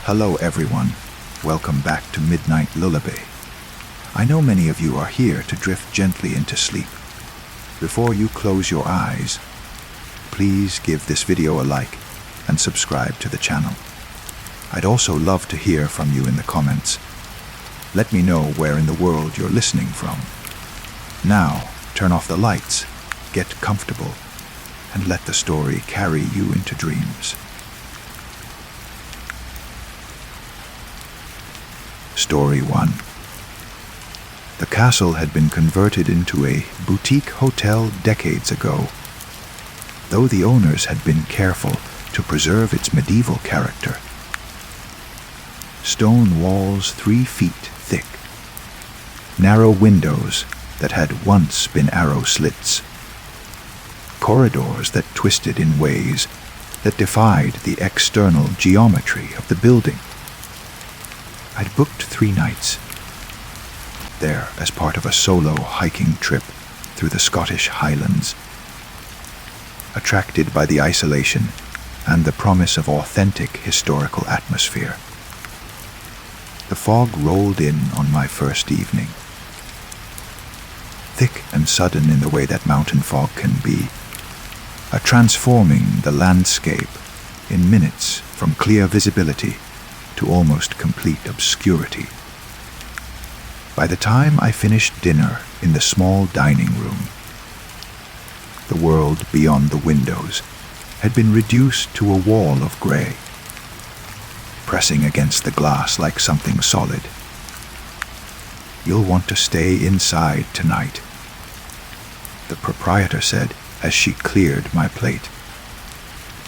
Hello everyone, welcome back to Midnight Lullaby. I know many of you are here to drift gently into sleep. Before you close your eyes, please give this video a like and subscribe to the channel. I'd also love to hear from you in the comments. Let me know where in the world you're listening from. Now, turn off the lights, get comfortable, and let the story carry you into dreams. Story 1. The castle had been converted into a boutique hotel decades ago. Though the owners had been careful to preserve its medieval character. Stone walls 3 feet thick. Narrow windows that had once been arrow slits. Corridors that twisted in ways that defied the external geometry of the building. I'd booked 3 nights there as part of a solo hiking trip through the Scottish Highlands. Attracted by the isolation and the promise of authentic historical atmosphere. The fog rolled in on my first evening. Thick and sudden in the way that mountain fog can be, transforming the landscape in minutes from clear visibility to almost complete obscurity. By the time I finished dinner in the small dining room, the world beyond the windows had been reduced to a wall of gray, pressing against the glass like something solid. "You'll want to stay inside tonight," the proprietor said as she cleared my plate.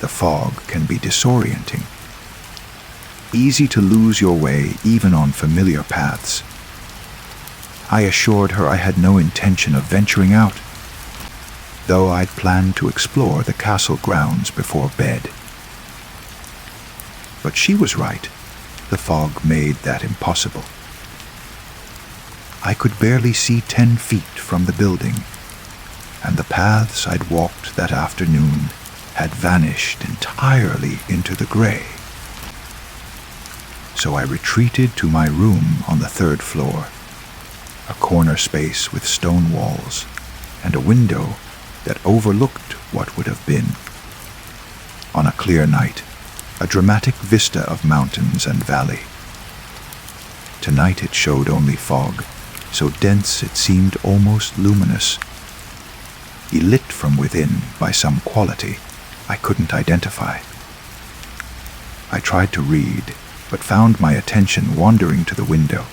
"The fog can be disorienting. Easy to lose your way even on familiar paths." I assured her I had no intention of venturing out, though I'd planned to explore the castle grounds before bed. But she was right. The fog made that impossible. I could barely see 10 feet from the building, and the paths I'd walked that afternoon had vanished entirely into the gray. So I retreated to my room on the 3rd floor, a corner space with stone walls and a window that overlooked what would have been, on a clear night, a dramatic vista of mountains and valley. Tonight it showed only fog, so dense it seemed almost luminous, lit from within by some quality I couldn't identify. I tried to read, but found my attention wandering to the window,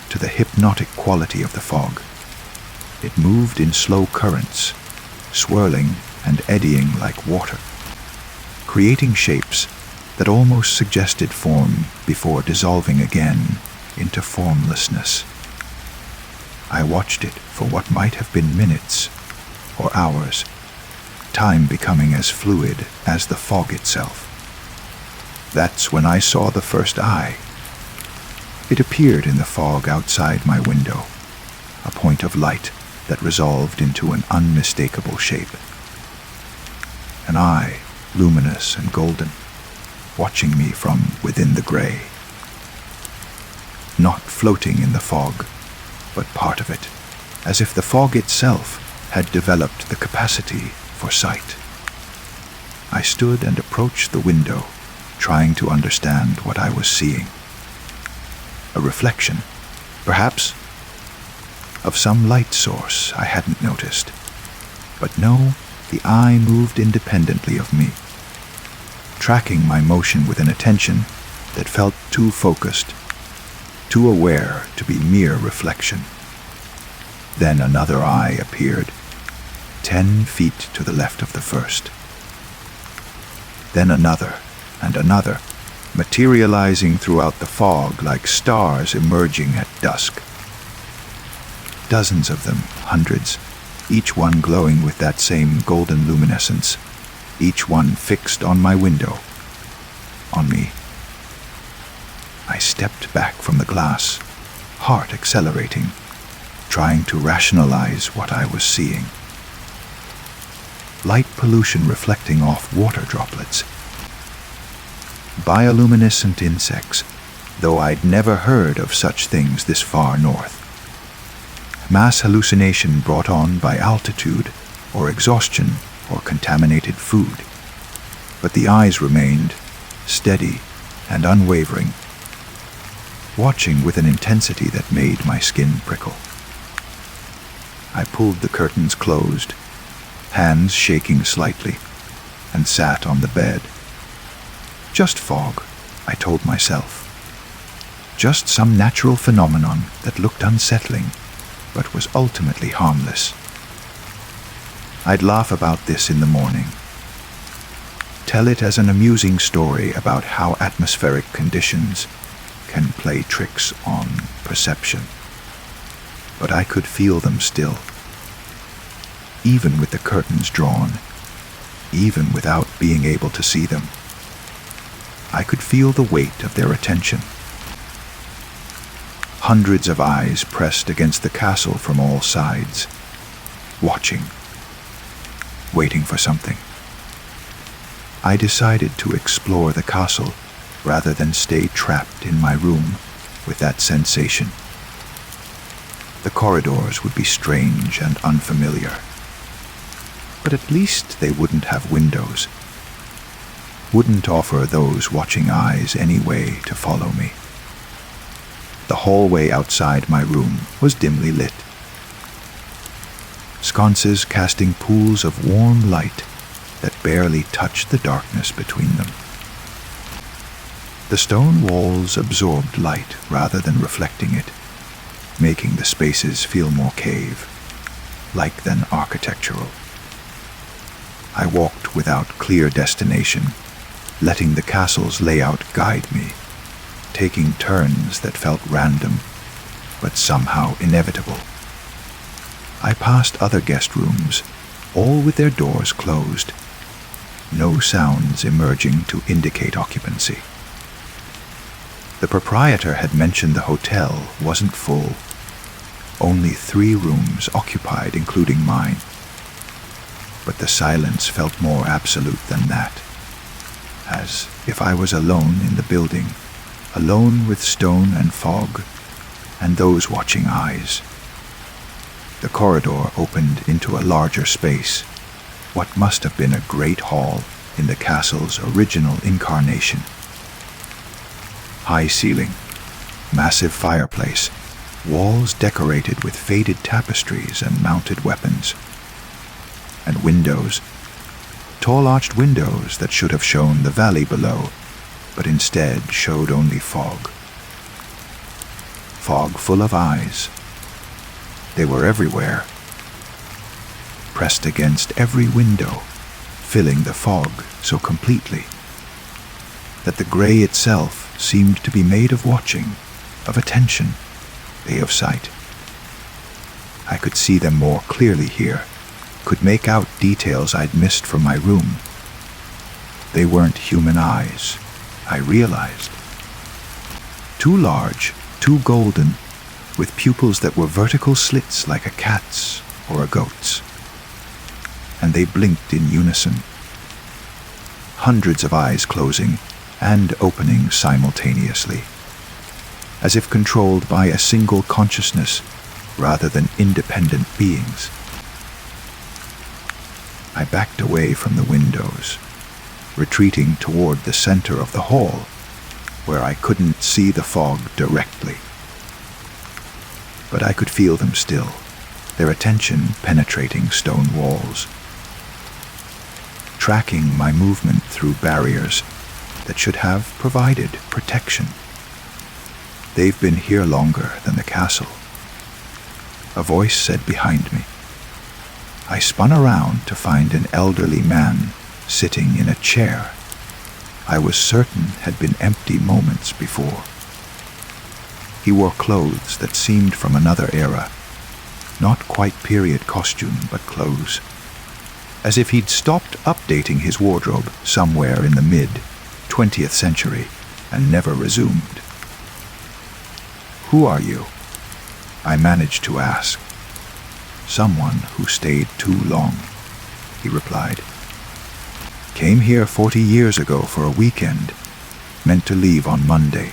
to the hypnotic quality of the fog. It moved in slow currents, swirling and eddying like water, creating shapes that almost suggested form before dissolving again into formlessness. I watched it for what might have been minutes or hours, time becoming as fluid as the fog itself. That's when I saw the first eye. It appeared in the fog outside my window, a point of light that resolved into an unmistakable shape. An eye, luminous and golden, watching me from within the gray. Not floating in the fog, but part of it, as if the fog itself had developed the capacity for sight. I stood and approached the window, trying to understand what I was seeing. A reflection, perhaps, of some light source I hadn't noticed. But no, the eye moved independently of me, tracking my motion with an attention that felt too focused, too aware to be mere reflection. Then another eye appeared, 10 feet to the left of the first. Then another and another, materializing throughout the fog like stars emerging at dusk. Dozens of them, hundreds, each one glowing with that same golden luminescence, each one fixed on my window, on me. I stepped back from the glass, heart accelerating, trying to rationalize what I was seeing. Light pollution reflecting off water droplets. bioluminescent insects, though I'd never heard of such things this far north. Mass hallucination brought on by altitude, or exhaustion, or contaminated food. But the eyes remained steady and unwavering, watching with an intensity that made my skin prickle. I pulled the curtains closed, hands shaking slightly, and sat on the bed. Just fog, I told myself. Just some natural phenomenon that looked unsettling, but was ultimately harmless. I'd laugh about this in the morning. Tell it as an amusing story about how atmospheric conditions can play tricks on perception. But I could feel them still. Even with the curtains drawn, even without being able to see them, I could feel the weight of their attention. Hundreds of eyes pressed against the castle from all sides, watching, waiting for something. I decided to explore the castle rather than stay trapped in my room with that sensation. The corridors would be strange and unfamiliar, but at least they wouldn't have windows, wouldn't offer those watching eyes any way to follow me. The hallway outside my room was dimly lit, sconces casting pools of warm light that barely touched the darkness between them. The stone walls absorbed light rather than reflecting it, making the spaces feel more cave-like than architectural. I walked without clear destination, letting the castle's layout guide me, taking turns that felt random, but somehow inevitable. I passed other guest rooms, all with their doors closed, no sounds emerging to indicate occupancy. The proprietor had mentioned the hotel wasn't full, only 3 rooms occupied, including mine. But the silence felt more absolute than that, as if I was alone in the building, alone with stone and fog, and those watching eyes. The corridor opened into a larger space, what must have been a great hall in the castle's original incarnation. High ceiling, massive fireplace, walls decorated with faded tapestries and mounted weapons. And windows, tall arched windows that should have shown the valley below, but instead showed only fog. Fog full of eyes. They were everywhere, pressed against every window, filling the fog so completely that the gray itself seemed to be made of watching, of attention, of sight. I could see them more clearly here, could make out details I'd missed from my room. They weren't human eyes, I realized. Too large, too golden, with pupils that were vertical slits like a cat's or a goat's. And they blinked in unison. Hundreds of eyes closing and opening simultaneously, as if controlled by a single consciousness rather than independent beings. I backed away from the windows, retreating toward the center of the hall, where I couldn't see the fog directly. But I could feel them still, their attention penetrating stone walls, tracking my movement through barriers that should have provided protection. They've been here longer than the castle, a voice said behind me. I spun around to find an elderly man sitting in a chair I was certain had been empty moments before. He wore clothes that seemed from another era, not quite period costume, but clothes, as if he'd stopped updating his wardrobe somewhere in the mid-20th century and never resumed. "Who are you?" I managed to ask. "Someone who stayed too long," he replied. "Came here 40 years ago for a weekend, meant to leave on Monday.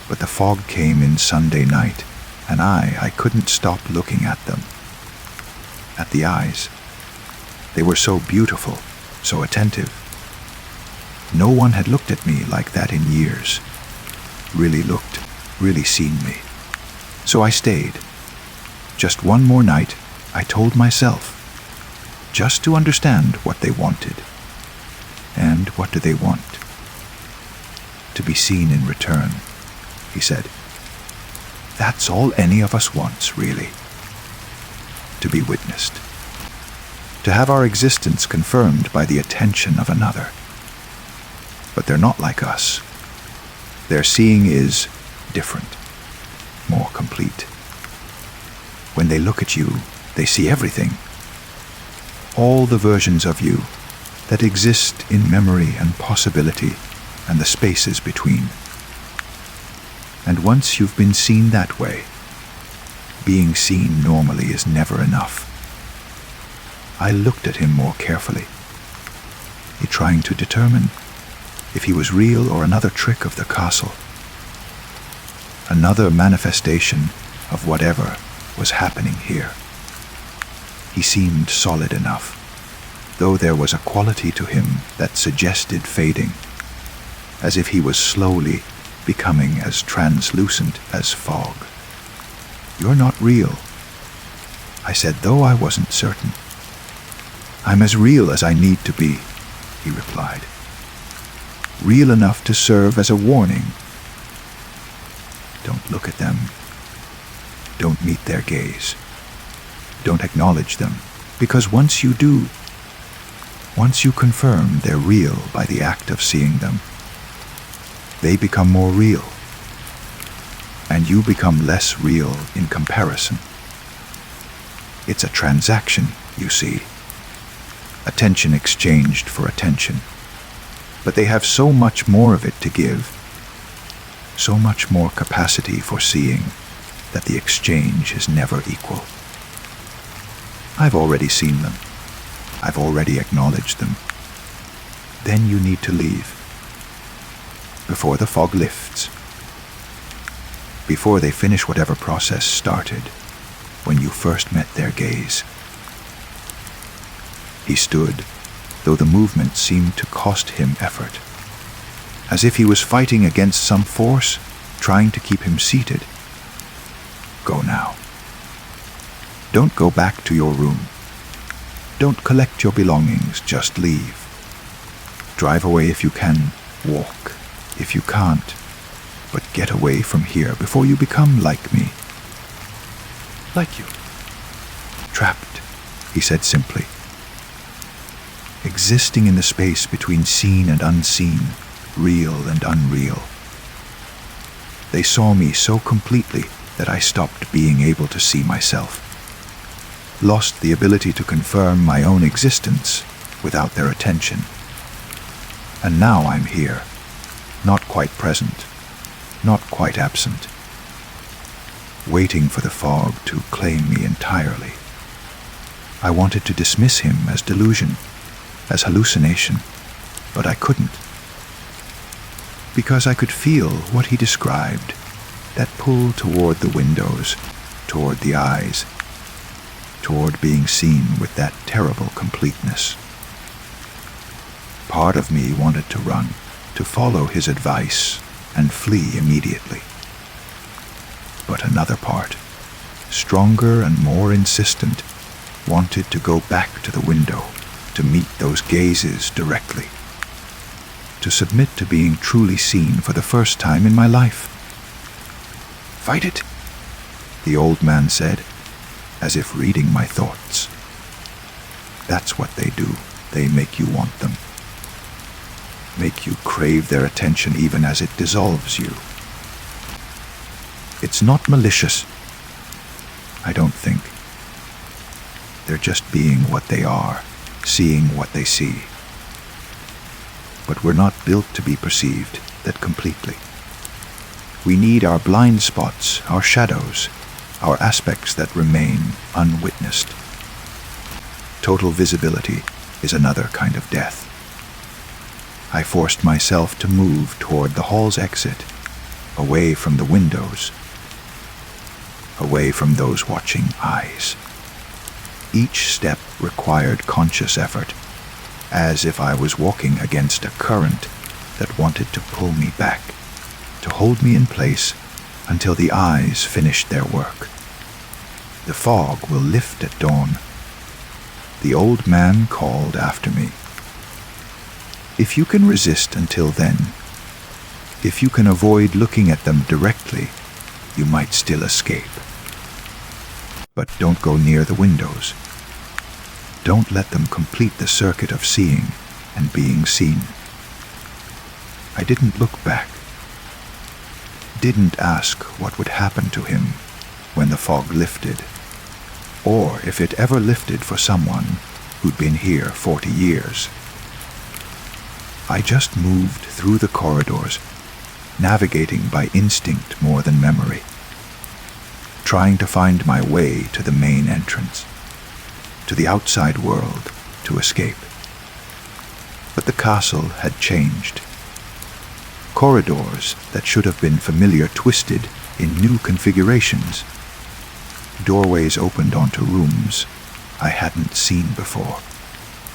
But the fog came in Sunday night, and I couldn't stop looking at them. At the eyes. They were so beautiful, so attentive. No one had looked at me like that in years. Really looked, really seen me. So I stayed. Just one more night, I told myself. Just to understand what they wanted. And what do they want? To be seen in return, he said. That's all any of us wants, really. To be witnessed. To have our existence confirmed by the attention of another. But they're not like us. Their seeing is different, more complete. When they look at you, they see everything. All the versions of you that exist in memory and possibility and the spaces between. And once you've been seen that way, being seen normally is never enough. I looked at him more carefully, trying to determine if he was real or another trick of the castle. Another manifestation of whatever was happening here. He seemed solid enough, though there was a quality to him that suggested fading, as if he was slowly becoming as translucent as fog. You're not real, I said, though I wasn't certain. I'm as real as I need to be, he replied. Real enough to serve as a warning. Don't look at them. Don't meet their gaze. Don't acknowledge them, because once you do, once you confirm they're real by the act of seeing them, they become more real, and you become less real in comparison. It's a transaction, you see. Attention exchanged for attention. But they have so much more of it to give, so much more capacity for seeing, that the exchange is never equal. I've already seen them. I've already acknowledged them. Then you need to leave. Before the fog lifts. Before they finish whatever process started when you first met their gaze. He stood, though the movement seemed to cost him effort, as if he was fighting against some force trying to keep him seated. Go now. Don't go back to your room. Don't collect your belongings, just leave. Drive away if you can, walk if you can't, but get away from here before you become like me. Like you. Trapped, he said simply. Existing in the space between seen and unseen, real and unreal. They saw me so completely that I stopped being able to see myself. Lost the ability to confirm my own existence without their attention. And now I'm here, not quite present, not quite absent, waiting for the fog to claim me entirely. I wanted to dismiss him as delusion, as hallucination, but I couldn't. Because I could feel what he described, that pull toward the windows, toward the eyes, toward being seen with that terrible completeness. Part of me wanted to run, to follow his advice and flee immediately. But another part, stronger and more insistent, wanted to go back to the window, to meet those gazes directly, to submit to being truly seen for the first time in my life. Fight it, the old man said, as if reading my thoughts. That's what they do. They make you want them. Make you crave their attention even as it dissolves you. It's not malicious, I don't think. They're just being what they are, seeing what they see. But we're not built to be perceived that completely. We need our blind spots, our shadows, our aspects that remain unwitnessed. Total visibility is another kind of death. I forced myself to move toward the hall's exit, away from the windows, away from those watching eyes. Each step required conscious effort, as if I was walking against a current that wanted to pull me back, to hold me in place until the eyes finished their work. The fog will lift at dawn. The old man called after me. If you can resist until then, if you can avoid looking at them directly, you might still escape. But don't go near the windows. Don't let them complete the circuit of seeing and being seen. I didn't look back. Didn't ask what would happen to him when the fog lifted, or if it ever lifted for someone who'd been here 40 years. I just moved through the corridors, navigating by instinct more than memory, trying to find my way to the main entrance, to the outside world, to escape. But the castle had changed. Corridors that should have been familiar twisted in new configurations. Doorways opened onto rooms I hadn't seen before,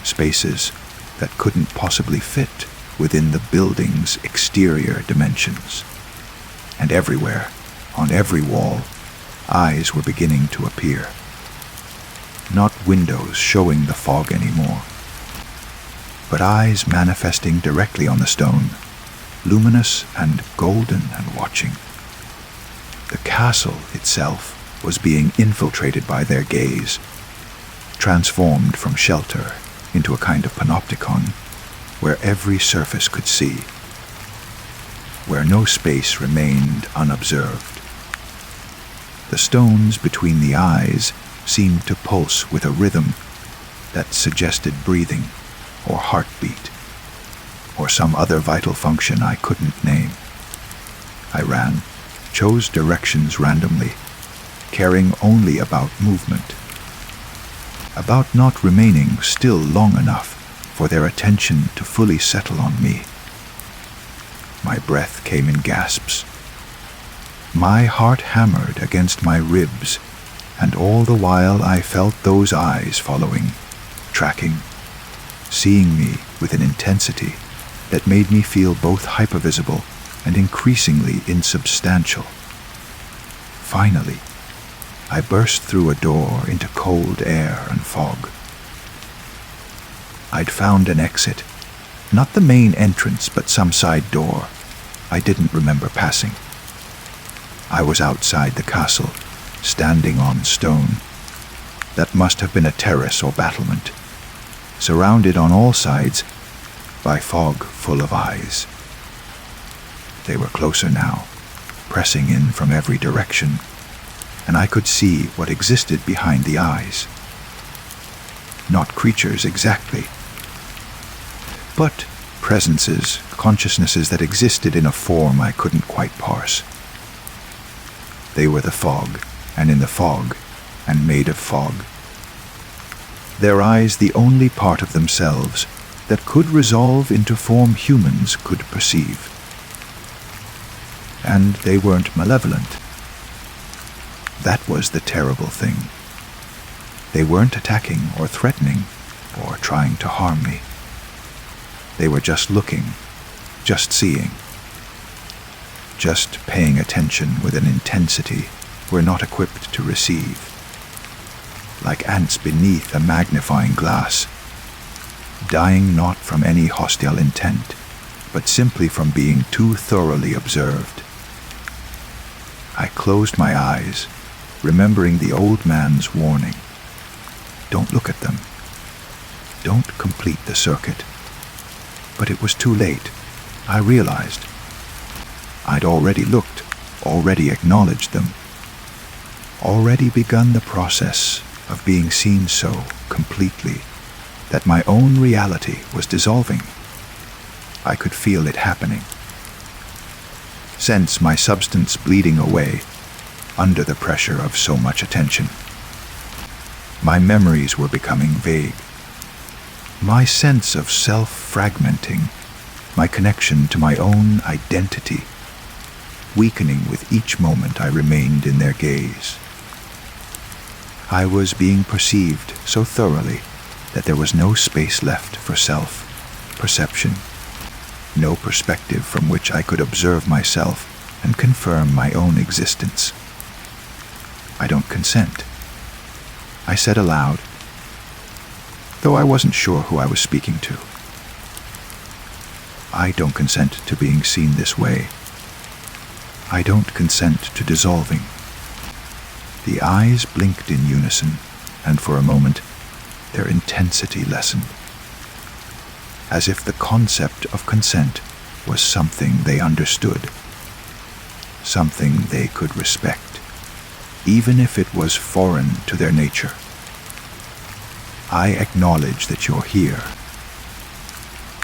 spaces that couldn't possibly fit within the building's exterior dimensions. And everywhere, on every wall, eyes were beginning to appear. Not windows showing the fog anymore, but eyes manifesting directly on the stone, luminous and golden and watching. The castle itself was being infiltrated by their gaze, transformed from shelter into a kind of panopticon where every surface could see, where no space remained unobserved. The stones between the eyes seemed to pulse with a rhythm that suggested breathing or heartbeat, or some other vital function I couldn't name. I ran, chose directions randomly, caring only about movement, about not remaining still long enough for their attention to fully settle on me. My breath came in gasps. My heart hammered against my ribs, and all the while I felt those eyes following, tracking, seeing me with an intensity that made me feel both hypervisible and increasingly insubstantial. Finally, I burst through a door into cold air and fog. I'd found an exit, not the main entrance, but some side door I didn't remember passing. I was outside the castle, standing on stone. That must have been a terrace or battlement, surrounded on all sides by fog full of eyes. They were closer now, pressing in from every direction, and I could see what existed behind the eyes. Not creatures exactly, but presences, consciousnesses that existed in a form I couldn't quite parse. They were the fog, and in the fog, and made of fog. Their eyes the only part of themselves that could resolve into form humans could perceive. And they weren't malevolent. That was the terrible thing. They weren't attacking or threatening or trying to harm me. They were just looking, just seeing, just paying attention with an intensity we're not equipped to receive. Like ants beneath a magnifying glass, dying not from any hostile intent, but simply from being too thoroughly observed. I closed my eyes, remembering the old man's warning. Don't look at them. Don't complete the circuit. But it was too late. I realized. I'd already looked, already acknowledged them, already begun the process of being seen so completely that my own reality was dissolving. I could feel it happening. Sense my substance bleeding away under the pressure of so much attention. My memories were becoming vague. My sense of self fragmenting, my connection to my own identity, weakening with each moment I remained in their gaze. I was being perceived so thoroughly that there was no space left for self-perception, no perspective from which I could observe myself and confirm my own existence. "I don't consent," I said aloud, though I wasn't sure who I was speaking to. "I don't consent to being seen this way. I don't consent to dissolving." The eyes blinked in unison, and for a moment, their intensity lessened, as if the concept of consent was something they understood, something they could respect, even if it was foreign to their nature. "I acknowledge that you're here,"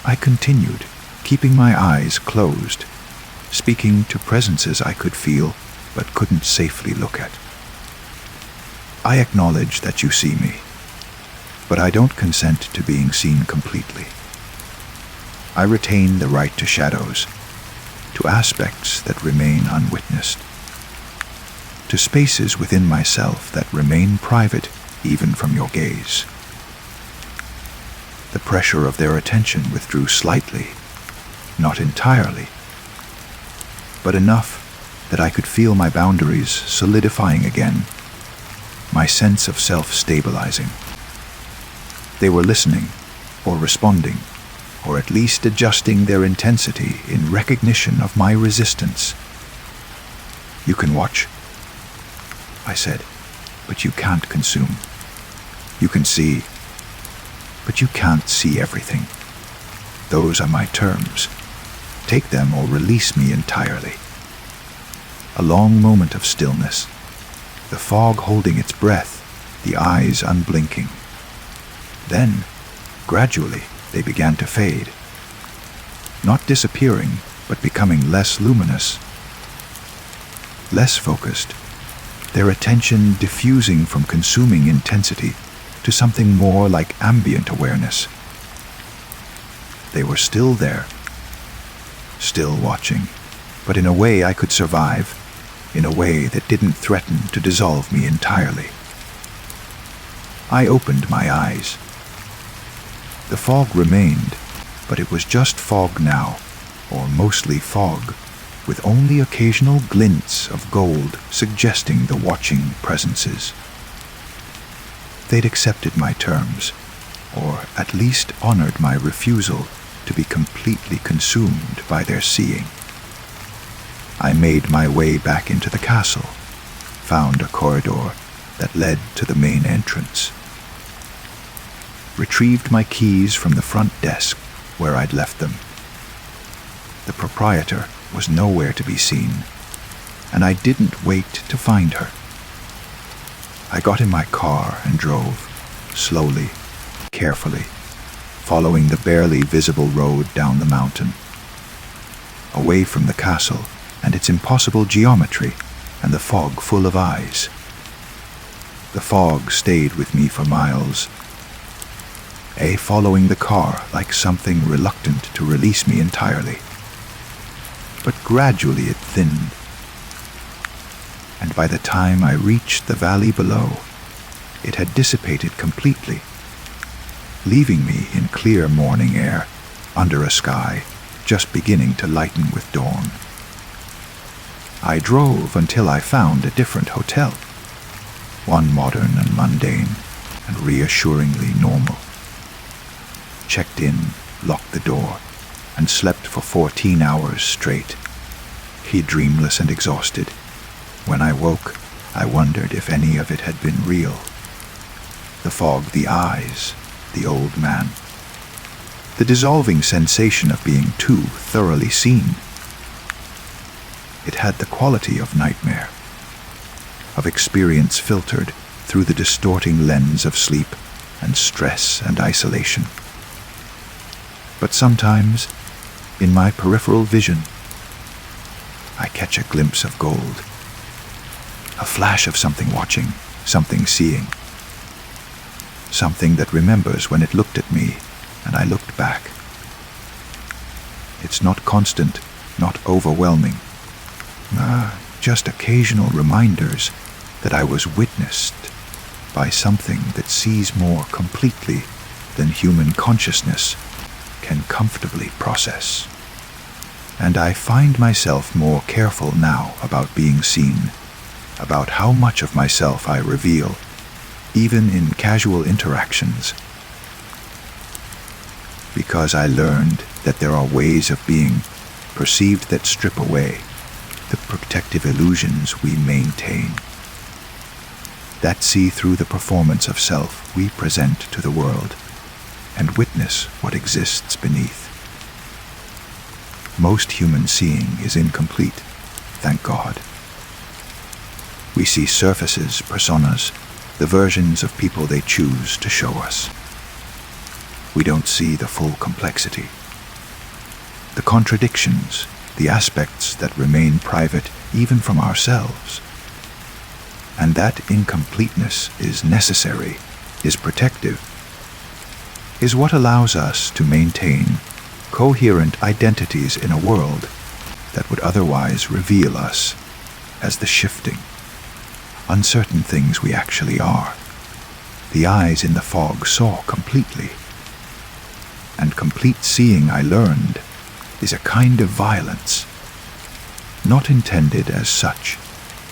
I continued, keeping my eyes closed, speaking to presences I could feel but couldn't safely look at. "I acknowledge that you see me, but I don't consent to being seen completely. I retain the right to shadows, to aspects that remain unwitnessed, to spaces within myself that remain private even from your gaze." The pressure of their attention withdrew slightly, not entirely, but enough that I could feel my boundaries solidifying again, my sense of self stabilizing. They were listening, or responding, or at least adjusting their intensity in recognition of my resistance. "You can watch," I said, "but you can't consume. You can see, but you can't see everything. Those are my terms. Take them or release me entirely." A long moment of stillness, the fog holding its breath, the eyes unblinking. Then, gradually, they began to fade. Not disappearing, but becoming less luminous, less focused, their attention diffusing from consuming intensity to something more like ambient awareness. They were still there, still watching, but in a way I could survive, in a way that didn't threaten to dissolve me entirely. I opened my eyes. The fog remained, but it was just fog now, or mostly fog, with only occasional glints of gold suggesting the watching presences. They'd accepted my terms, or at least honored my refusal to be completely consumed by their seeing. I made my way back into the castle, found a corridor that led to the main entrance, retrieved my keys from the front desk where I'd left them. The proprietor was nowhere to be seen, and I didn't wait to find her. I got in my car and drove, slowly, carefully, following the barely visible road down the mountain, away from the castle and its impossible geometry and the fog full of eyes. The fog stayed with me for miles, following the car like something reluctant to release me entirely. But gradually it thinned, and by the time I reached the valley below, it had dissipated completely, leaving me in clear morning air under a sky just beginning to lighten with dawn. I drove until I found a different hotel, one modern and mundane and reassuringly normal. Checked in, locked the door, and slept for 14 hours straight. Dreamless and exhausted. When I woke, I wondered if any of it had been real. The fog, the eyes, the old man. The dissolving sensation of being too thoroughly seen. It had the quality of nightmare, of experience filtered through the distorting lens of sleep and stress and isolation. But sometimes, in my peripheral vision, I catch a glimpse of gold, a flash of something watching, something seeing, something that remembers when it looked at me and I looked back. It's not constant, not overwhelming. Just occasional reminders that I was witnessed by something that sees more completely than human consciousness can comfortably process. And I find myself more careful now about being seen, about how much of myself I reveal, even in casual interactions. Because I learned that there are ways of being perceived that strip away the protective illusions we maintain, that see through the performance of self we present to the world and witness what exists beneath. Most human seeing is incomplete, thank God. We see surfaces, personas, the versions of people they choose to show us. We don't see the full complexity, the contradictions, the aspects that remain private even from ourselves. And that incompleteness is necessary, is protective, is what allows us to maintain coherent identities in a world that would otherwise reveal us as the shifting, uncertain things we actually are. The eyes in the fog saw completely. And complete seeing, I learned, is a kind of violence, not intended as such,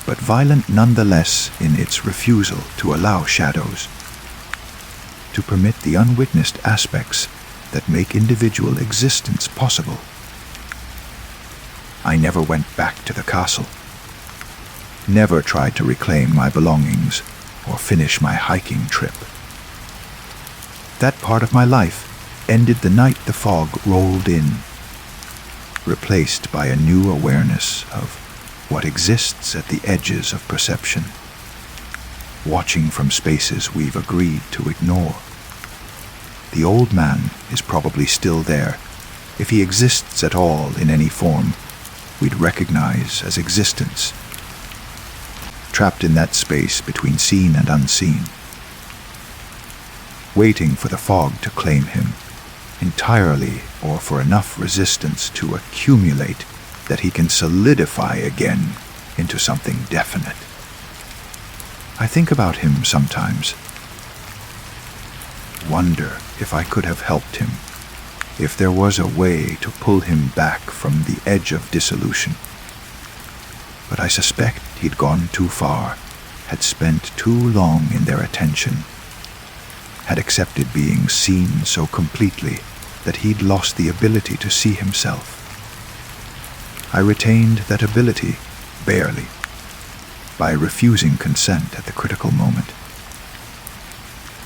but violent nonetheless in its refusal to allow shadows, to permit the unwitnessed aspects that make individual existence possible. I never went back to the castle, never tried to reclaim my belongings or finish my hiking trip. That part of my life ended the night the fog rolled in, replaced by a new awareness of what exists at the edges of perception, watching from spaces we've agreed to ignore. The old man is probably still there. If he exists at all in any form, we'd recognize as existence, trapped in that space between seen and unseen, waiting for the fog to claim him, entirely or for enough resistance to accumulate that he can solidify again into something definite. I think about him sometimes, wonder if I could have helped him, if there was a way to pull him back from the edge of dissolution. But I suspect he'd gone too far, had spent too long in their attention, had accepted being seen so completely that he'd lost the ability to see himself. I retained that ability, barely, by refusing consent at the critical moment,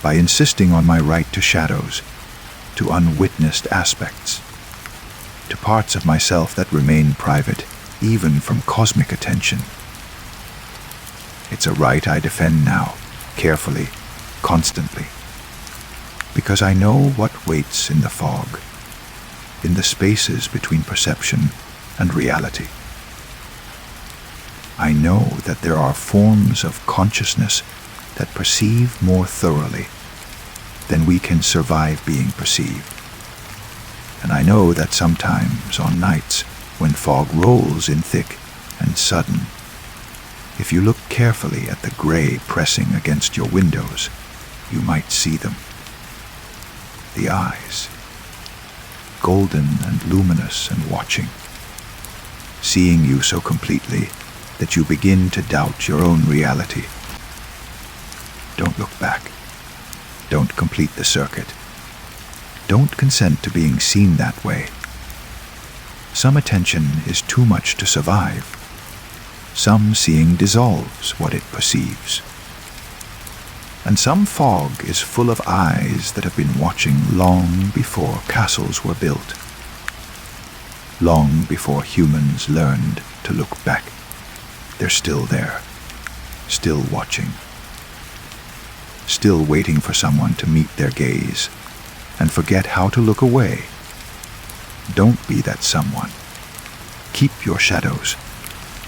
by insisting on my right to shadows, to unwitnessed aspects, to parts of myself that remain private, even from cosmic attention. It's a right I defend now, carefully, constantly, because I know what waits in the fog, in the spaces between perception and reality. I know that there are forms of consciousness that perceive more thoroughly than we can survive being perceived. And I know that sometimes on nights when fog rolls in thick and sudden, if you look carefully at the gray pressing against your windows, you might see them. The eyes, golden and luminous and watching, seeing you so completely that you begin to doubt your own reality. Don't look back. Don't complete the circuit. Don't consent to being seen that way. Some attention is too much to survive. Some seeing dissolves what it perceives. And some fog is full of eyes that have been watching long before castles were built, long before humans learned to look back. They're still there, still watching, still waiting for someone to meet their gaze and forget how to look away. Don't be that someone. Keep your shadows.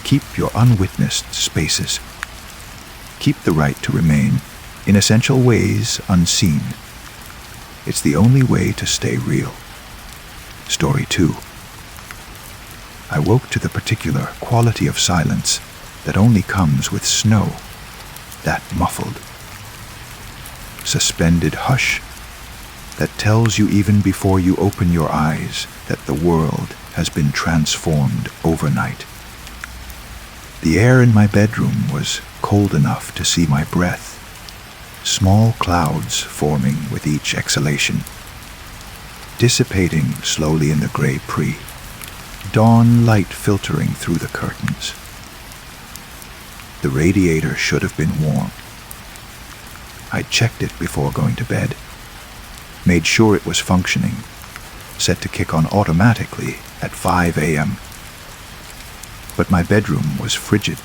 Keep your unwitnessed spaces. Keep the right to remain, in essential ways, unseen. It's the only way to stay real. Story 2. I woke to the particular quality of silence that only comes with snow, that muffled, suspended hush that tells you even before you open your eyes that the world has been transformed overnight. The air in my bedroom was cold enough to see my breath, small clouds forming with each exhalation, dissipating slowly in the gray dawn light filtering through the curtains. The radiator should have been warm. I checked it before going to bed, made sure it was functioning, set to kick on automatically at 5 a.m. But my bedroom was frigid,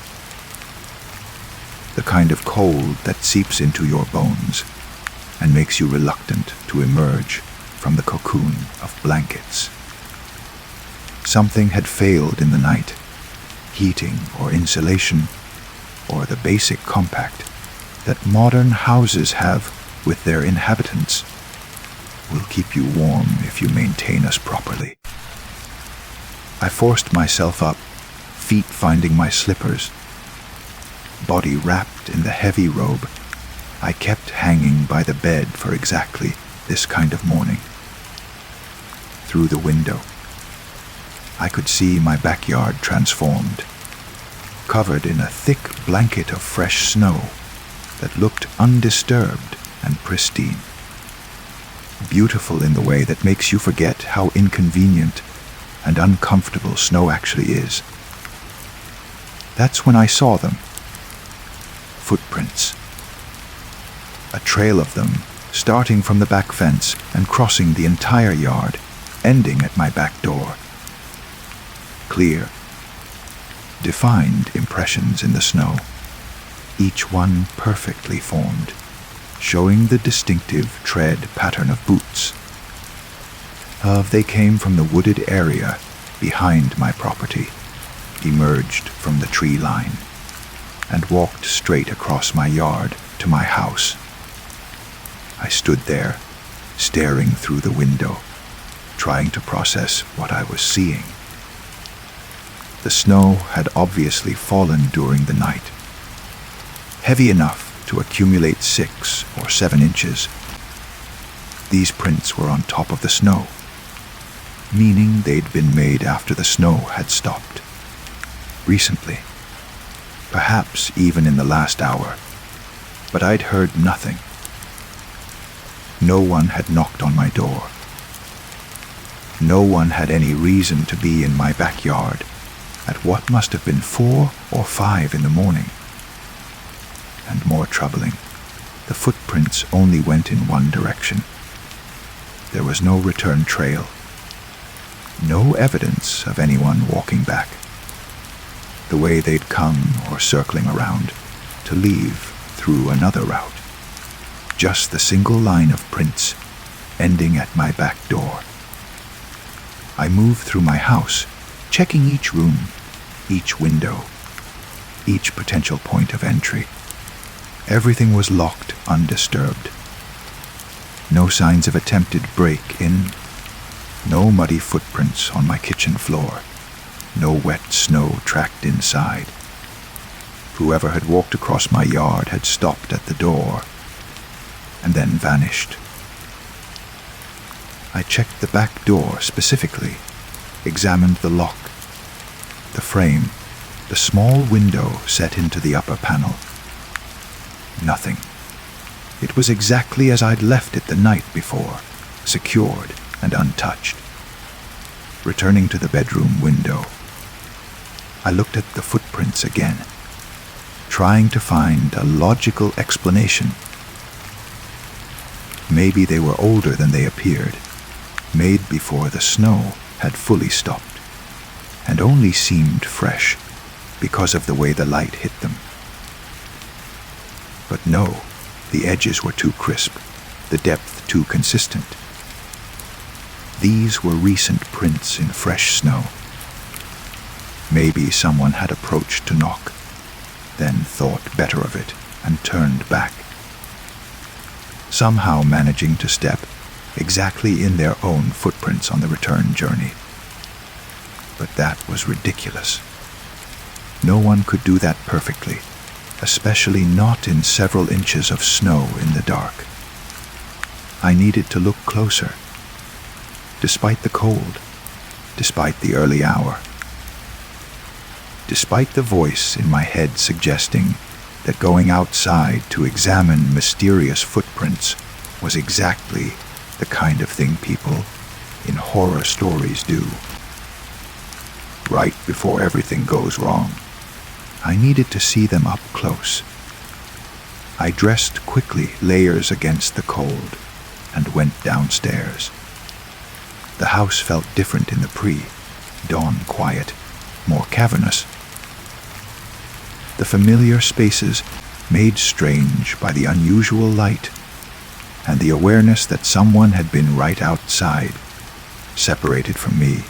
the kind of cold that seeps into your bones and makes you reluctant to emerge from the cocoon of blankets. Something had failed in the night, heating or insulation, or the basic compact that modern houses have with their inhabitants will keep you warm if you maintain us properly. I forced myself up, feet finding my slippers, body wrapped in the heavy robe I kept hanging by the bed for exactly this kind of morning. Through the window, I could see my backyard transformed, covered in a thick blanket of fresh snow that looked undisturbed and pristine. Beautiful in the way that makes you forget how inconvenient and uncomfortable snow actually is. That's when I saw them. Footprints. A trail of them, starting from the back fence and crossing the entire yard, ending at my back door. Clear, defined impressions in the snow, each one perfectly formed, showing the distinctive tread pattern of boots. They came from the wooded area behind my property, emerged from the tree line, and walked straight across my yard to my house. I stood there, staring through the window, trying to process what I was seeing. The snow had obviously fallen during the night, heavy enough to accumulate 6 or 7 inches. These prints were on top of the snow, meaning they'd been made after the snow had stopped. Recently, perhaps even in the last hour, but I'd heard nothing. No one had knocked on my door. No one had any reason to be in my backyard at what must have been 4 or 5 in the morning. And more troubling, the footprints only went in one direction. There was no return trail, no evidence of anyone walking back, the way they'd come or circling around to leave through another route. Just the single line of prints ending at my back door. I moved through my house, checking each room, each window, each potential point of entry. Everything was locked undisturbed. No signs of attempted break-in, no muddy footprints on my kitchen floor, no wet snow tracked inside. Whoever had walked across my yard had stopped at the door and then vanished. I checked the back door specifically, examined the lock, the frame, the small window set into the upper panel. Nothing. It was exactly as I'd left it the night before, secured and untouched. Returning to the bedroom window, I looked at the footprints again, trying to find a logical explanation. Maybe they were older than they appeared, made before the snow had fully stopped, and only seemed fresh because of the way the light hit them. But no, the edges were too crisp, the depth too consistent. These were recent prints in fresh snow. Maybe someone had approached to knock, then thought better of it and turned back, somehow managing to step exactly in their own footprints on the return journey. But that was ridiculous. No one could do that perfectly, especially not in several inches of snow in the dark. I needed to look closer, despite the cold, despite the early hour, despite the voice in my head suggesting that going outside to examine mysterious footprints was exactly the kind of thing people in horror stories do. Right before everything goes wrong, I needed to see them up close. I dressed quickly, layers against the cold, and went downstairs. The house felt different in the pre-dawn quiet, more cavernous. The familiar spaces made strange by the unusual light and the awareness that someone had been right outside, separated from me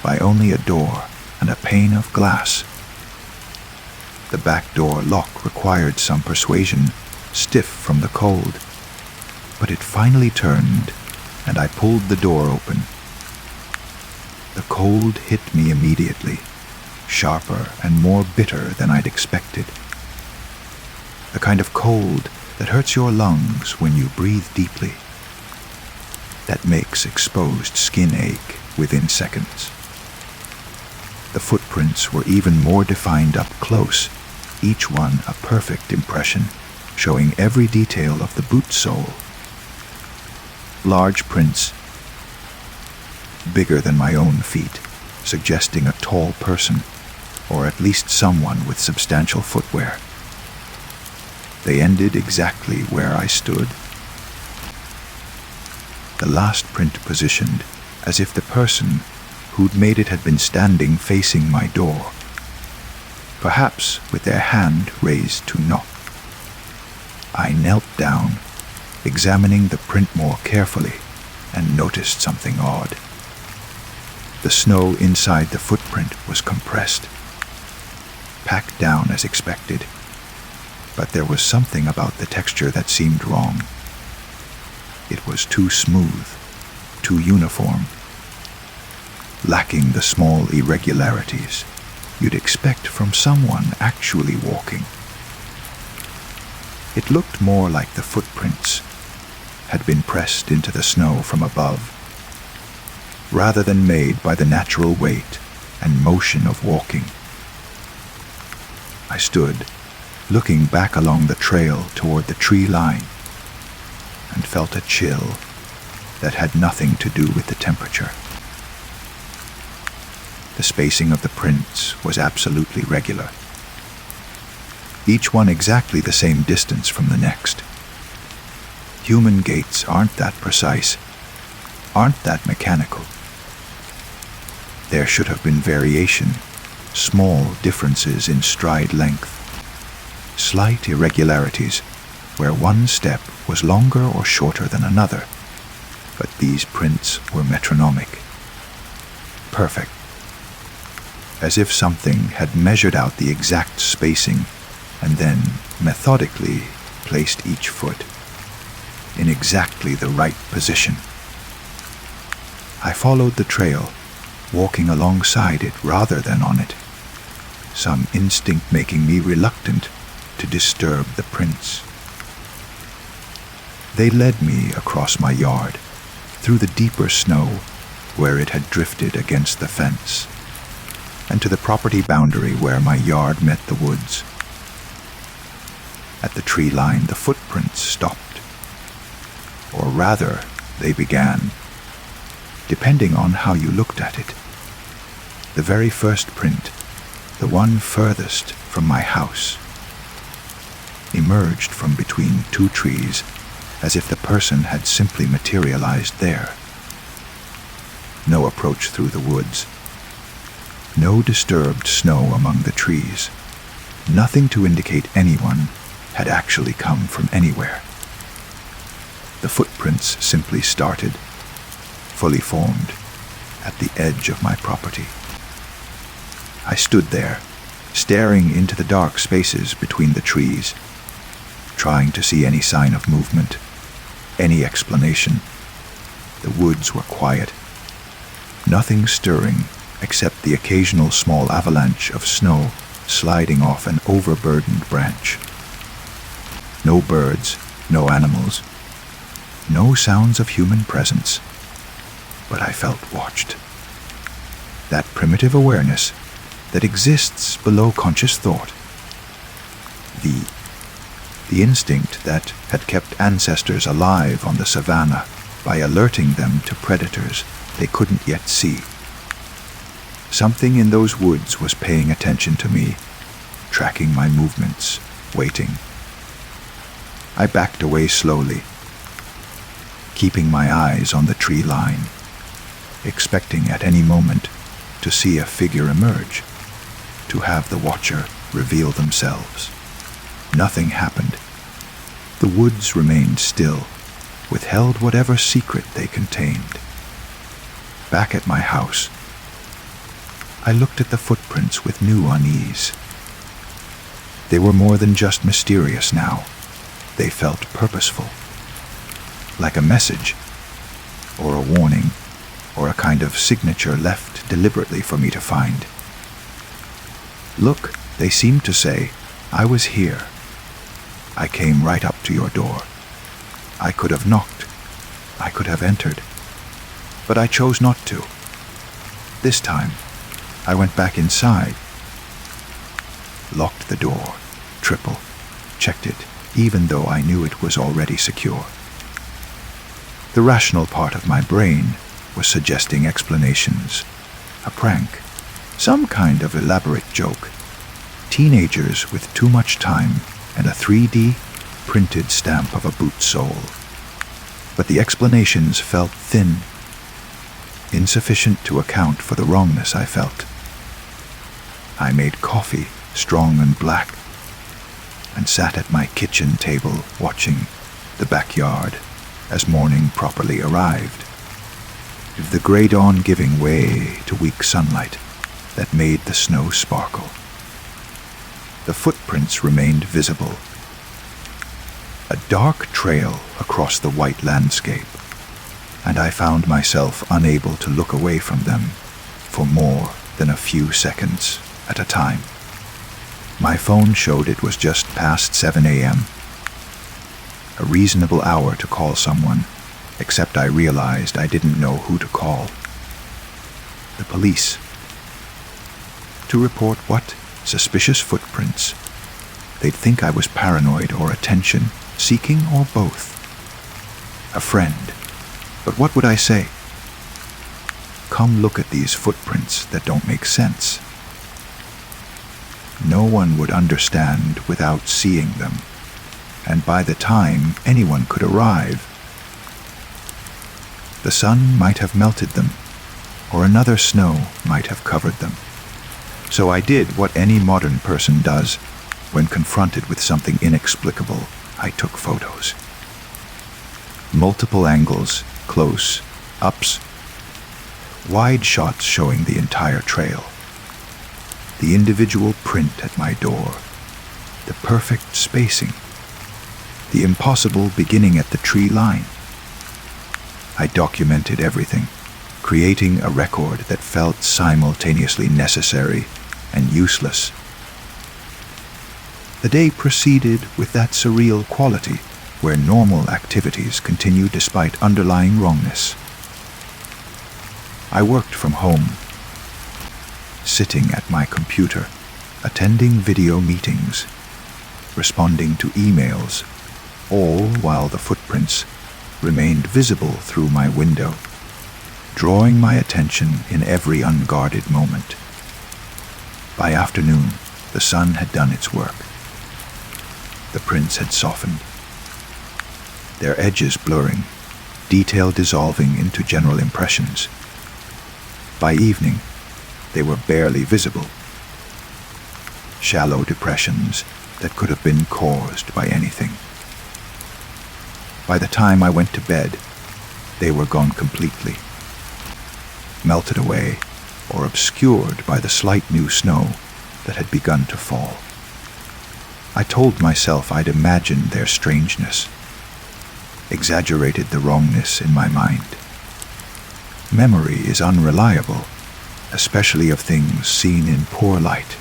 by only a door and a pane of glass. The back door lock required some persuasion, stiff from the cold, but it finally turned, and I pulled the door open. The cold hit me immediately, sharper and more bitter than I'd expected. The kind of cold that hurts your lungs when you breathe deeply, that makes exposed skin ache within seconds. The footprints were even more defined up close, each one a perfect impression, showing every detail of the boot sole. Large prints, bigger than my own feet, suggesting a tall person, or at least someone with substantial footwear. They ended exactly where I stood. The last print positioned as if the person who'd made it had been standing facing my door, perhaps with their hand raised to knock. I knelt down, examining the print more carefully, and noticed something odd. The snow inside the footprint was compressed, packed down as expected, but there was something about the texture that seemed wrong. It was too smooth, too uniform, lacking the small irregularities you'd expect from someone actually walking. It looked more like the footprints had been pressed into the snow from above, rather than made by the natural weight and motion of walking. I stood, looking back along the trail toward the tree line, and felt a chill that had nothing to do with the temperature. The spacing of the prints was absolutely regular, each one exactly the same distance from the next. Human gaits aren't that precise, aren't that mechanical. There should have been variation, small differences in stride length, slight irregularities where one step was longer or shorter than another, but these prints were metronomic, perfect, as if something had measured out the exact spacing and then methodically placed each foot in exactly the right position. I followed the trail, walking alongside it rather than on it, some instinct making me reluctant to disturb the prints. They led me across my yard, through the deeper snow where it had drifted against the fence, and to the property boundary where my yard met the woods. At the tree line, the footprints stopped, or rather, they began, depending on how you looked at it. The very first print, the one furthest from my house, emerged from between two trees as if the person had simply materialized there. No approach through the woods, no disturbed snow among the trees, nothing to indicate anyone had actually come from anywhere. The footprints simply started, fully formed, at the edge of my property. I stood there, staring into the dark spaces between the trees, trying to see any sign of movement, any explanation. The woods were quiet, nothing stirring except the occasional small avalanche of snow sliding off an overburdened branch. No birds, no animals, no sounds of human presence, but I felt watched. That primitive awareness that exists below conscious thought. The instinct that had kept ancestors alive on the savannah by alerting them to predators they couldn't yet see. Something in those woods was paying attention to me, tracking my movements, waiting. I backed away slowly, keeping my eyes on the tree line, expecting at any moment to see a figure emerge, to have the watcher reveal themselves. Nothing happened. The woods remained still, withheld whatever secret they contained. Back at my house, I looked at the footprints with new unease. They were more than just mysterious now. They felt purposeful, like a message, or a warning, or a kind of signature left deliberately for me to find. Look, they seemed to say, I was here. I came right up to your door. I could have knocked. I could have entered. But I chose not to. This time, I went back inside, locked the door, triple, checked it, even though I knew it was already secure. The rational part of my brain was suggesting explanations, a prank, some kind of elaborate joke, teenagers with too much time and a 3D printed stamp of a boot sole. But the explanations felt thin, insufficient to account for the wrongness I felt. I made coffee, strong and black, and sat at my kitchen table watching the backyard as morning properly arrived, the grey dawn giving way to weak sunlight that made the snow sparkle. The footprints remained visible, a dark trail across the white landscape, and I found myself unable to look away from them for more than a few seconds at a time. My phone showed it was just past 7 a.m., a reasonable hour to call someone, except I realized I didn't know who to call. The police. To report what? Suspicious footprints. They'd think I was paranoid or attention-seeking or both. A friend. But what would I say? Come look at these footprints that don't make sense. No one would understand without seeing them, and by the time anyone could arrive, the sun might have melted them, or another snow might have covered them. So I did what any modern person does when confronted with something inexplicable. I took photos. Multiple angles, close, ups, wide shots showing the entire trail. The individual print at my door, the perfect spacing, the impossible beginning at the tree line. I documented everything, creating a record that felt simultaneously necessary and useless. The day proceeded with that surreal quality where normal activities continue despite underlying wrongness. I worked from home, sitting at my computer, attending video meetings, responding to emails, all while the footprints remained visible through my window, drawing my attention in every unguarded moment. By afternoon, the sun had done its work. The prints had softened, their edges blurring, detail dissolving into general impressions. By evening, they were barely visible, shallow depressions that could have been caused by anything. By the time I went to bed, they were gone completely, melted away or obscured by the slight new snow that had begun to fall. I told myself I'd imagined their strangeness, exaggerated the wrongness in my mind. Memory is unreliable, especially of things seen in poor light,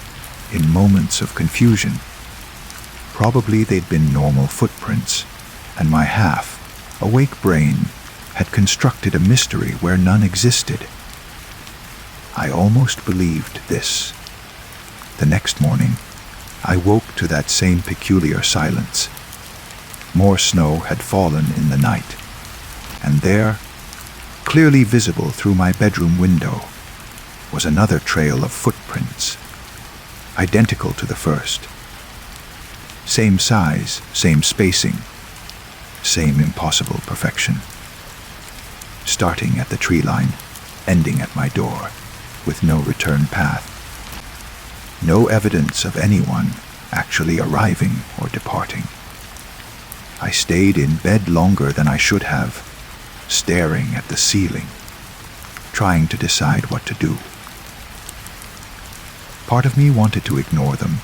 in moments of confusion. Probably they'd been normal footprints, and my half-awake brain had constructed a mystery where none existed. I almost believed this. The next morning, I woke to that same peculiar silence. More snow had fallen in the night, and there, clearly visible through my bedroom window, was another trail of footprints, identical to the first. Same size, same spacing, same impossible perfection. Starting at the tree line, ending at my door, with no return path. No evidence of anyone actually arriving or departing. I stayed in bed longer than I should have, staring at the ceiling, trying to decide what to do. Part of me wanted to ignore them,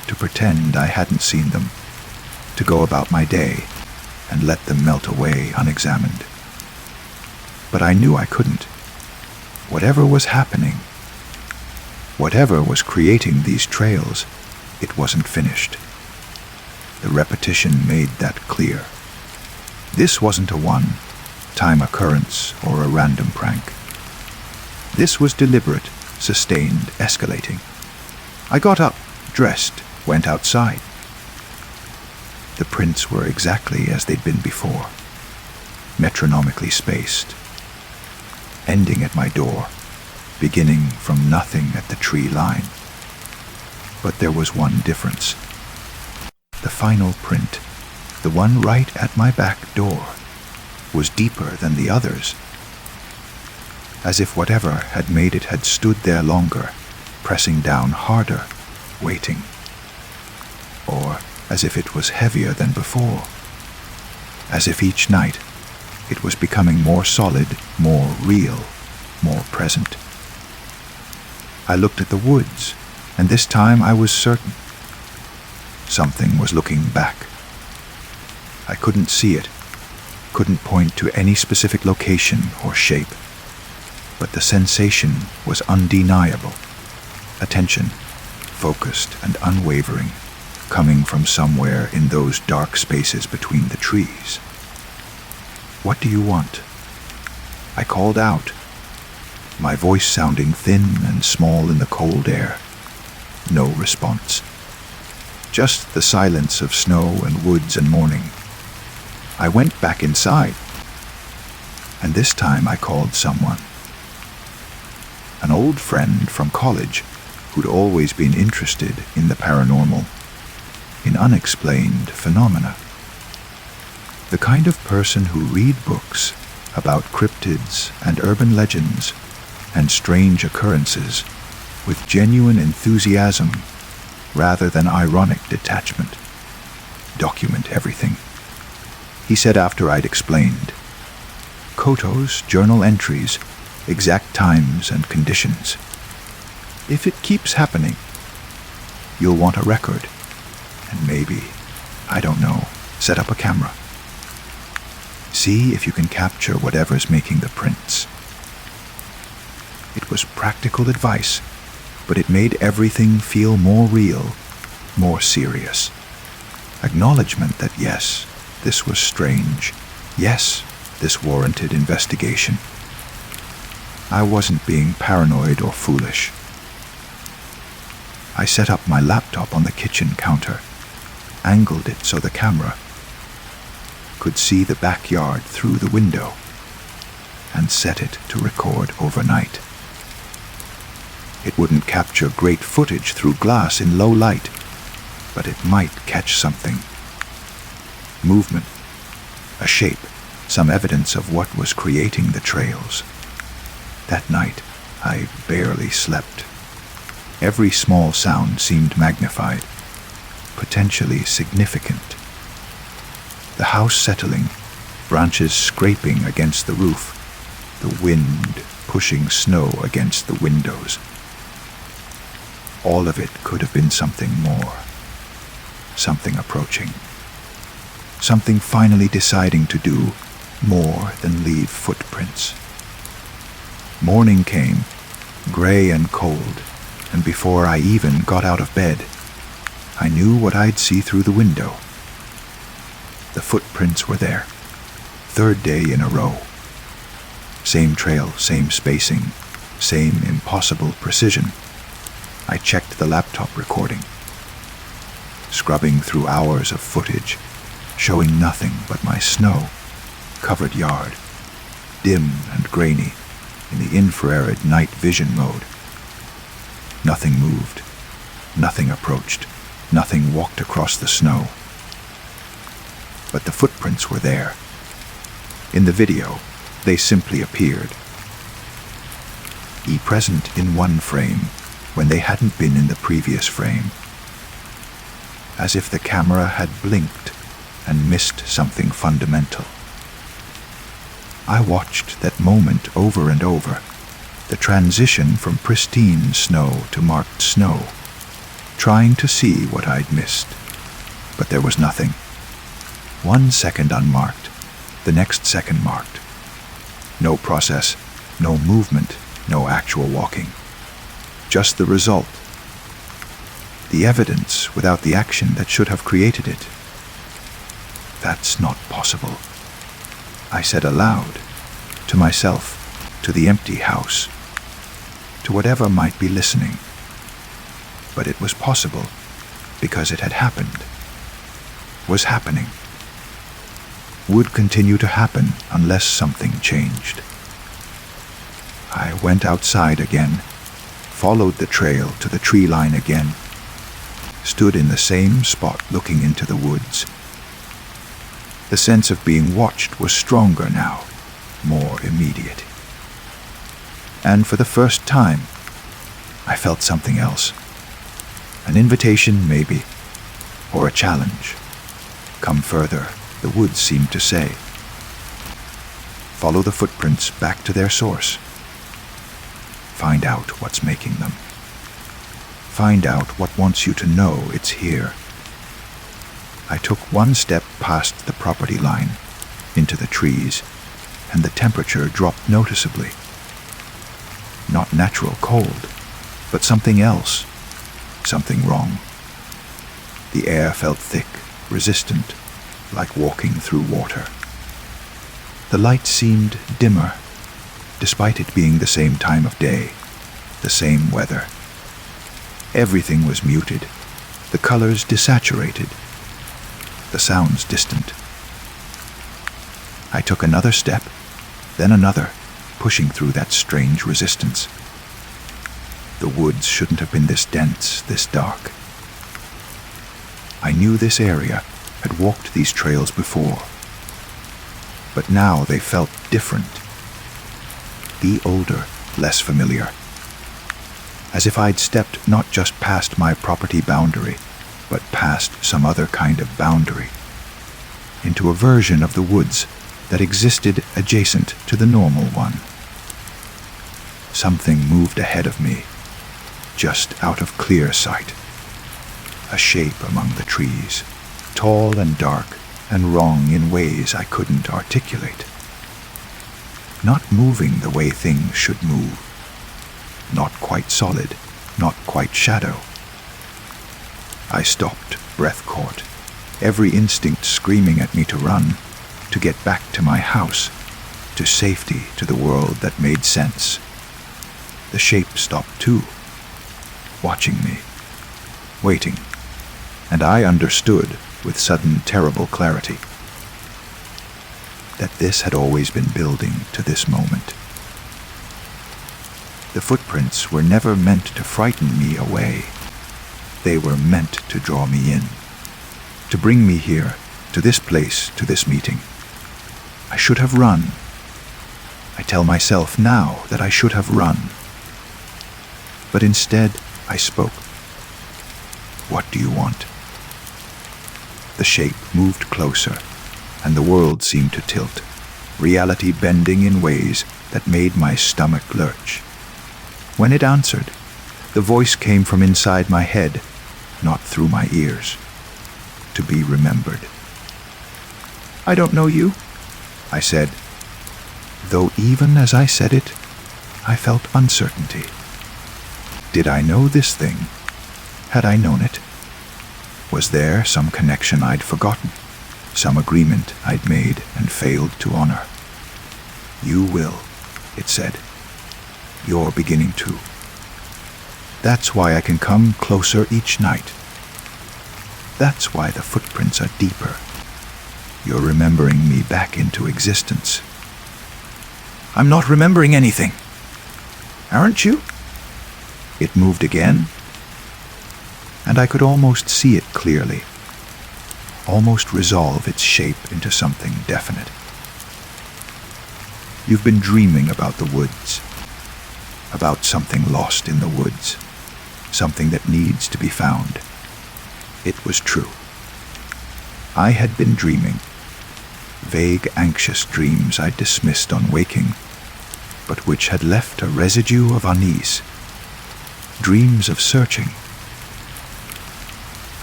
to pretend I hadn't seen them, to go about my day and let them melt away unexamined. But I knew I couldn't. Whatever was happening, whatever was creating these trails, it wasn't finished. The repetition made that clear. This wasn't a one-time occurrence or a random prank. This was deliberate, sustained, escalating. I got up, dressed, went outside. The prints were exactly as they'd been before, metronomically spaced, ending at my door, beginning from nothing at the tree line. But there was one difference. The final print, the one right at my back door, was deeper than the others, as if whatever had made it had stood there longer, pressing down harder, waiting. Or as if it was heavier than before, as if each night it was becoming more solid, more real, more present. I looked at the woods, and this time I was certain. Something was looking back. I couldn't see it, couldn't point to any specific location or shape, but the sensation was undeniable. Attention, focused and unwavering, coming from somewhere in those dark spaces between the trees. "What do you want?" I called out, my voice sounding thin and small in the cold air. No response. Just the silence of snow and woods and morning. I went back inside, and this time I called someone. An old friend from college who'd always been interested in the paranormal, in unexplained phenomena. The kind of person who read books about cryptids and urban legends and strange occurrences with genuine enthusiasm rather than ironic detachment. Document everything. He said after I'd explained. Photos, journal entries, exact times and conditions. If it keeps happening, you'll want a record. And maybe, I don't know, set up a camera. See if you can capture whatever's making the prints. It was practical advice, but it made everything feel more real, more serious. Acknowledgement that yes, this was strange. Yes, this warranted investigation. I wasn't being paranoid or foolish. I set up my laptop on the kitchen counter, angled it so the camera could see the backyard through the window, and set it to record overnight. It wouldn't capture great footage through glass in low light, but it might catch something. Movement, a shape, some evidence of what was creating the trails. That night, I barely slept. Every small sound seemed magnified, potentially significant. The house settling, branches scraping against the roof, the wind pushing snow against the windows. All of it could have been something more, something approaching, something finally deciding to do more than leave footprints. Morning came, gray and cold, and before I even got out of bed, I knew what I'd see through the window. The footprints were there, 3rd day in a row. Same trail, same spacing, same impossible precision. I checked the laptop recording, scrubbing through hours of footage, showing nothing but my snow-covered yard, dim and grainy in the infrared night vision mode. Nothing moved, nothing approached, nothing walked across the snow. But the footprints were there. In the video, they simply appeared, present in one frame when they hadn't been in the previous frame, as if the camera had blinked and missed something fundamental. I watched that moment over and over, the transition from pristine snow to marked snow, trying to see what I'd missed. But there was nothing. 1 second unmarked, the next second marked. No process, no movement, no actual walking. Just the result. The evidence without the action that should have created it. That's not possible, I said aloud, to myself, to the empty house, to whatever might be listening. But it was possible because it had happened, was happening, would continue to happen unless something changed. I went outside again, followed the trail to the tree line again, stood in the same spot looking into the woods. The sense of being watched was stronger now, more immediate. And for the first time, I felt something else. An invitation, maybe, or a challenge. Come further, the woods seemed to say. Follow the footprints back to their source. Find out what's making them. Find out what wants you to know it's here. I took 1 step past the property line, into the trees, and the temperature dropped noticeably. Not natural cold, but something else, something wrong. The air felt thick, resistant, like walking through water. The light seemed dimmer, despite it being the same time of day, the same weather. Everything was muted, the colors desaturated, the sounds distant. I took another step, then another, pushing through that strange resistance. The woods shouldn't have been this dense, this dark. I knew this area, had walked these trails before, but now they felt different. The older, less familiar. As if I'd stepped not just past my property boundary, but past some other kind of boundary, into a version of the woods that existed adjacent to the normal one. Something moved ahead of me, just out of clear sight. A shape among the trees, tall and dark and wrong in ways I couldn't articulate. Not moving the way things should move. Not quite solid, not quite shadow. I stopped, breath caught, every instinct screaming at me to run, to get back to my house, to safety, to the world that made sense. The shape stopped too, watching me, waiting, and I understood with sudden terrible clarity that this had always been building to this moment. The footprints were never meant to frighten me away. They were meant to draw me in, to bring me here, to this place, to this meeting. I should have run. I tell myself now that I should have run. But instead, I spoke. What do you want? The shape moved closer, and the world seemed to tilt, reality bending in ways that made my stomach lurch. When it answered, the voice came from inside my head, not through my ears, to be remembered. I don't know you, I said, though even as I said it, I felt uncertainty, Did I know this thing? Had I known it? Was there some connection I'd forgotten? Some agreement I'd made and failed to honor? You will, it said. You're beginning to. That's why I can come closer each night. That's why the footprints are deeper. You're remembering me back into existence. I'm not remembering anything. Aren't you? It moved again, and I could almost see it clearly, almost resolve its shape into something definite. You've been dreaming about the woods, about something lost in the woods, something that needs to be found. It was true. I had been dreaming, vague, anxious dreams I'd dismissed on waking, but which had left a residue of unease. Dreams of searching,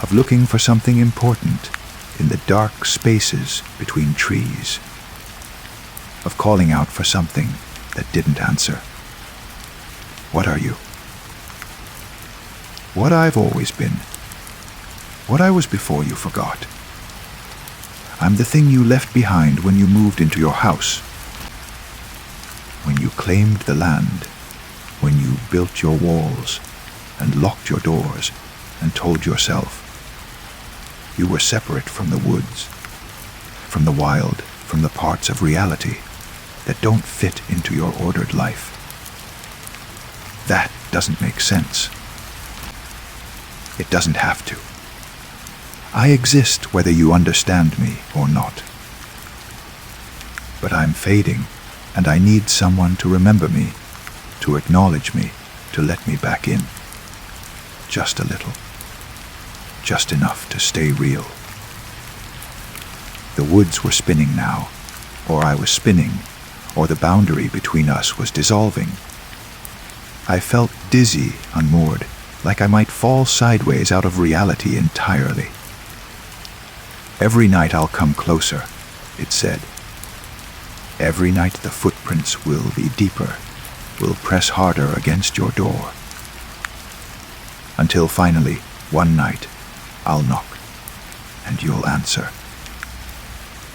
of looking for something important in the dark spaces between trees, of calling out for something that didn't answer. What are you? What I've always been. What I was before you forgot. I'm the thing you left behind when you moved into your house, when you claimed the land, when you built your walls and locked your doors and told yourself you were separate from the woods, from the wild, from the parts of reality that don't fit into your ordered life. That doesn't make sense. It doesn't have to. I exist whether you understand me or not. But I'm fading, and I need someone to remember me, to acknowledge me, to let me back in. Just a little. Just enough to stay real. The woods were spinning now, or I was spinning, or the boundary between us was dissolving. I felt dizzy, unmoored, like I might fall sideways out of reality entirely. Every night I'll come closer, it said. Every night the footprints will be deeper, will press harder against your door. Until finally, one night, I'll knock, and you'll answer.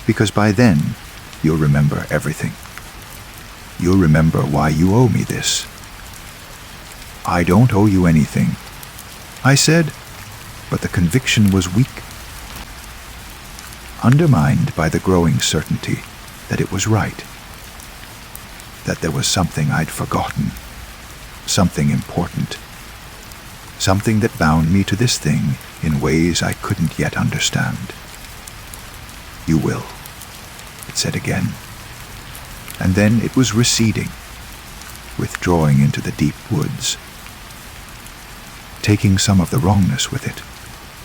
Because by then, you'll remember everything. You'll remember why you owe me this. I don't owe you anything, I said, but the conviction was weak, undermined by the growing certainty that it was right, that there was something I'd forgotten, something important, something that bound me to this thing in ways I couldn't yet understand. You will, it said again, and then it was receding, withdrawing into the deep woods, taking some of the wrongness with it,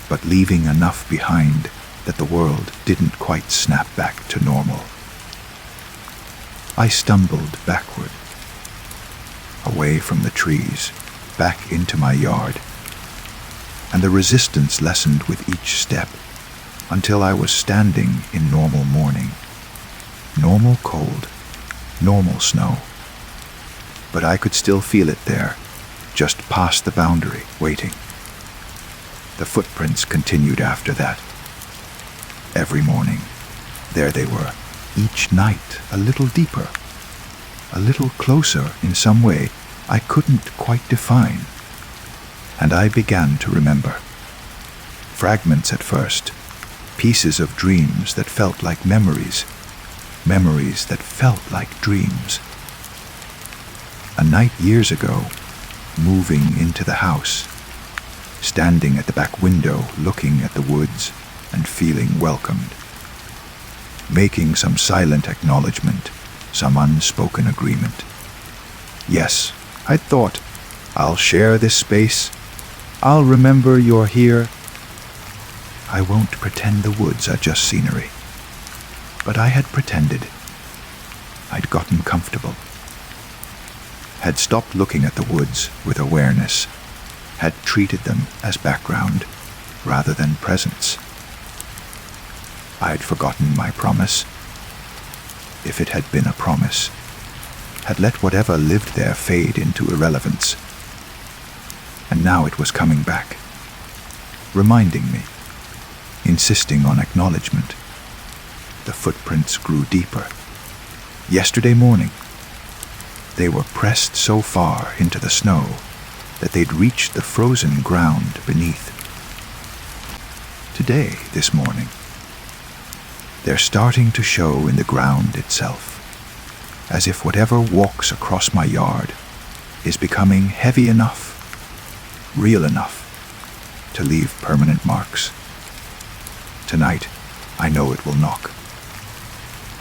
but leaving enough behind that the world didn't quite snap back to normal. I stumbled backward, away from the trees, back into my yard, and the resistance lessened with each step until I was standing in normal morning, normal cold, normal snow. But I could still feel it there, just past the boundary, waiting. The footprints continued after that. Every morning, there they were, each night a little deeper, a little closer in some way I couldn't quite define. And I began to remember. Fragments at first, pieces of dreams that felt like memories, memories that felt like dreams. A night years ago, moving into the house, standing at the back window looking at the woods and feeling welcomed, making some silent acknowledgement, some unspoken agreement. Yes, I'd thought, I'll share this space, I'll remember you're here. I won't pretend the woods are just scenery. But I had pretended. I'd gotten comfortable. Had stopped looking at the woods with awareness, had treated them as background rather than presence. I'd forgotten my promise, if it had been a promise, had let whatever lived there fade into irrelevance. and now it was coming back, reminding me, insisting on acknowledgement. The footprints grew deeper. Yesterday morning, they were pressed so far into the snow that they'd reached the frozen ground beneath. Today, this morning, they're starting to show in the ground itself, as if whatever walks across my yard is becoming heavy enough, real enough, to leave permanent marks. Tonight, I know it will knock,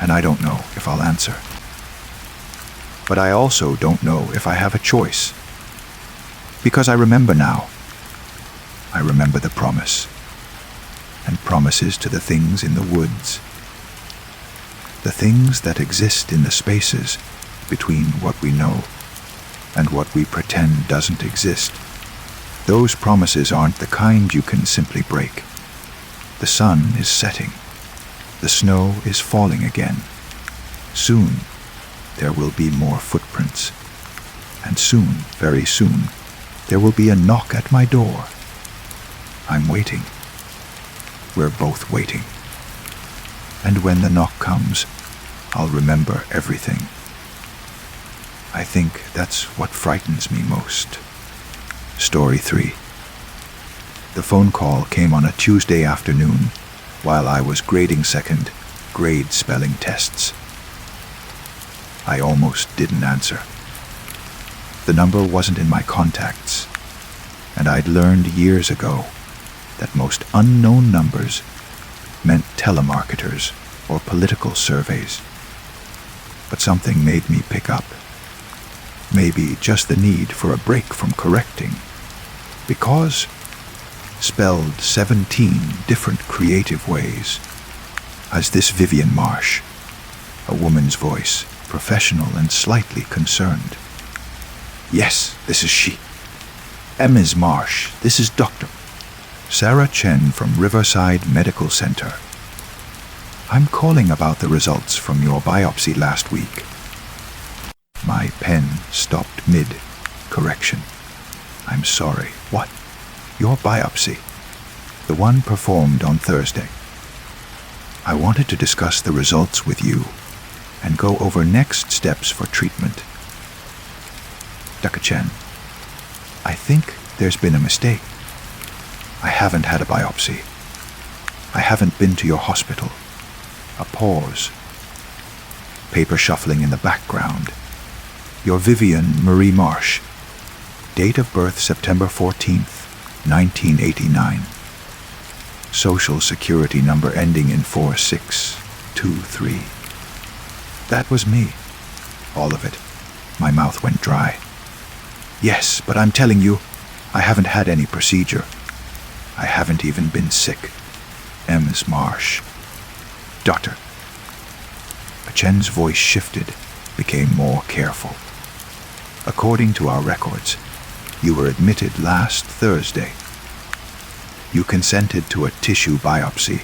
and I don't know if I'll answer. But I also don't know if I have a choice, because I remember now. I remember the promise, and promises to the things in the woods, the things that exist in the spaces between what we know and what we pretend doesn't exist. Those promises aren't the kind you can simply break. The sun is setting. The snow is falling again. Soon, there will be more footprints. And soon, very soon, there will be a knock at my door. I'm waiting. We're both waiting. And when the knock comes, I'll remember everything. I think that's what frightens me most. Story 3. The phone call came on a Tuesday afternoon while I was grading second grade spelling tests. I almost didn't answer. The number wasn't in my contacts, and I'd learned years ago that most unknown numbers meant telemarketers or political surveys. But something made me pick up. Maybe just the need for a break from correcting. Because, spelled 17 different creative ways, as this Vivian Marsh, a woman's voice, professional and slightly concerned. Yes, this is she. Ms. Marsh, this is Dr. Sarah Chen from Riverside Medical Center. I'm calling about the results from your biopsy last week. My pen stopped mid-correction. I'm sorry. What? Your biopsy? The one performed on Thursday. I wanted to discuss the results with you and go over next steps for treatment. Dr. Chen, I think there's been a mistake. I haven't had a biopsy. I haven't been to your hospital. A pause. Paper shuffling in the background. Your Vivian Marie Marsh. Date of birth September 14th, 1989. Social security number ending in 4623. That was me. All of it. My mouth went dry. Yes, but I'm telling you, I haven't had any procedure. I haven't even been sick. Ms. Marsh. Doctor. Chen's voice shifted, became more careful. According to our records, you were admitted last Thursday. You consented to a tissue biopsy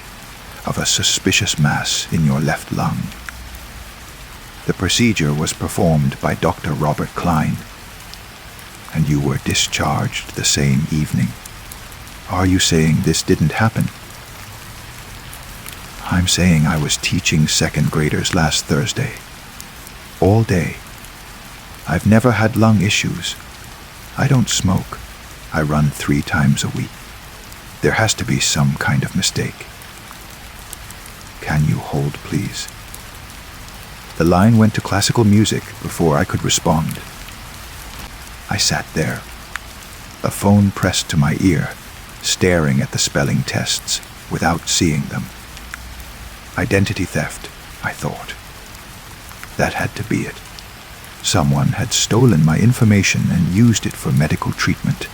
of a suspicious mass in your left lung. The procedure was performed by Dr. Robert Klein, and you were discharged the same evening. Are you saying this didn't happen? I'm saying I was teaching second graders last Thursday. All day. I've never had lung issues. I don't smoke. I run 3 times a week. There has to be some kind of mistake. Can you hold, please? The line went to classical music before I could respond. I sat there, a phone pressed to my ear, staring at the spelling tests without seeing them. Identity theft, I thought. That had to be it. Someone had stolen my information and used it for medical treatment.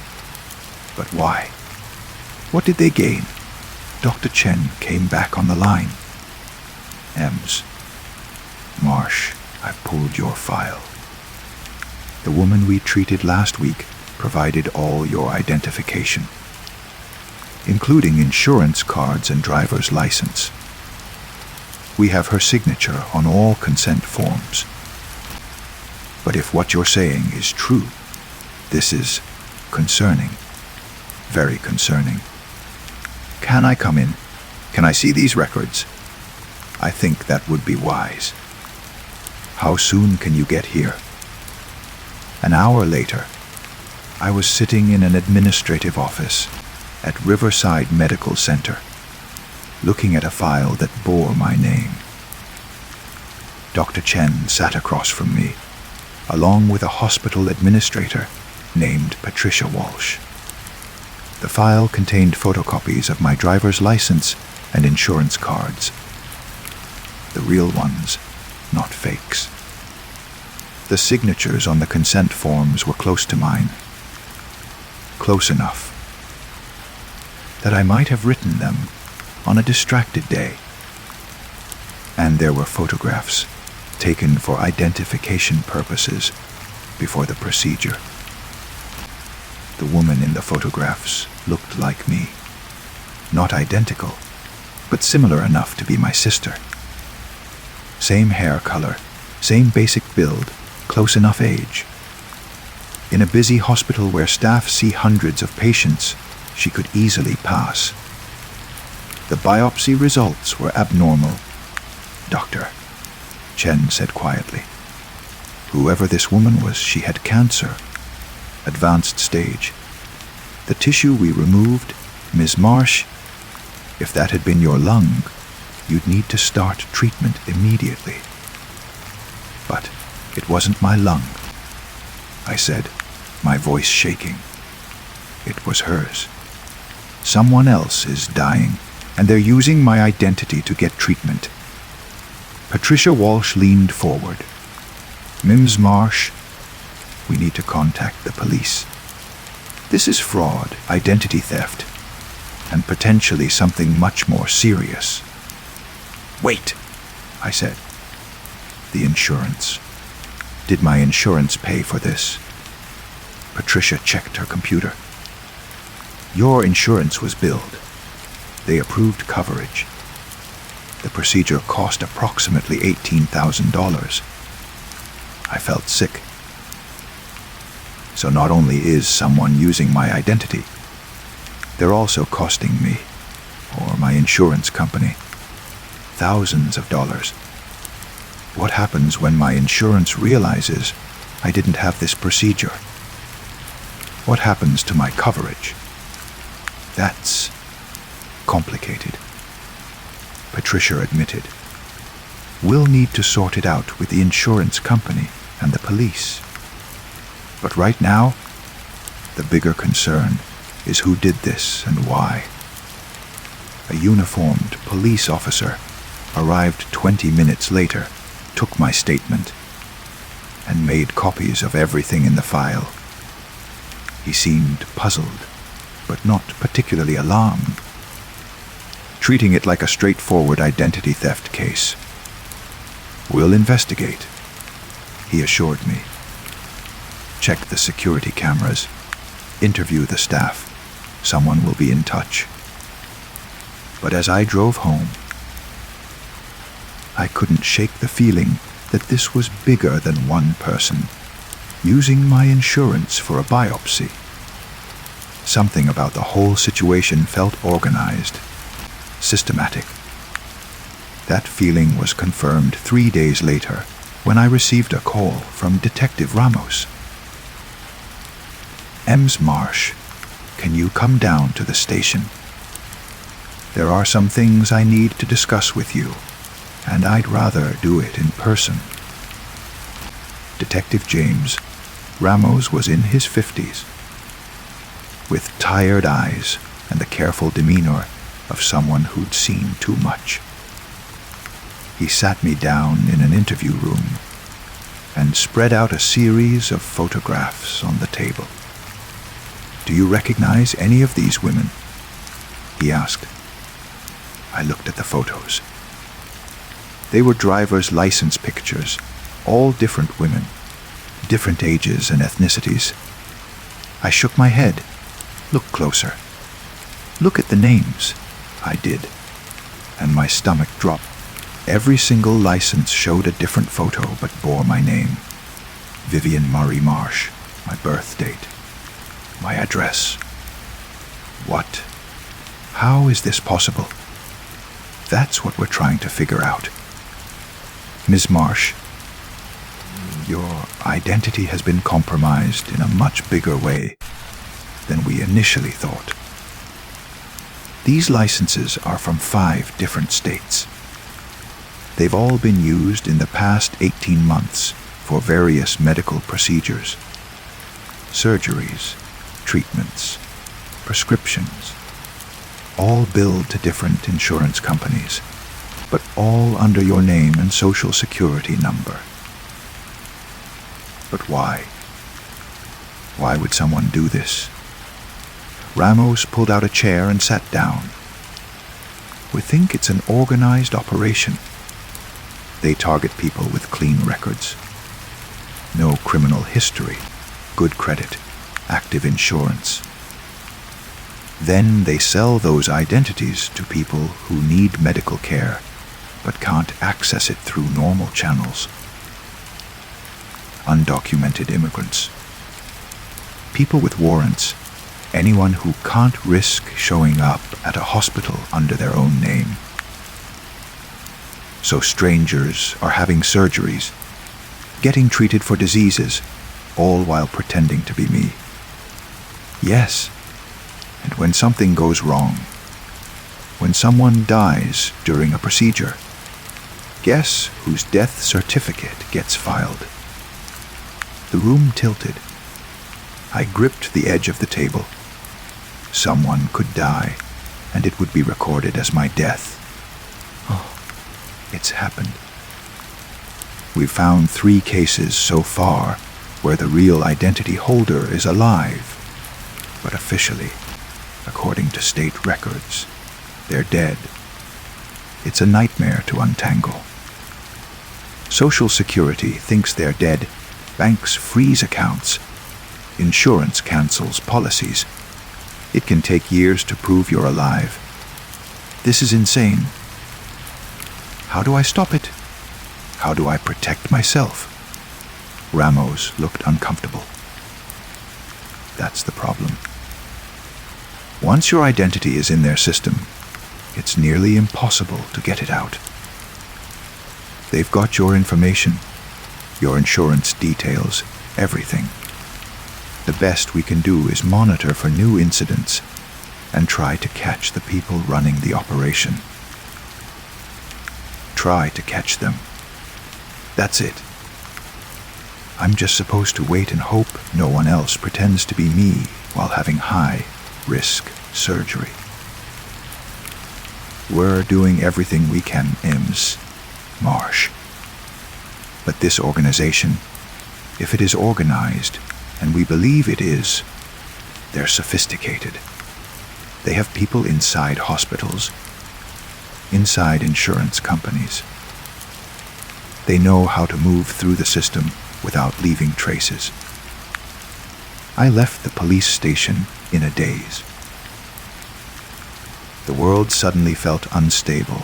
But why? What did they gain? Dr. Chen came back on the line. Ms. Marsh, I've pulled your file. The woman we treated last week provided all your identification, including insurance cards and driver's license. We have her signature on all consent forms. But if what you're saying is true, this is concerning. very concerning. "Can I come in? Can I see these records?" "I think that would be wise." "How soon can you get here?" An hour later, I was sitting in an administrative office at Riverside Medical Center, looking at a file that bore my name. Dr. Chen sat across from me, along with a hospital administrator named Patricia Walsh. The file contained photocopies of my driver's license and insurance cards. The real ones, not fakes. The signatures on the consent forms were close to mine. Close enough that I might have written them on a distracted day. And there were photographs taken for identification purposes before the procedure. The woman in the photographs looked like me. Not identical, but similar enough to be my sister. Same hair color, same basic build, close enough age. In a busy hospital where staff see hundreds of patients, she could easily pass. The biopsy results were abnormal. "Doctor," Chen said quietly. "Whoever this woman was, she had cancer. Advanced stage. The tissue we removed, Ms. Marsh, if that had been your lung, you'd need to start treatment immediately." "But it wasn't my lung," I said, my voice shaking. "It was hers. Someone else is dying, and they're using my identity to get treatment." Patricia Walsh leaned forward. "Ms. Marsh, we need to contact the police. This is fraud, identity theft, and potentially something much more serious." "Wait," I said. "The insurance. Did my insurance pay for this?" Patricia checked her computer. "Your insurance was billed. They approved coverage. The procedure cost approximately $18,000. I felt sick. So not only is someone using my identity, they're also costing me, or my insurance company, thousands of dollars. What happens when my insurance realizes I didn't have this procedure? What happens to my coverage? That's complicated," Patricia admitted. "We'll need to sort it out with the insurance company and the police. But right now, the bigger concern is who did this and why." A uniformed police officer arrived 20 minutes later, took my statement, and made copies of everything in the file. He seemed puzzled, but not particularly alarmed, treating it like a straightforward identity theft case. "We'll investigate," he assured me. "Check the security cameras. Interview the staff. Someone will be in touch." But as I drove home, I couldn't shake the feeling that this was bigger than one person using my insurance for a biopsy. Something about the whole situation felt organized, systematic. That feeling was confirmed 3 days later when I received a call from Detective Ramos. "Ms. Marsh, can you come down to the station? There are some things I need to discuss with you, and I'd rather do it in person." Detective James Ramos was in his 50s, with tired eyes and the careful demeanor of someone who'd seen too much. He sat me down in an interview room and spread out a series of photographs on the table. "Do you recognize any of these women?" he asked. I looked at the photos. They were driver's license pictures, all different women, different ages and ethnicities. I shook my head. "Look closer. Look at the names." I did, and my stomach dropped. Every single license showed a different photo but bore my name. Vivian Murray Marsh, my birth date, my address. What? How is this possible? That's what we're trying to figure out. Ms. Marsh, your identity has been compromised in a much bigger way than we initially thought. These licenses are from 5 different states. They've all been used in the past 18 months for various medical procedures, surgeries, treatments, prescriptions, all billed to different insurance companies, but all under your name and social security number. But why? Why would someone do this? Ramos pulled out a chair and sat down. We think it's an organized operation. They target people with clean records. No criminal history, good credit, active insurance. Then they sell those identities to people who need medical care but can't access it through normal channels. Undocumented immigrants. People with warrants. Anyone who can't risk showing up at a hospital under their own name. So strangers are having surgeries, getting treated for diseases, all while pretending to be me. Yes, and when something goes wrong, when someone dies during a procedure, guess whose death certificate gets filed? The room tilted. I gripped the edge of the table. Someone could die, and it would be recorded as my death. Oh, it's happened. We've found 3 cases so far where the real identity holder is alive, but officially, according to state records, they're dead. It's a nightmare to untangle. Social Security thinks they're dead. Banks freeze accounts. Insurance cancels policies. It can take years to prove you're alive. This is insane. How do I stop it? How do I protect myself? Ramos looked uncomfortable. That's the problem. Once your identity is in their system, it's nearly impossible to get it out. They've got your information, your insurance details, everything. The best we can do is monitor for new incidents and try to catch the people running the operation. Try to catch them. That's it. I'm just supposed to wait and hope no one else pretends to be me while having high-risk surgery. We're doing everything we can, Ms. Marsh. But this organization, if it is organized, and we believe it is, they're sophisticated. They have people inside hospitals, inside insurance companies. They know how to move through the system without leaving traces. I left the police station in a daze. The world suddenly felt unstable,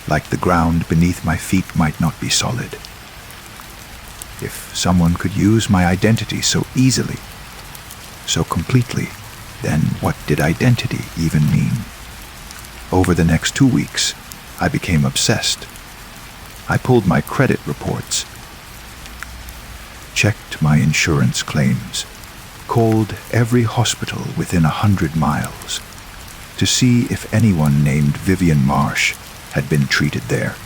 like the ground beneath my feet might not be solid. If someone could use my identity so easily, so completely, then what did identity even mean? Over the next 2 weeks, I became obsessed. I pulled my credit reports, checked my insurance claims, called every hospital within 100 miles to see if anyone named Vivian Marsh had been treated there.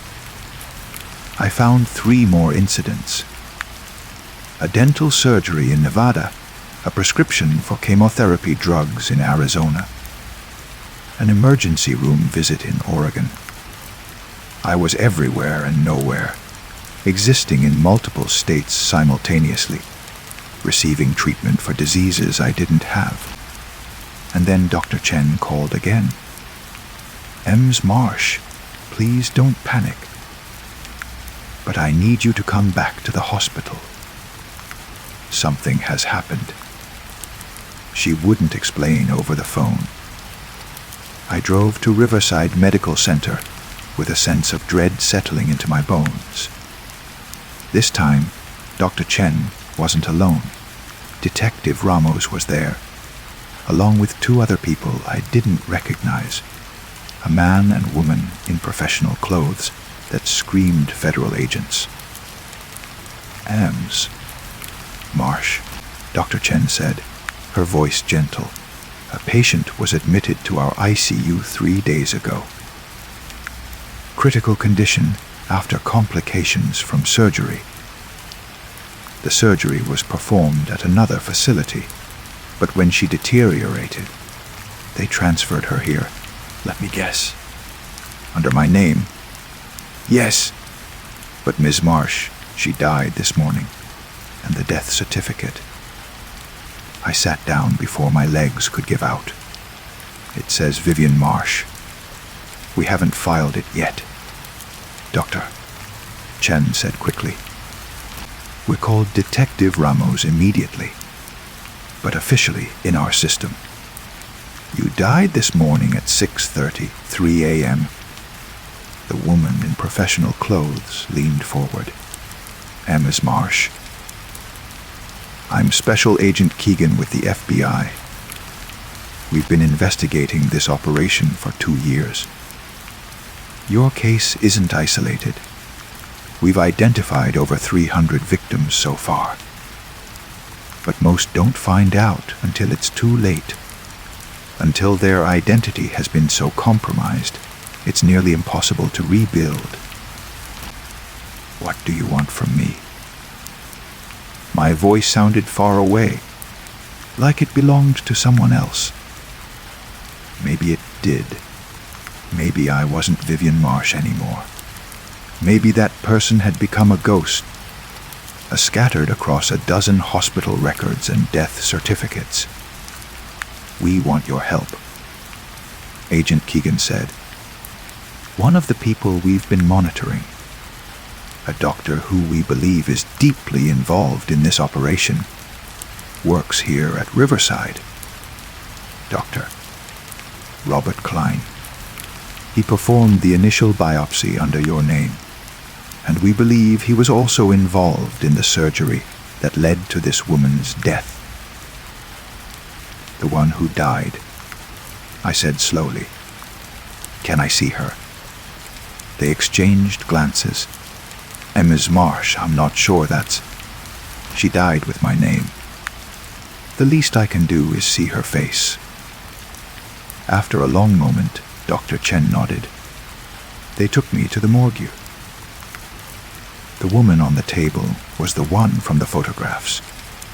I found 3 more incidents. A dental surgery in Nevada, a prescription for chemotherapy drugs in Arizona, an emergency room visit in Oregon. I was everywhere and nowhere, existing in multiple states simultaneously, receiving treatment for diseases I didn't have. And then Dr. Chen called again. Ms. Marsh, please don't panic. But I need you to come back to the hospital. Something has happened. She wouldn't explain over the phone. I drove to Riverside Medical Center with a sense of dread settling into my bones. This time, Dr. Chen wasn't alone. Detective Ramos was there. along with two other people I didn't recognize, a man and woman in professional clothes that screamed federal agents. "Ams." "Marsh," Dr. Chen said, her voice gentle. "A patient was admitted to our ICU 3 days ago. Critical condition after complications from surgery. The surgery was performed at another facility, but when she deteriorated, they transferred her here. Let me guess. Under my name?" "Yes." "But Ms. Marsh, she died this morning, and the death certificate." I sat down before my legs could give out. "It says Vivian Marsh. We haven't filed it yet." "Doctor," Chen said quickly, "we're called Detective Ramos immediately, but officially in our system. You died this morning at 6:30, 3 a.m. The woman in professional clothes leaned forward. "Ms. Marsh." "I'm Special Agent Keegan with the FBI. We've been investigating this operation for 2 years. Your case isn't isolated. We've identified over 300 victims so far. But most don't find out until it's too late. Until their identity has been so compromised, it's nearly impossible to rebuild. What do you want from me?" My voice sounded far away, like it belonged to someone else. Maybe it did. Maybe I wasn't Vivian Marsh anymore. Maybe that person had become a ghost, scattered across a dozen hospital records and death certificates. "We want your help," Agent Keegan said. "One of the people we've been monitoring, a doctor who we believe is deeply involved in this operation, works here at Riverside. Dr. Robert Klein. He performed the initial biopsy under your name, and we believe he was also involved in the surgery that led to this woman's death." "The one who died," I said slowly. "Can I see her?" They exchanged glances. "Ms. Marsh, I'm not sure that's..." "She died with my name. The least I can do is see her face." After a long moment, Dr. Chen nodded. They took me to the morgue. The woman on the table was the one from the photographs,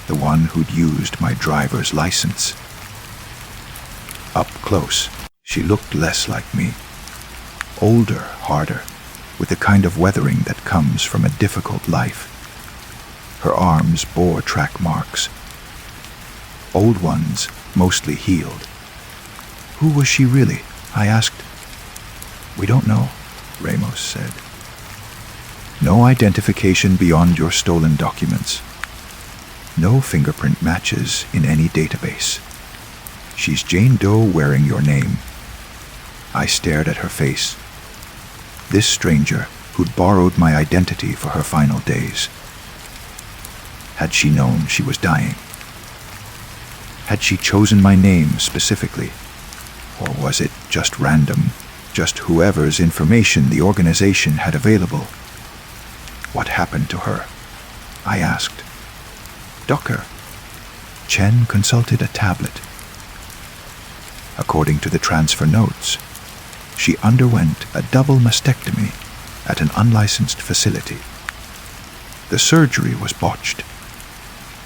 the one who'd used my driver's license. Up close, she looked less like me. Older, harder, with the kind of weathering that comes from a difficult life. Her arms bore track marks. Old ones, mostly healed. "Who was she really?" I asked. "We don't know," Ramos said. "No identification beyond your stolen documents. No fingerprint matches in any database. She's Jane Doe wearing your name." I stared at her face. This stranger who'd borrowed my identity for her final days. Had she known she was dying? Had she chosen my name specifically? Or was it just random, just whoever's information the organization had available? What happened to her? I asked. "Doctor." Chen consulted a tablet. According to the transfer notes, she underwent a double mastectomy at an unlicensed facility. The surgery was botched.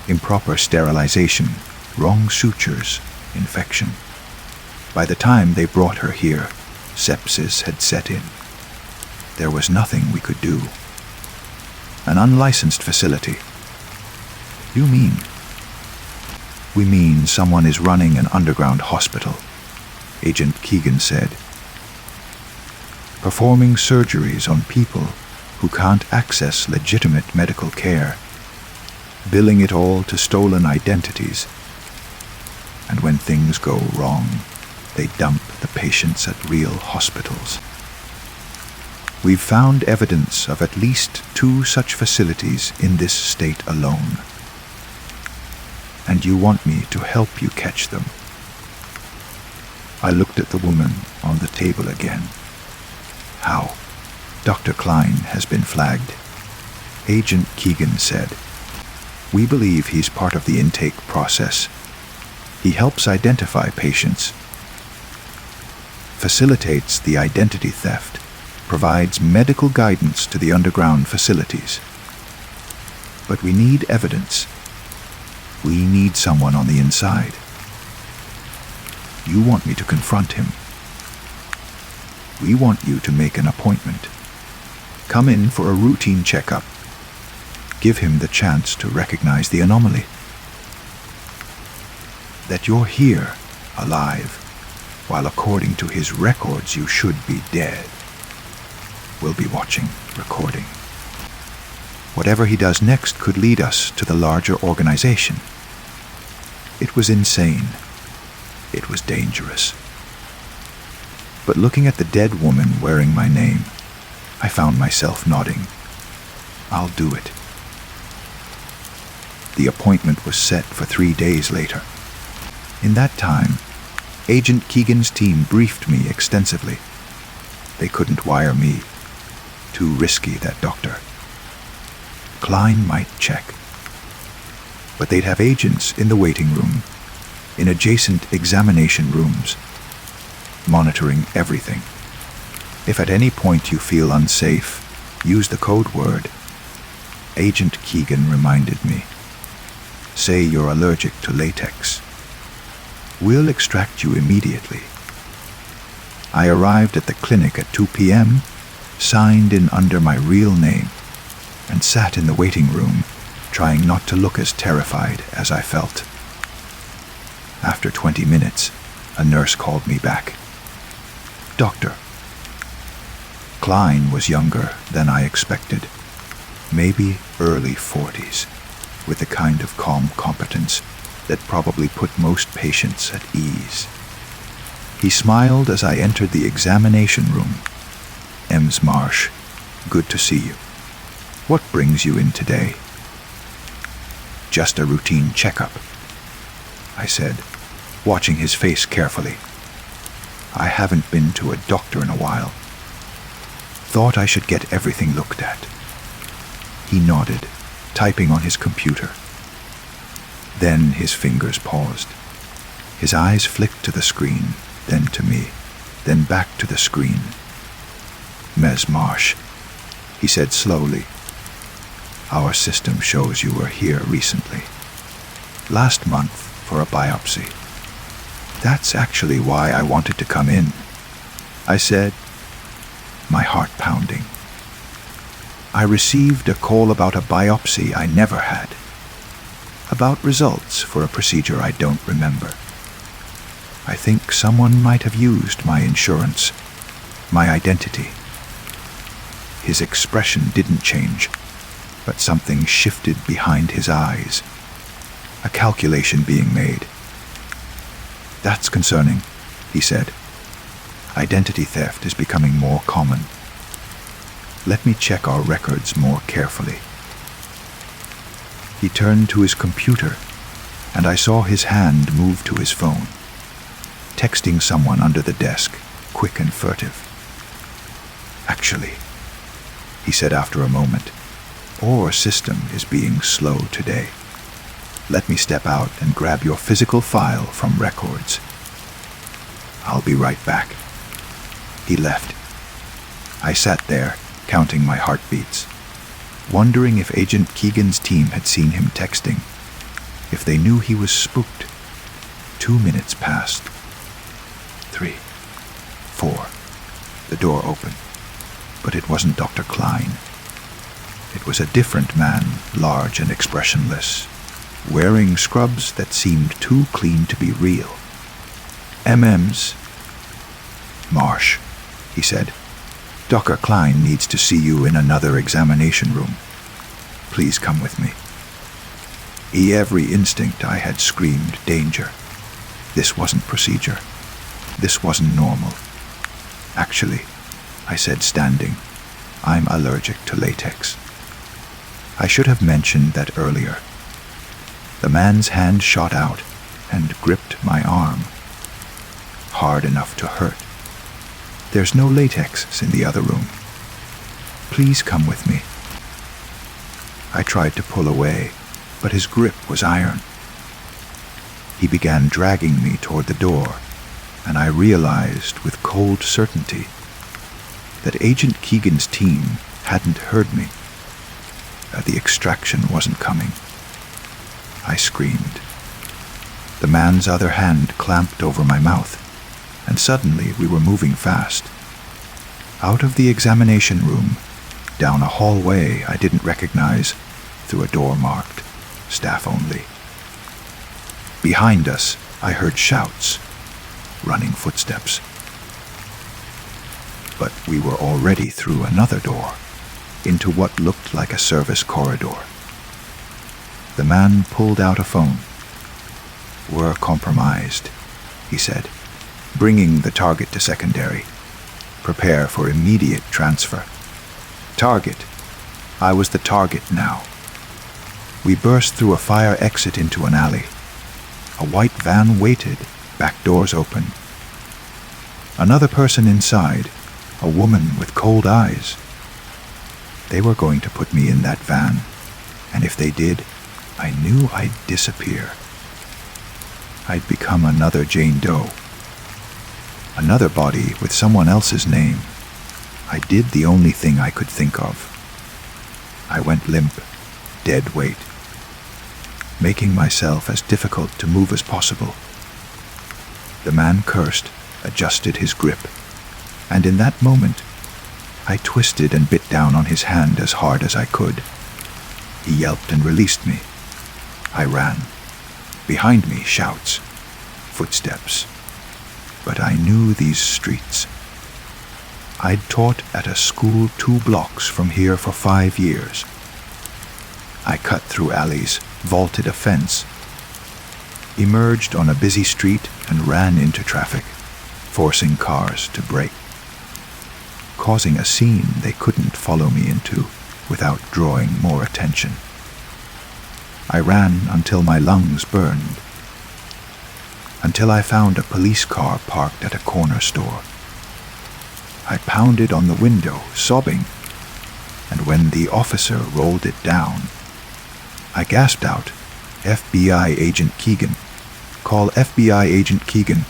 Improper sterilization, wrong sutures, infection. By the time they brought her here, sepsis had set in. There was nothing we could do. An unlicensed facility. "You mean?" "We mean someone is running an underground hospital," Agent Keegan said. "Performing surgeries on people who can't access legitimate medical care, billing it all to stolen identities. And when things go wrong, they dump the patients at real hospitals. We've found evidence of at least 2 such facilities in this state alone. And you want me to help you catch them?" I looked at the woman on the table again. How? Dr. Klein has been flagged. Agent Keegan said, "We believe he's part of the intake process. He helps identify patients, facilitates the identity theft, provides medical guidance to the underground facilities. But we need evidence. We need someone on the inside. You want me to confront him. We want you to make an appointment. Come in for a routine checkup. Give him the chance to recognize the anomaly. That you're here, alive, while according to his records you should be dead. We'll be watching, recording. Whatever he does next could lead us to the larger organization." It was insane. It was dangerous. But looking at the dead woman wearing my name, I found myself nodding. I'll do it. The appointment was set for 3 days later. In that time, Agent Keegan's team briefed me extensively. They couldn't wire me. Too risky, that doctor. Klein might check. But they'd have agents in the waiting room, in adjacent examination rooms, monitoring everything. If at any point you feel unsafe, use the code word. Agent Keegan reminded me. Say you're allergic to latex. We'll extract you immediately. I arrived at the clinic at 2 p.m., signed in under my real name, and sat in the waiting room, trying not to look as terrified as I felt. After 20 minutes, a nurse called me back. "Doctor." Klein was younger than I expected, maybe early 40s, with the kind of calm competence that probably put most patients at ease. He smiled as I entered the examination room. "Ms. Marsh, good to see you. What brings you in today?" "Just a routine checkup," I said, watching his face carefully. I haven't been to a doctor in a while. Thought I should get everything looked at. He nodded, typing on his computer. Then his fingers paused. His eyes flicked to the screen, then to me, then back to the screen. "Ms. Marsh," he said slowly, "our system shows you were here recently. Last month for a biopsy. That's actually why I wanted to come in," I said, my heart pounding. I received a call about a biopsy I never had. About results for a procedure I don't remember. I think someone might have used my insurance, my identity. His expression didn't change, but something shifted behind his eyes. A calculation being made. "That's concerning," he said. "Identity theft is becoming more common. Let me check our records more carefully." He turned to his computer, and I saw his hand move to his phone, texting someone under the desk, quick and furtive. "Actually," he said after a moment, "our system is being slow today. Let me step out and grab your physical file from records. I'll be right back." He left. I sat there, counting my heartbeats, wondering if Agent Keegan's team had seen him texting, if they knew he was spooked. 2 minutes passed. 3, 4. The door opened, but it wasn't Dr. Klein. It was a different man, large and expressionless, wearing scrubs that seemed too clean to be real. "MMs. Marsh," he said. "Dr. Klein needs to see you in another examination room. Please come with me." Every instinct I had screamed danger. This wasn't procedure. This wasn't normal. "Actually," I said, standing, "I'm allergic to latex." I should have mentioned that earlier. The man's hand shot out and gripped my arm. hard enough to hurt. There's no latex in the other room. Please come with me. I tried to pull away, but his grip was iron. He began dragging me toward the door, and I realized with cold certainty that Agent Keegan's team hadn't heard me, that the extraction wasn't coming. I screamed. The man's other hand clamped over my mouth, and suddenly we were moving fast. Out of the examination room, down a hallway I didn't recognize, through a door marked "Staff Only." Behind us, I heard shouts, running footsteps. But we were already through another door, into what looked like a service corridor. The man pulled out a phone. "We're compromised," he said, bringing the target to secondary. "Prepare for immediate transfer." Target. I was the target now. We burst through a fire exit into an alley. A white van waited, back doors open. Another person inside, a woman with cold eyes. They were going to put me in that van, and if they did, I knew I'd disappear. I'd become another Jane Doe. Another body with someone else's name. I did the only thing I could think of. I went limp, dead weight, making myself as difficult to move as possible. The man cursed, adjusted his grip, and in that moment, I twisted and bit down on his hand as hard as I could. He yelped and released me. I ran. Behind me, shouts, footsteps. But I knew these streets. I'd taught at a school 2 blocks from here for 5 years. I cut through alleys, vaulted a fence, emerged on a busy street and ran into traffic, forcing cars to brake, causing a scene they couldn't follow me into without drawing more attention. I ran until my lungs burned, until I found a police car parked at a corner store. I pounded on the window, sobbing, and when the officer rolled it down, I gasped out, "FBI Agent Keegan. Call FBI Agent Keegan."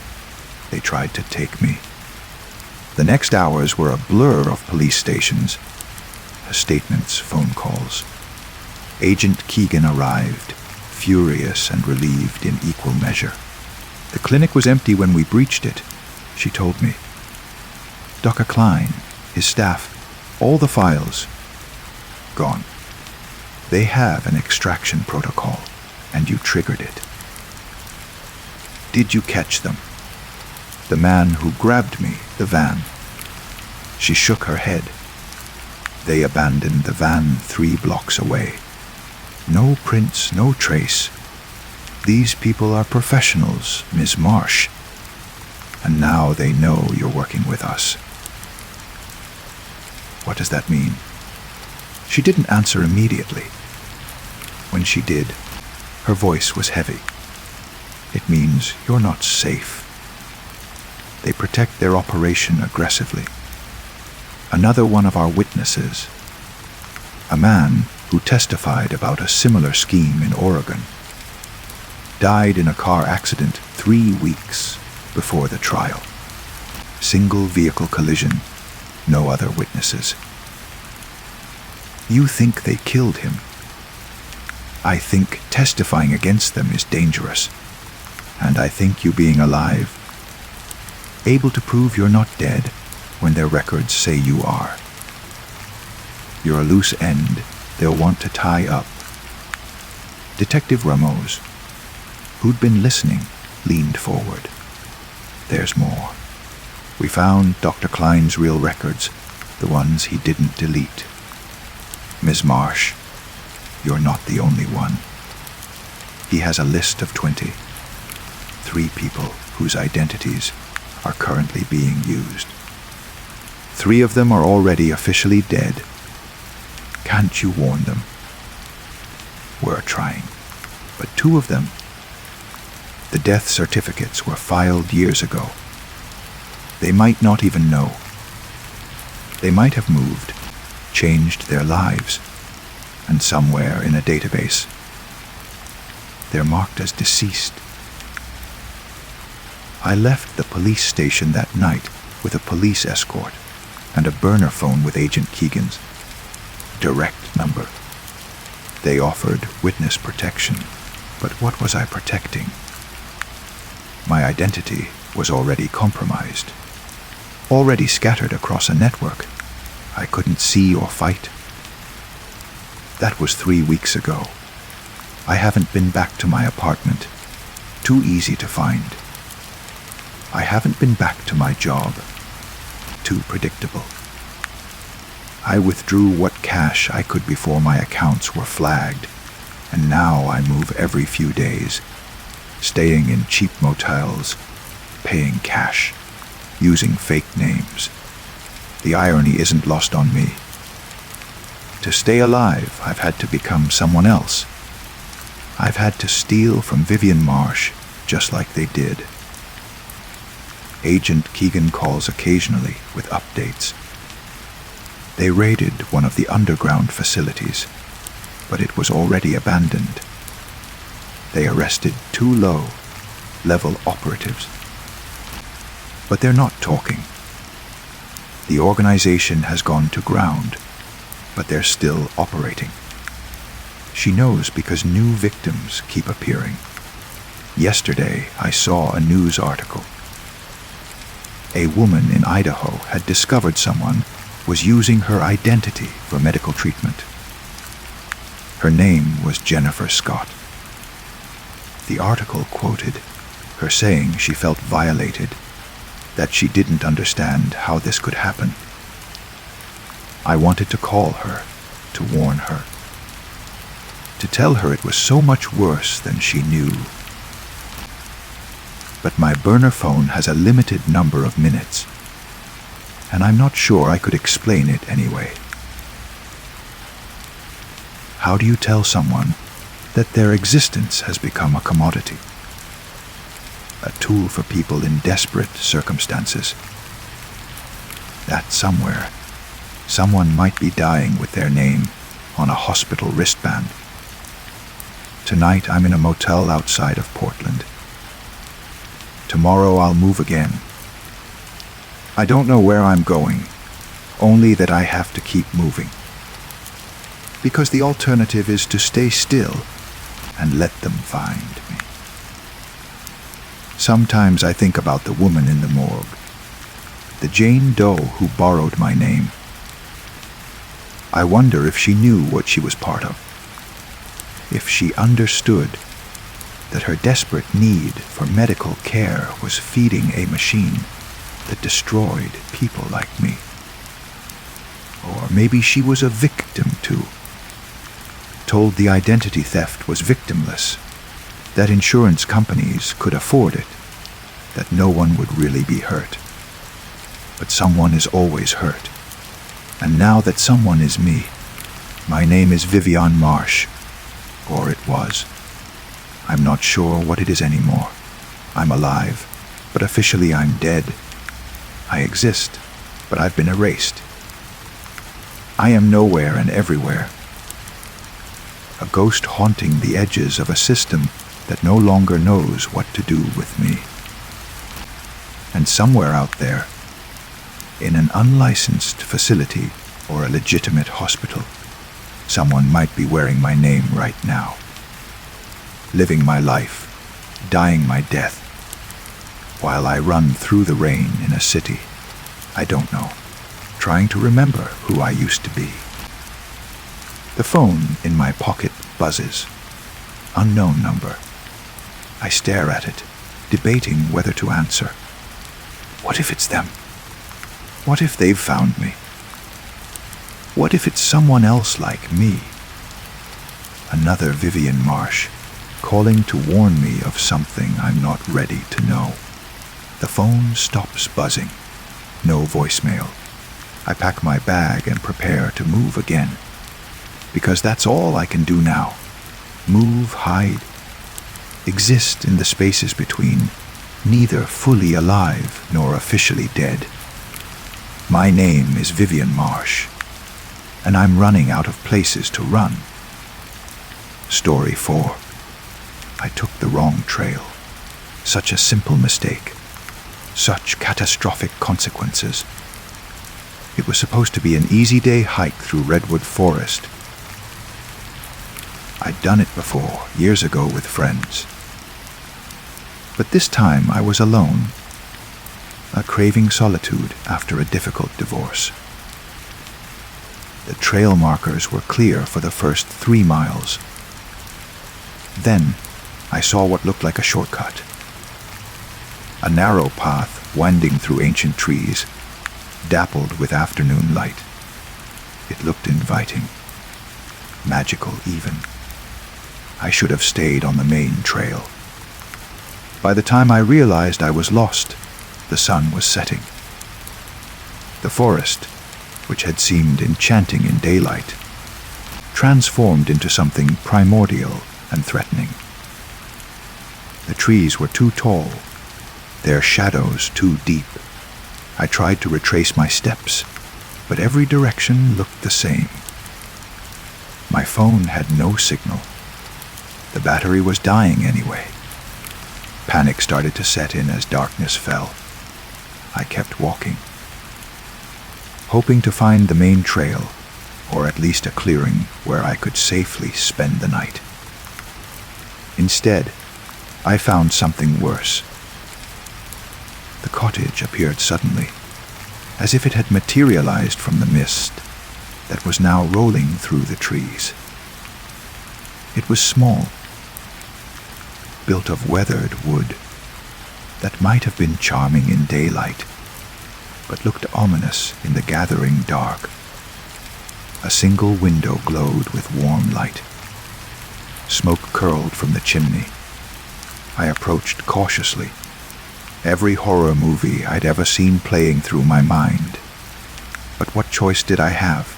They tried to take me. The next hours were a blur of police stations, statements, phone calls. Agent Keegan arrived, furious and relieved in equal measure. The clinic was empty when we breached it, she told me. Dr. Klein, his staff, all the files, gone. They have an extraction protocol, and you triggered it. Did you catch them? The man who grabbed me, the van. She shook her head. They abandoned the van 3 blocks away. No prints, no trace. These people are professionals, Ms. Marsh. And now they know you're working with us. What does that mean? She didn't answer immediately. When she did, her voice was heavy. It means you're not safe. They protect their operation aggressively. Another one of our witnesses, a man who testified about a similar scheme in Oregon, died in a car accident 3 weeks before the trial. Single vehicle collision, no other witnesses. You think they killed him. I think testifying against them is dangerous, and I think you being alive, able to prove you're not dead when their records say you are. You're a loose end they'll want to tie up. Detective Ramos, who'd been listening, leaned forward. There's more. We found Dr. Klein's real records, the ones he didn't delete. Ms. Marsh, you're not the only one. He has a list of 20. 3 people whose identities are currently being used. 3 of them are already officially dead. Can't you warn them? We're trying. But 2 of them, the death certificates were filed years ago. They might not even know. They might have moved, changed their lives, and somewhere in a database, they're marked as deceased. I left the police station that night with a police escort and a burner phone with Agent Keegan's direct number. They offered witness protection, but what was I protecting? My identity was already compromised, already scattered across a network I couldn't see or fight. That was 3 weeks ago. I haven't been back to my apartment. Too easy to find. I haven't been back to my job. Too predictable. I withdrew what cash I could before my accounts were flagged, and now I move every few days, staying in cheap motels, paying cash, using fake names. The irony isn't lost on me. To stay alive, I've had to become someone else. I've had to steal from Vivian Marsh, just like they did. Agent Keegan calls occasionally with updates. They raided one of the underground facilities, but it was already abandoned. They arrested 2 low-level operatives. But they're not talking. The organization has gone to ground, but they're still operating. She knows because new victims keep appearing. Yesterday, I saw a news article. A woman in Idaho had discovered someone was using her identity for medical treatment. Her name was Jennifer Scott. The article quoted her saying she felt violated, that she didn't understand how this could happen. I wanted to call her, to warn her, to tell her it was so much worse than she knew. But my burner phone has a limited number of minutes, and I'm not sure I could explain it anyway. How do you tell someone that their existence has become a commodity? A tool for people in desperate circumstances. That somewhere, someone might be dying with their name on a hospital wristband. Tonight I'm in a motel outside of Portland. Tomorrow I'll move again. I don't know where I'm going, only that I have to keep moving. Because the alternative is to stay still and let them find me. Sometimes I think about the woman in the morgue, the Jane Doe who borrowed my name. I wonder if she knew what she was part of, if she understood that her desperate need for medical care was feeding a machine that destroyed people like me. Or maybe she was a victim too, told the identity theft was victimless, that insurance companies could afford it, that no one would really be hurt. But someone is always hurt. And now that someone is me, my name is Vivian Marsh, or it was. I'm not sure what it is anymore. I'm alive, but officially I'm dead. I exist, but I've been erased. I am nowhere and everywhere. A ghost haunting the edges of a system that no longer knows what to do with me. And somewhere out there, in an unlicensed facility or a legitimate hospital, someone might be wearing my name right now. Living my life, dying my death, while I run through the rain in a city I don't know, trying to remember who I used to be. The phone in my pocket buzzes. Unknown number. I stare at it, debating whether to answer. What if it's them? What if they've found me? What if it's someone else like me? Another Vivian Marsh, calling to warn me of something I'm not ready to know. The phone stops buzzing. No voicemail. I pack my bag and prepare to move again. Because that's all I can do now. Move, hide, exist in the spaces between neither fully alive nor officially dead. My name is Vivian Marsh, and I'm running out of places to run. Story 4. I took the wrong trail. Such a simple mistake. Such catastrophic consequences. It was supposed to be an easy day hike through redwood forest. I'd done it before, years ago with friends. But this time I was alone, craving solitude after a difficult divorce. The trail markers were clear for the first 3 miles. Then I saw what looked like a shortcut. A narrow path winding through ancient trees, dappled with afternoon light. It looked inviting, magical even. I should have stayed on the main trail. By the time I realized I was lost, the sun was setting. The forest, which had seemed enchanting in daylight, transformed into something primordial and threatening. The trees were too tall, their shadows too deep. I tried to retrace my steps, but every direction looked the same. My phone had no signal. The battery was dying anyway. Panic started to set in as darkness fell. I kept walking, hoping to find the main trail, or at least a clearing where I could safely spend the night. Instead, I found something worse. The cottage appeared suddenly, as if it had materialized from the mist that was now rolling through the trees. It was small, built of weathered wood that might have been charming in daylight, but looked ominous in the gathering dark. A single window glowed with warm light. Smoke curled from the chimney. I approached cautiously, every horror movie I'd ever seen playing through my mind. But what choice did I have?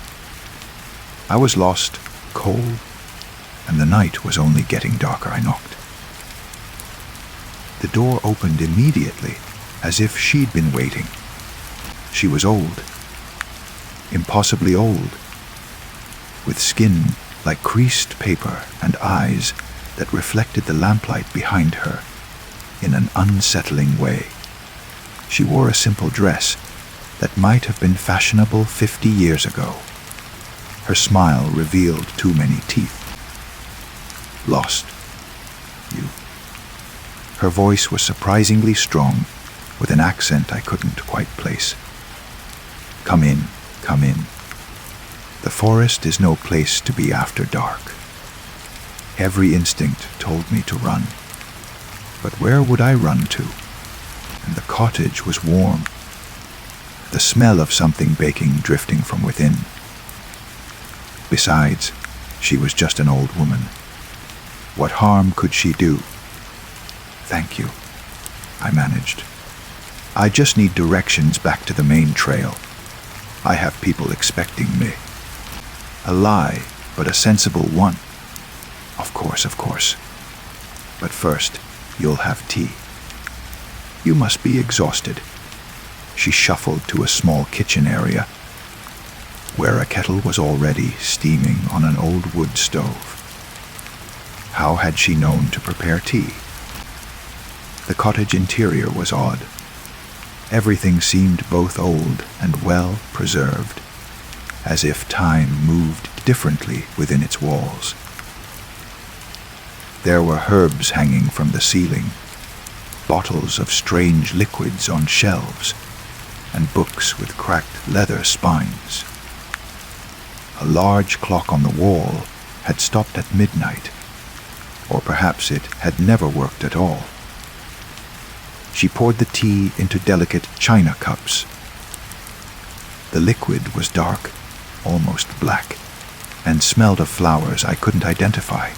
I was lost, cold, and the night was only getting darker. I knocked. The door opened immediately, as if she'd been waiting. She was old, impossibly old, with skin like creased paper and eyes that reflected the lamplight behind her in an unsettling way. She wore a simple dress that might have been fashionable 50 years ago. Her smile revealed too many teeth. Lost. You. Her voice was surprisingly strong, with an accent I couldn't quite place. Come in, come in. The forest is no place to be after dark. Every instinct told me to run. But where would I run to? And the cottage was warm. The smell of something baking drifting from within. Besides, she was just an old woman. What harm could she do? Thank you, I managed. I just need directions back to the main trail. I have people expecting me. A lie, but a sensible one. Of course. But first, you'll have tea. You must be exhausted. She shuffled to a small kitchen area, where a kettle was already steaming on an old wood stove. How had she known to prepare tea? The cottage interior was odd. Everything seemed both old and well preserved, as if time moved differently within its walls. There were herbs hanging from the ceiling, bottles of strange liquids on shelves, and books with cracked leather spines. A large clock on the wall had stopped at midnight, or perhaps it had never worked at all. She poured the tea into delicate china cups. The liquid was dark, almost black, and smelled of flowers I couldn't identify.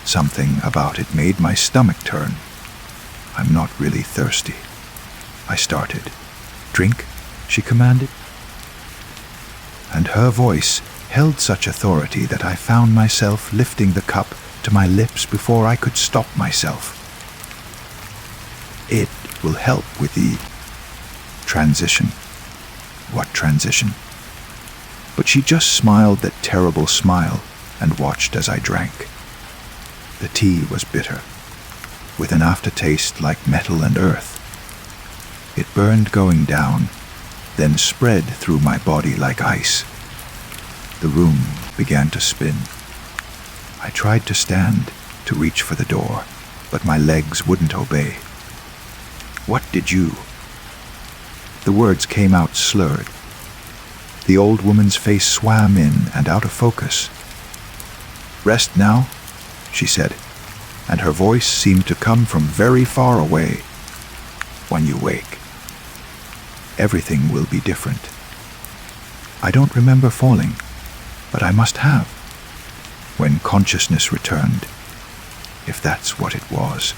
Something about it made my stomach turn. I'm not really thirsty. I started. Drink, she commanded. And her voice held such authority that I found myself lifting the cup to my lips before I could stop myself. It will help with the transition. What transition? But she just smiled that terrible smile and watched as I drank. The tea was bitter, with an aftertaste like metal and earth. It burned going down, then spread through my body like ice. The room began to spin. I tried to stand, to reach for the door, but my legs wouldn't obey. What did you? The words came out slurred. The old woman's face swam in and out of focus. Rest now, she said, and her voice seemed to come from very far away. When you wake, everything will be different. I don't remember falling, but I must have. When consciousness returned, if that's what it was.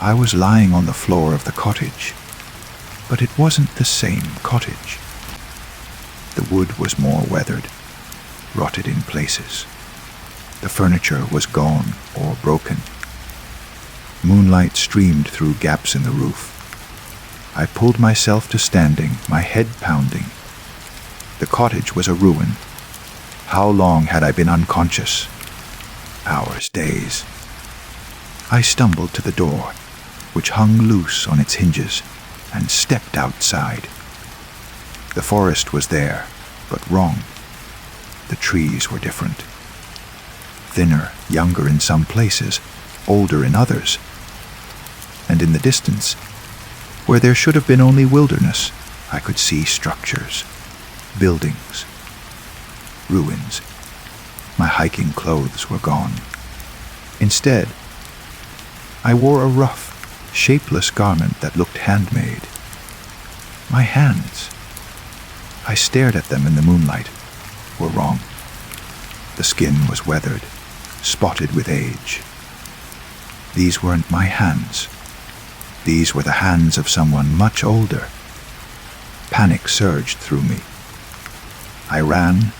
I was lying on the floor of the cottage, but it wasn't the same cottage. The wood was more weathered, rotted in places. The furniture was gone or broken. Moonlight streamed through gaps in the roof. I pulled myself to standing, my head pounding. The cottage was a ruin. How long had I been unconscious? Hours, days. I stumbled to the door, which hung loose on its hinges, and stepped outside. The forest was there, but wrong. The trees were different. Thinner, younger in some places, older in others. And in the distance, where there should have been only wilderness, I could see structures, buildings, ruins. My hiking clothes were gone. Instead, I wore a rough, shapeless garment that looked handmade. My hands, I stared at them in the moonlight, were wrong. The skin was weathered, spotted with age. These weren't my hands. These were the hands of someone much older. Panic surged through me. I ran,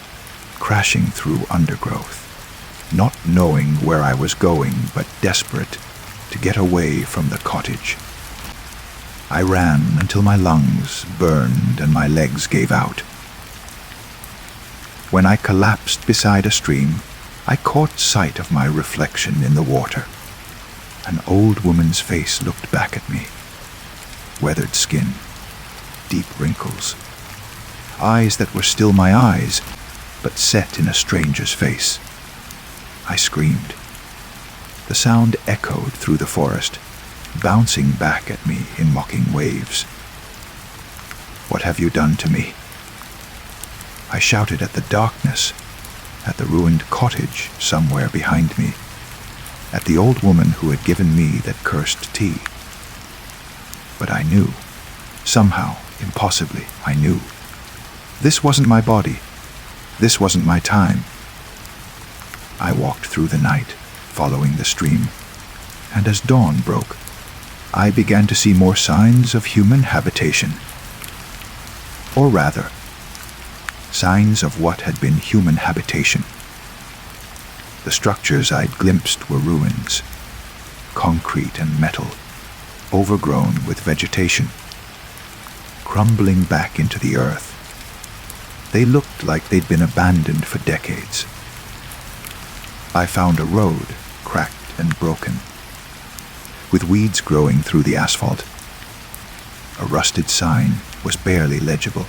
crashing through undergrowth, not knowing where I was going, but desperate to get away from the cottage. I ran until my lungs burned and my legs gave out. When I collapsed beside a stream, I caught sight of my reflection in the water. An old woman's face looked back at me. Weathered skin, deep wrinkles, eyes that were still my eyes, but set in a stranger's face. I screamed. The sound echoed through the forest, bouncing back at me in mocking waves. What have you done to me? I shouted at the darkness, at the ruined cottage somewhere behind me, at the old woman who had given me that cursed tea. But I knew, somehow, impossibly, I knew. This wasn't my body. This wasn't my time. I walked through the night, following the stream, and as dawn broke, I began to see more signs of human habitation. Or rather, signs of what had been human habitation. The structures I'd glimpsed were ruins, concrete and metal, overgrown with vegetation, crumbling back into the earth. They looked like they'd been abandoned for decades. I found a road, cracked and broken, with weeds growing through the asphalt. A rusted sign was barely legible.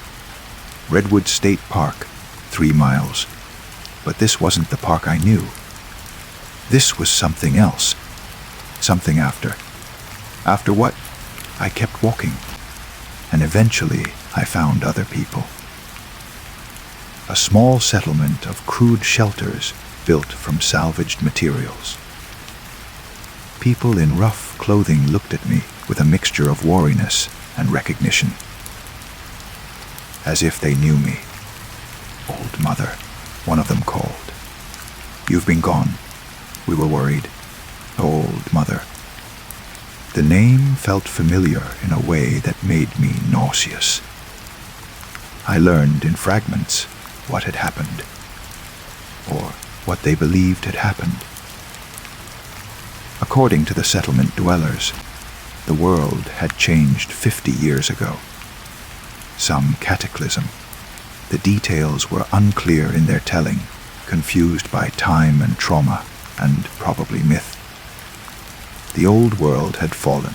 Redwood State Park, 3 miles. But this wasn't the park I knew. This was something else. Something after. After what? I kept walking. And eventually I found other people. A small settlement of crude shelters built from salvaged materials. People in rough clothing looked at me with a mixture of wariness and recognition, as if they knew me. Old Mother, one of them called. You've been gone. We were worried. Old Mother. The name felt familiar in a way that made me nauseous. I learned in fragments what had happened, or what they believed had happened. According to the settlement dwellers, The world had changed 50 years ago. Some cataclysm. The details were unclear in their telling, confused by time and trauma, and probably myth. The old world had fallen.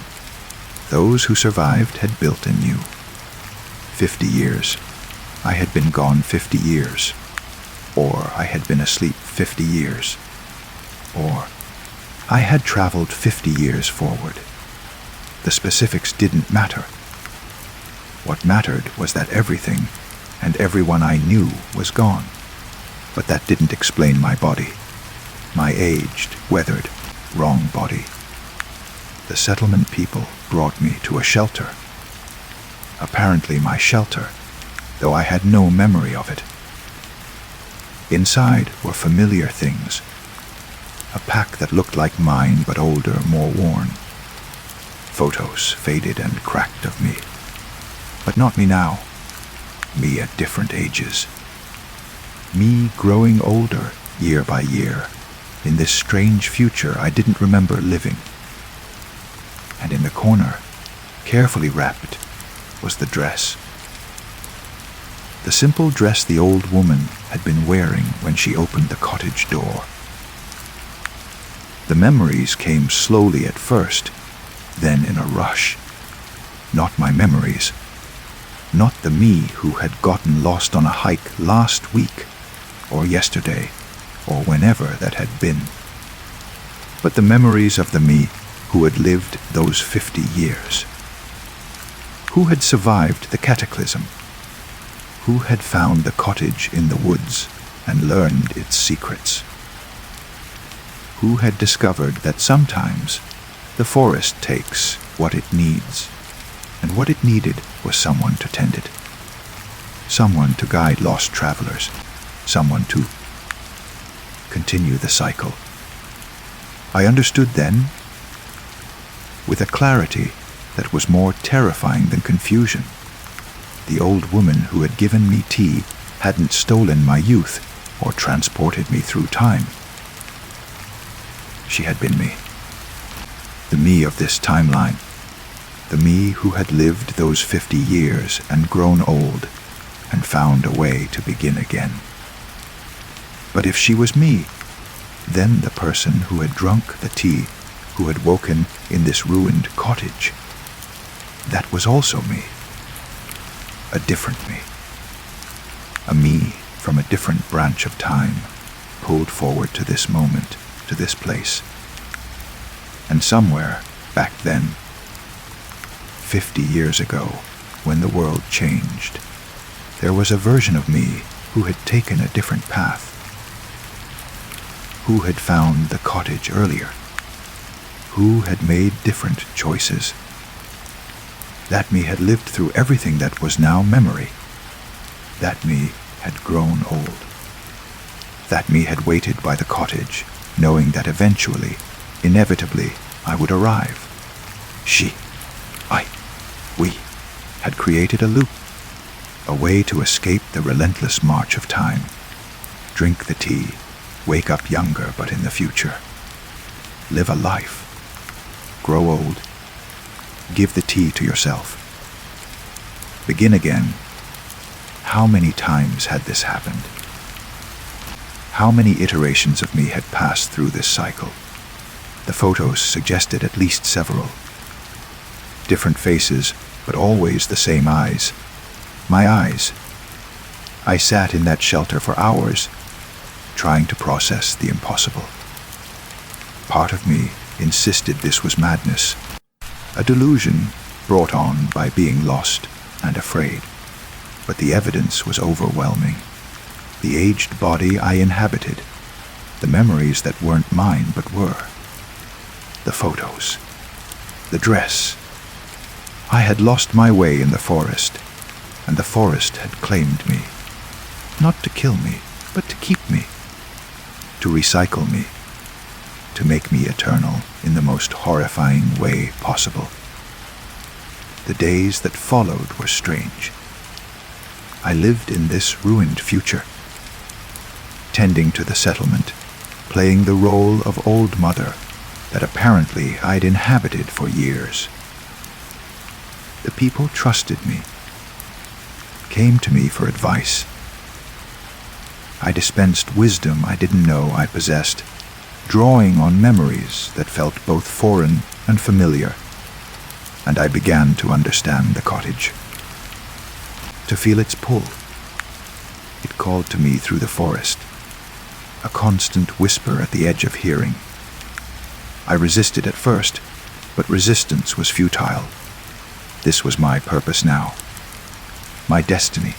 Those who survived had built anew. 50 years. I had been gone 50 years. Or I had been asleep 50 years. Or I had traveled 50 years forward. The specifics didn't matter. What mattered was that everything and everyone I knew was gone. But that didn't explain my body. My aged, weathered, wrong body. The settlement people brought me to a shelter. Apparently my shelter, though I had no memory of it. Inside were familiar things. A pack that looked like mine but older, more worn. Photos faded and cracked of me. But not me now. Me at different ages. Me growing older year by year in this strange future I didn't remember living. And in the corner, carefully wrapped, was the dress. The simple dress the old woman had been wearing when she opened the cottage door. The memories came slowly at first, then in a rush. Not my memories. Not the me who had gotten lost on a hike last week, or yesterday, or whenever that had been. But the memories of the me who had lived those 50 years. Who had survived the cataclysm? Who had found the cottage in the woods and learned its secrets? Who had discovered that sometimes the forest takes what it needs, and what it needed was someone to tend it, someone to guide lost travelers, someone to continue the cycle. I understood then, with a clarity that was more terrifying than confusion. The old woman who had given me tea hadn't stolen my youth or transported me through time. She had been me. The me of this timeline. The me who had lived those 50 years and grown old and found a way to begin again. But if she was me, then the person who had drunk the tea, who had woken in this ruined cottage, that was also me. A different me. A me from a different branch of time, pulled forward to this moment, to this place. And somewhere, back then, 50 years ago, when the world changed, there was a version of me who had taken a different path. Who had found the cottage earlier. Who had made different choices. That me had lived through everything that was now memory. That me had grown old. That me had waited by the cottage, knowing that eventually, inevitably, I would arrive. We had created a loop, a way to escape the relentless march of time. Drink the tea, wake up younger but in the future. Live a life. Grow old. Give the tea to yourself. Begin again. How many times had this happened? How many iterations of me had passed through this cycle? The photos suggested at least several. Different faces, but always the same eyes. My eyes. I sat in that shelter for hours, trying to process the impossible. Part of me insisted this was madness, a delusion brought on by being lost and afraid. But the evidence was overwhelming. The aged body I inhabited, the memories that weren't mine but were, the photos, the dress. I had lost my way in the forest, and the forest had claimed me, not to kill me, but to keep me, to recycle me, to make me eternal in the most horrifying way possible. The days that followed were strange. I lived in this ruined future, tending to the settlement, playing the role of old mother that apparently I'd inhabited for years, The people trusted me, came to me for advice. I dispensed wisdom I didn't know I possessed, drawing on memories that felt both foreign and familiar, and I began to understand the cottage, to feel its pull. It called to me through the forest, a constant whisper at the edge of hearing. I resisted at first, but resistance was futile. This was my purpose now, my destiny,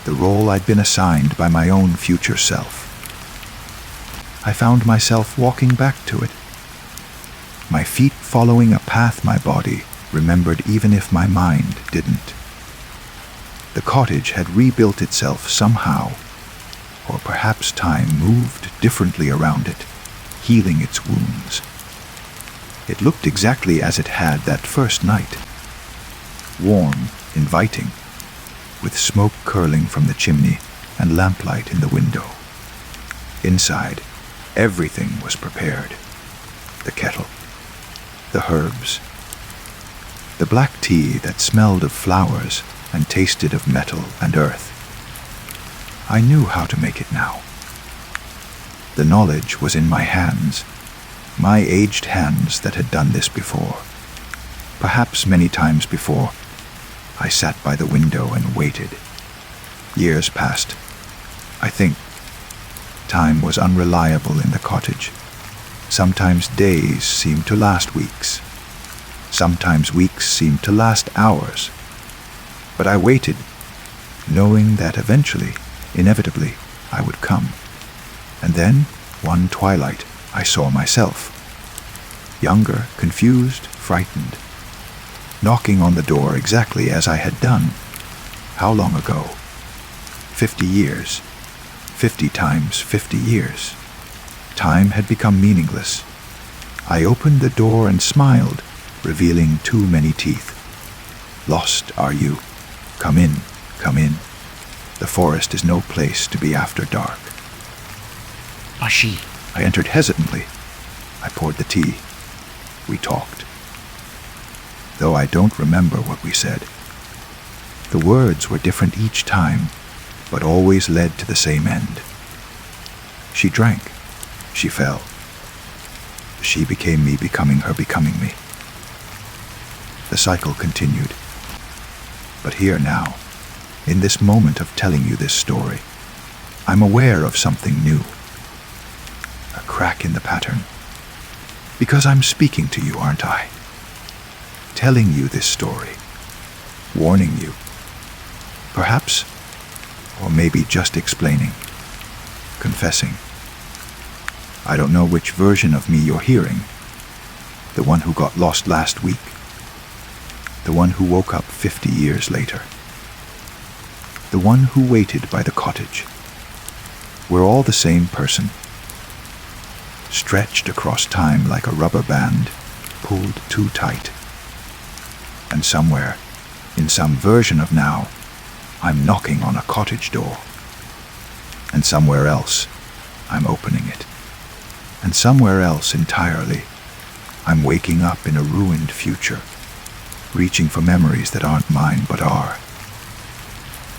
the role I'd been assigned by my own future self. I found myself walking back to it, my feet following a path my body remembered even if my mind didn't. The cottage had rebuilt itself somehow, or perhaps time moved differently around it, healing its wounds. It looked exactly as it had that first night, warm, inviting, with smoke curling from the chimney and lamplight in the window. Inside, everything was prepared. The kettle, the herbs, the black tea that smelled of flowers and tasted of metal and earth. I knew how to make it now. The knowledge was in my hands, my aged hands that had done this before. Perhaps many times before, I sat by the window and waited. Years passed. I think time was unreliable in the cottage. Sometimes days seemed to last weeks. Sometimes weeks seemed to last hours. But I waited, knowing that eventually, inevitably, I would come. And then, one twilight, I saw myself. Younger, confused, frightened, knocking on the door exactly as I had done. How long ago? 50 years. 50 times 50 years. Time had become meaningless. I opened the door and smiled, revealing too many teeth. Lost are you? Come in, come in. The forest is no place to be after dark. Bashi. I entered hesitantly. I poured the tea. We talked. Though I don't remember what we said. The words were different each time, but always led to the same end. She drank. She fell. She became me becoming her becoming me. The cycle continued. But here now, in this moment of telling you this story, I'm aware of something new. A crack in the pattern. Because I'm speaking to you, aren't I? Telling you this story. Warning you. Perhaps, or maybe just explaining. Confessing. I don't know which version of me you're hearing. The one who got lost last week. The one who woke up 50 years later. The one who waited by the cottage. We're all the same person. Stretched across time like a rubber band, pulled too tight. And somewhere, in some version of now, I'm knocking on a cottage door. And somewhere else, I'm opening it. And somewhere else entirely, I'm waking up in a ruined future, reaching for memories that aren't mine but are.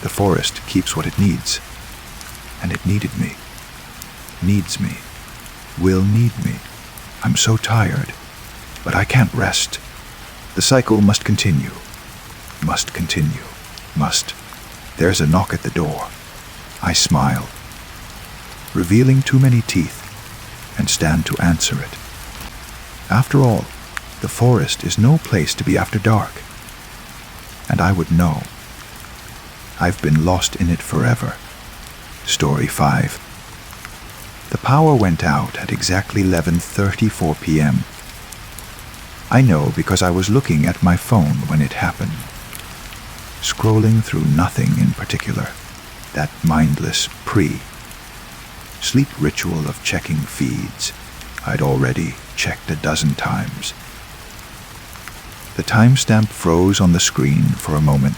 The forest keeps what it needs, and it needed me, needs me, will need me. I'm so tired, but I can't rest. The cycle must continue, must continue, must. There's a knock at the door. I smile, revealing too many teeth, and stand to answer it. After all, the forest is no place to be after dark. And I would know. I've been lost in it forever. Story 5. The power went out at exactly 11:34 p.m. I know because I was looking at my phone when it happened. Scrolling through nothing in particular. That mindless sleep ritual of checking feeds I'd already checked a dozen times. The timestamp froze on the screen for a moment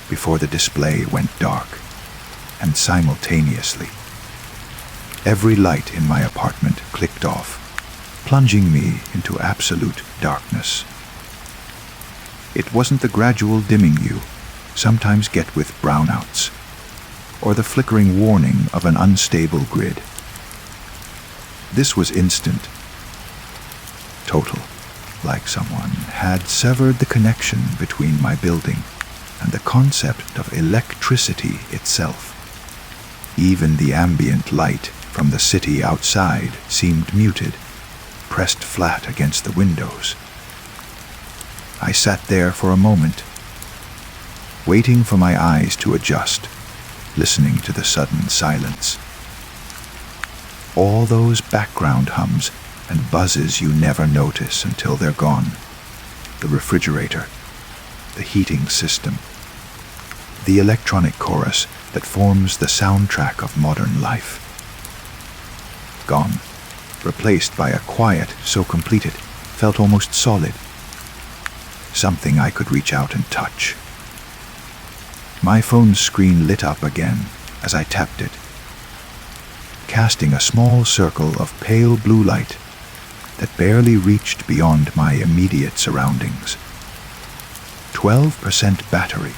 before the display went dark, and simultaneously, every light in my apartment clicked off, plunging me into absolute darkness. It wasn't the gradual dimming you sometimes get with brownouts, or the flickering warning of an unstable grid. This was instant, total, like someone had severed the connection between my building and the concept of electricity itself. Even the ambient light from the city outside seemed muted, pressed flat against the windows. I sat there for a moment, waiting for my eyes to adjust, listening to the sudden silence. All those background hums and buzzes you never notice until they're gone. The refrigerator, the heating system, the electronic chorus that forms the soundtrack of modern life. Gone, replaced by a quiet so complete it felt almost solid. Something I could reach out and touch. My phone's screen lit up again as I tapped it, casting a small circle of pale blue light that barely reached beyond my immediate surroundings. 12% battery.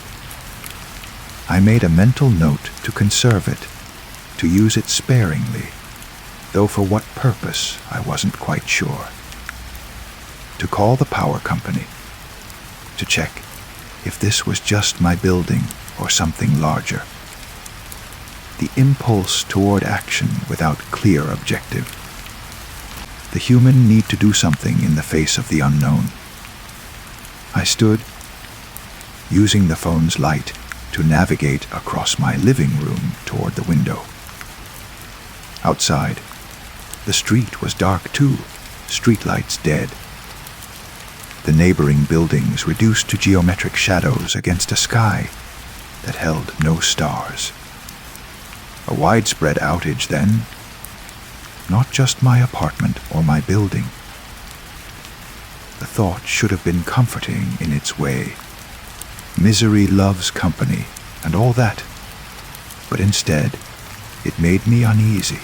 I made a mental note to conserve it, to use it sparingly, though for what purpose I wasn't quite sure. To call the power company, to check if this was just my building or something larger. The impulse toward action without clear objective. The human need to do something in the face of the unknown. I stood, using the phone's light to navigate across my living room toward the window. Outside, the street was dark too, streetlights dead. The neighboring buildings reduced to geometric shadows against a sky that held no stars. A widespread outage then, not just my apartment or my building. The thought should have been comforting in its way. Misery loves company and all that, but instead it made me uneasy.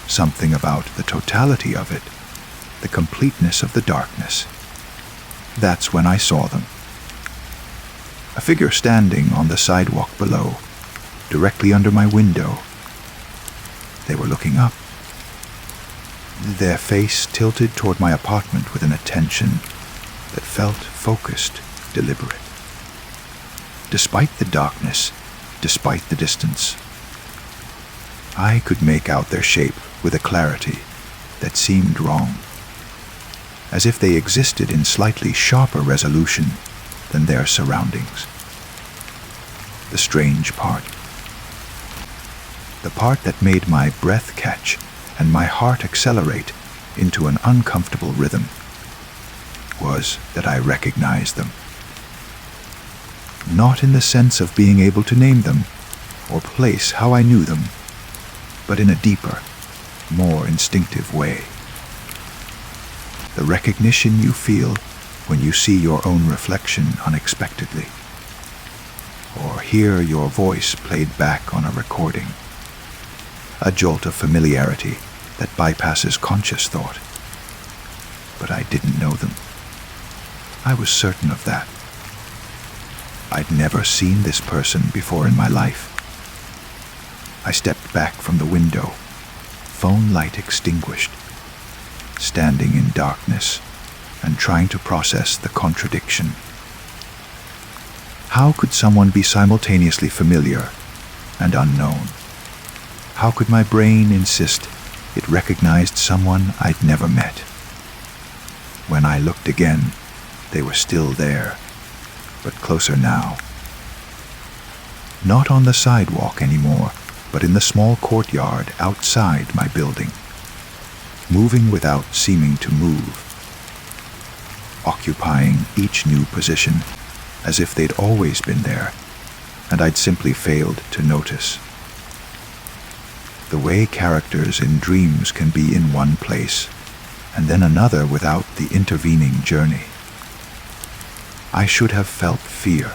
Something about the totality of it, the completeness of the darkness. That's when I saw them. A figure standing on the sidewalk below, directly under my window. They were looking up, their face tilted toward my apartment with an attention that felt focused, deliberate. Despite the darkness, despite the distance, I could make out their shape with a clarity that seemed wrong, as if they existed in slightly sharper resolution than their surroundings. The strange part, the part that made my breath catch and my heart accelerate into an uncomfortable rhythm, was that I recognized them. Not in the sense of being able to name them or place how I knew them, but in a deeper, more instinctive way. The recognition you feel when you see your own reflection unexpectedly, or hear your voice played back on a recording. A jolt of familiarity that bypasses conscious thought. But I didn't know them. I was certain of that. I'd never seen this person before in my life. I stepped back from the window, phone light extinguished, standing in darkness and trying to process the contradiction. How could someone be simultaneously familiar and unknown? How could my brain insist it recognized someone I'd never met? When I looked again, they were still there, but closer now. Not on the sidewalk anymore, but in the small courtyard outside my building, moving without seeming to move, occupying each new position as if they'd always been there, and I'd simply failed to notice. The way characters in dreams can be in one place and then another without the intervening journey. I should have felt fear.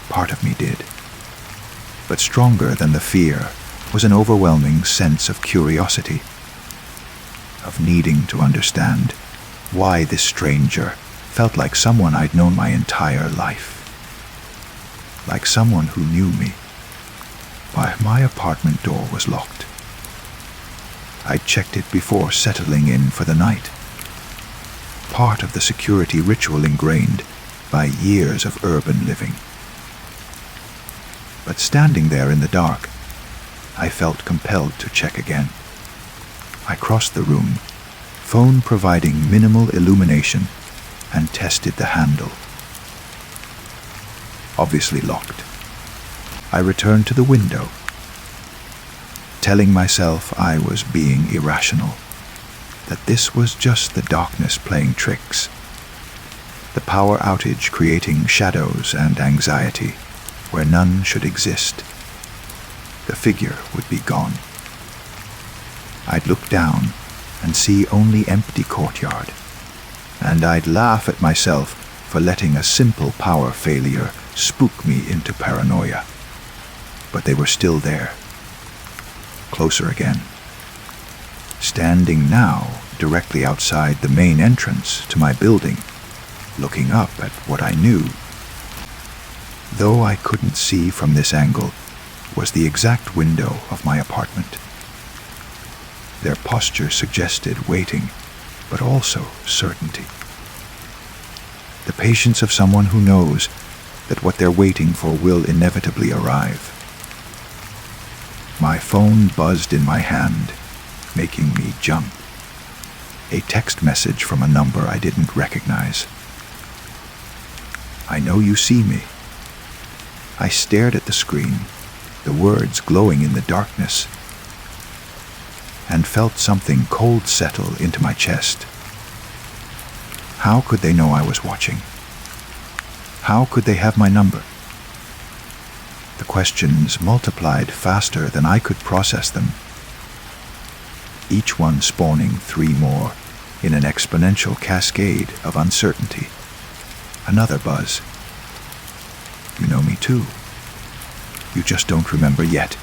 Part of me did. But stronger than the fear was an overwhelming sense of curiosity, of needing to understand why this stranger felt like someone I'd known my entire life. Like someone who knew me. My apartment door was locked. I'd checked it before settling in for the night. Part of the security ritual ingrained by years of urban living. But standing there in the dark, I felt compelled to check again. I crossed the room, phone providing minimal illumination, and tested the handle. Obviously locked. I returned to the window, telling myself I was being irrational, that this was just the darkness playing tricks, the power outage creating shadows and anxiety where none should exist. The figure would be gone. I'd look down and see only empty courtyard, and I'd laugh at myself for letting a simple power failure spook me into paranoia. But they were still there. Closer again. Standing now directly outside the main entrance to my building, looking up at what I knew, though I couldn't see from this angle, was the exact window of my apartment. Their posture suggested waiting, but also certainty. The patience of someone who knows that what they're waiting for will inevitably arrive. My phone buzzed in my hand, making me jump. A text message from a number I didn't recognize. "I know you see me." I stared at the screen, the words glowing in the darkness, and felt something cold settle into my chest. How could they know I was watching? How could they have my number? The questions multiplied faster than I could process them, each one spawning 3 more in an exponential cascade of uncertainty. Another buzz. "You know me too. You just don't remember yet.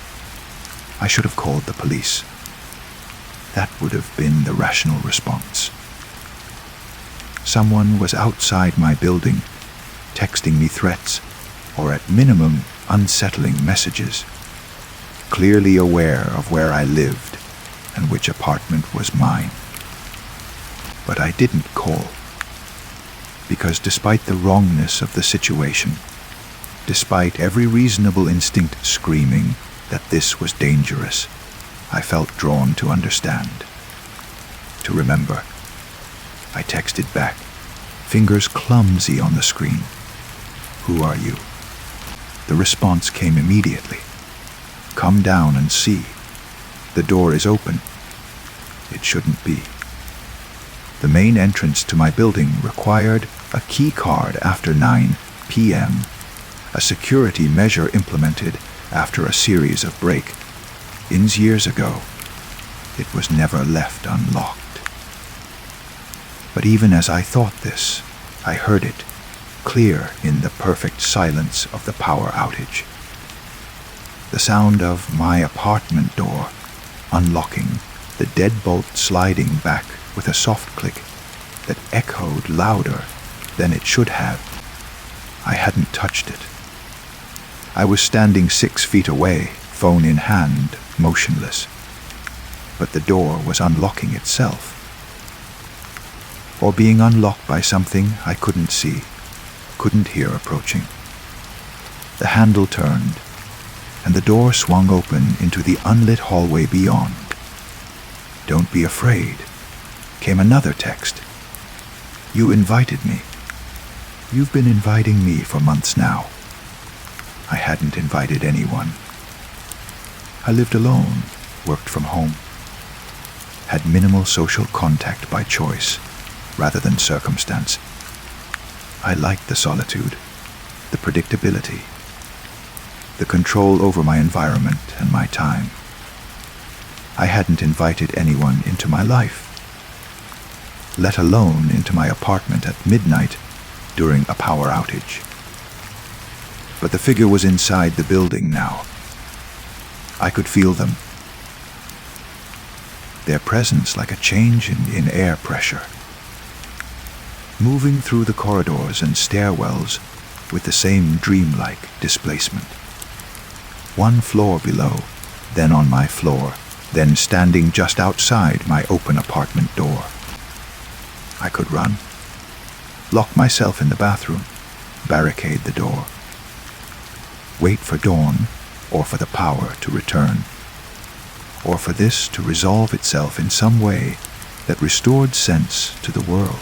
I should have called the police." That would have been the rational response. Someone was outside my building, texting me threats, or at minimum unsettling messages, clearly aware of where I lived and which apartment was mine. But I didn't call, because despite the wrongness of the situation, despite every reasonable instinct screaming that this was dangerous, I felt drawn to understand, to remember. I texted back, fingers clumsy on the screen. "Who are you?" The response came immediately. "Come down and see. The door is open." It shouldn't be. The main entrance to my building required a key card after 9 p.m., a security measure implemented after a series of break-ins years ago. It was never left unlocked. But even as I thought this, I heard it, clear in the perfect silence of the power outage. The sound of my apartment door unlocking, the deadbolt sliding back with a soft click that echoed louder than it should have. I hadn't touched it. I was standing 6 feet away, phone in hand, motionless. But the door was unlocking itself. Or being unlocked by something I couldn't see, couldn't hear approaching. The handle turned, and the door swung open into the unlit hallway beyond. "Don't be afraid," came another text. "You invited me. You've been inviting me for months now." I hadn't invited anyone. I lived alone, worked from home, had minimal social contact by choice rather than circumstance. I liked the solitude, the predictability, the control over my environment and my time. I hadn't invited anyone into my life, let alone into my apartment at midnight during a power outage. But the figure was inside the building now. I could feel them. Their presence like a change in air pressure. moving through the corridors and stairwells with the same dreamlike displacement. One floor below, then on my floor, then standing just outside my open apartment door. I could run, lock myself in the bathroom, barricade the door, wait for dawn, or for the power to return, or for this to resolve itself in some way that restored sense to the world.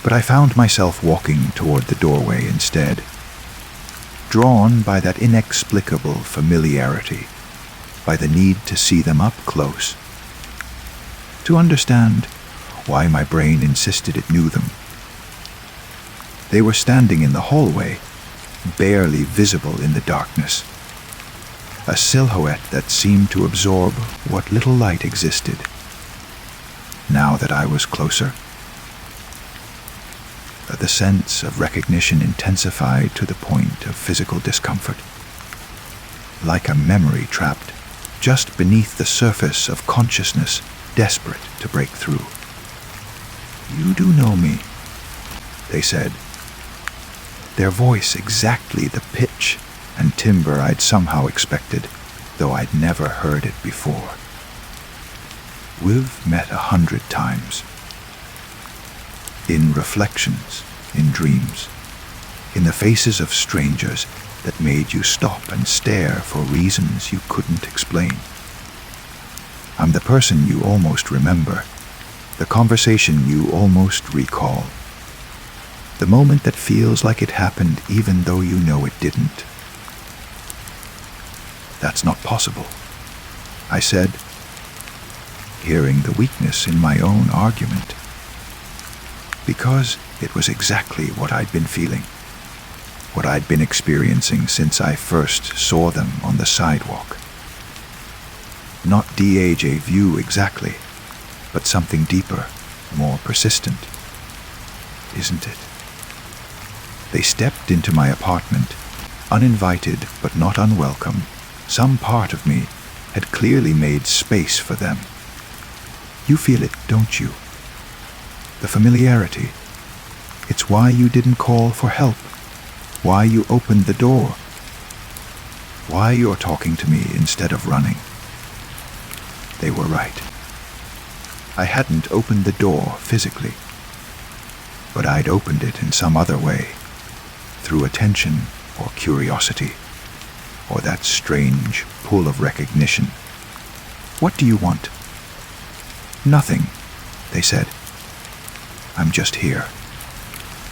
But I found myself walking toward the doorway instead, drawn by that inexplicable familiarity, by the need to see them up close, to understand why my brain insisted it knew them. They were standing in the hallway, barely visible in the darkness, a silhouette that seemed to absorb what little light existed. Now that I was closer, the sense of recognition intensified to the point of physical discomfort, like a memory trapped just beneath the surface of consciousness, desperate to break through. "You do know me," they said, their voice exactly the pitch and timbre I'd somehow expected, though I'd never heard it before. "We've met 100 times. In reflections, in dreams, in the faces of strangers that made you stop and stare for reasons you couldn't explain. I'm the person you almost remember, the conversation you almost recall, the moment that feels like it happened even though you know it didn't." "That's not possible," I said, hearing the weakness in my own argument, because it was exactly what I'd been feeling, what I'd been experiencing since I first saw them on the sidewalk. Not de-age view exactly, but something deeper, more persistent. Isn't it? They stepped into my apartment, uninvited but not unwelcome. Some part of me had clearly made space for them. You feel it, don't you? The familiarity. It's why you didn't call for help, why you opened the door, why you're talking to me instead of running. They were right. I hadn't opened the door physically, but I'd opened it in some other way, through attention or curiosity, or that strange pull of recognition. "What do you want?" "Nothing," they said. "I'm just here.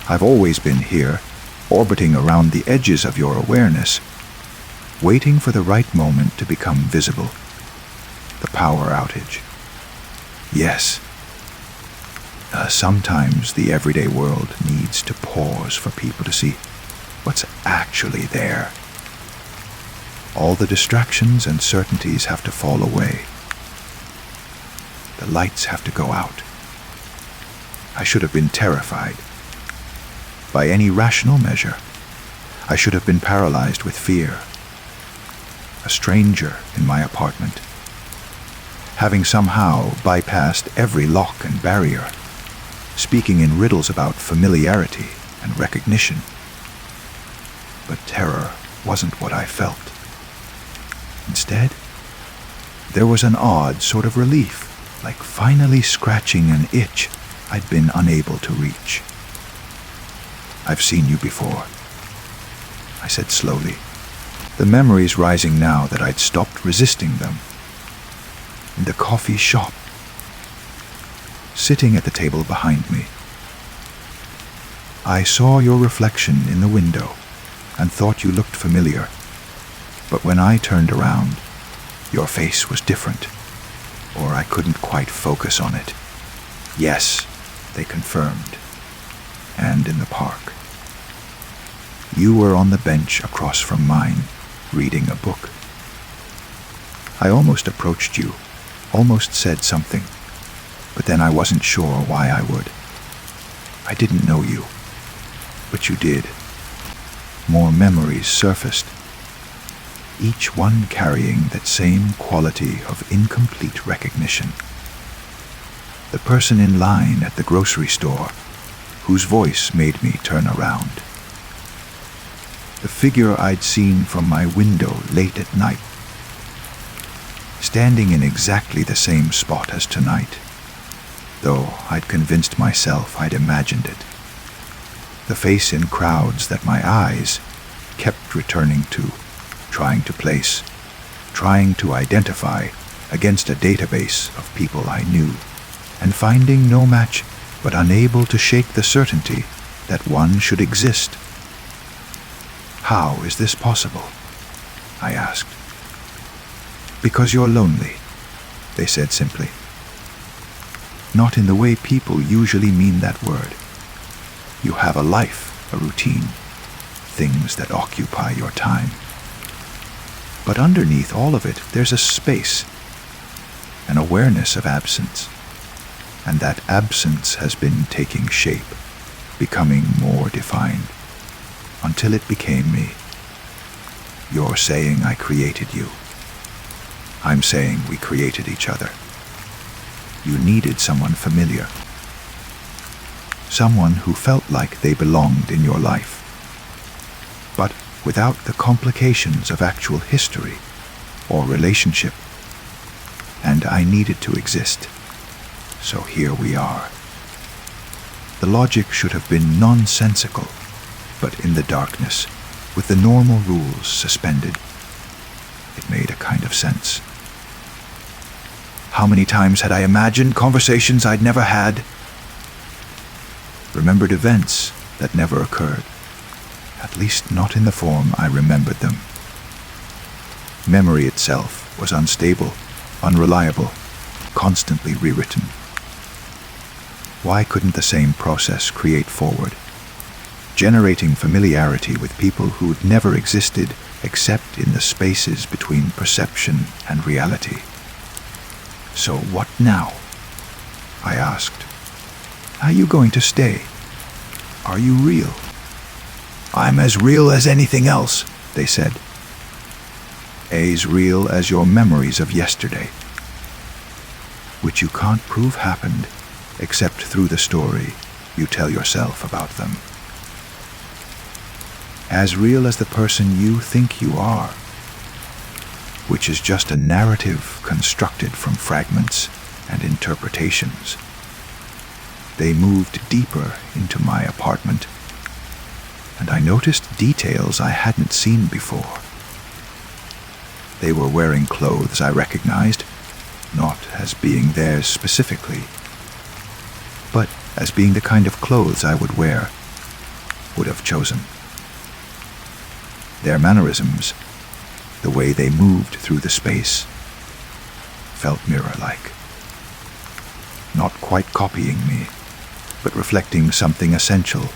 I've always been here, orbiting around the edges of your awareness, waiting for the right moment to become visible. The power outage. Yes. Sometimes the everyday world needs to pause for people to see what's actually there. All the distractions and certainties have to fall away. The lights have to go out. I should have been terrified. By any rational measure, I should have been paralyzed with fear. A stranger in my apartment, having somehow bypassed every lock and barrier, speaking in riddles about familiarity and recognition. But terror wasn't what I felt. Instead, there was an odd sort of relief, like finally scratching an itch I'd been unable to reach. "I've seen you before," I said slowly, the memories rising now that I'd stopped resisting them. "In the coffee shop, sitting at the table behind me. I saw your reflection in the window and thought you looked familiar, but when I turned around, your face was different, or I couldn't quite focus on it." "Yes," they confirmed, "and in the park. You were on the bench across from mine, reading a book. I almost approached you, almost said something, but then I wasn't sure why I would. I didn't know you, but you did. More memories surfaced, each one carrying that same quality of incomplete recognition. the person in line at the grocery store, whose voice made me turn around. The figure I'd seen from my window late at night, standing in exactly the same spot as tonight, though I'd convinced myself I'd imagined it. The face in crowds that my eyes kept returning to, trying to place, trying to identify against a database of people I knew, and finding no match but unable to shake the certainty that one should exist. "How is this possible?" I asked. "Because you're lonely," they said simply. Not in the way people usually mean that word. You have a life, a routine, things that occupy your time. But underneath all of it, there's a space, an awareness of absence. And that absence has been taking shape, becoming more defined, until it became me. You're saying I created you. I'm saying we created each other. You needed someone familiar, someone who felt like they belonged in your life, but without the complications of actual history or relationship. And I needed to exist. So here we are. The logic should have been nonsensical, but in the darkness, with the normal rules suspended, it made a kind of sense. How many times had I imagined conversations I'd never had? Remembered events that never occurred, at least not in the form I remembered them. Memory itself was unstable, unreliable, constantly rewritten. Why couldn't the same process create forward, generating familiarity with people who'd never existed except in the spaces between perception and reality? So what now? I asked. Are you going to stay? Are you real? I'm as real as anything else, they said. As real as your memories of yesterday, which you can't prove happened except through the story you tell yourself about them. As real as the person you think you are, which is just a narrative constructed from fragments and interpretations. They moved deeper into my apartment, and I noticed details I hadn't seen before. They were wearing clothes I recognized, not as being theirs specifically, but as being the kind of clothes I would wear, would have chosen. Their mannerisms, the way they moved through the space, felt mirror-like. Not quite copying me, but reflecting something essential,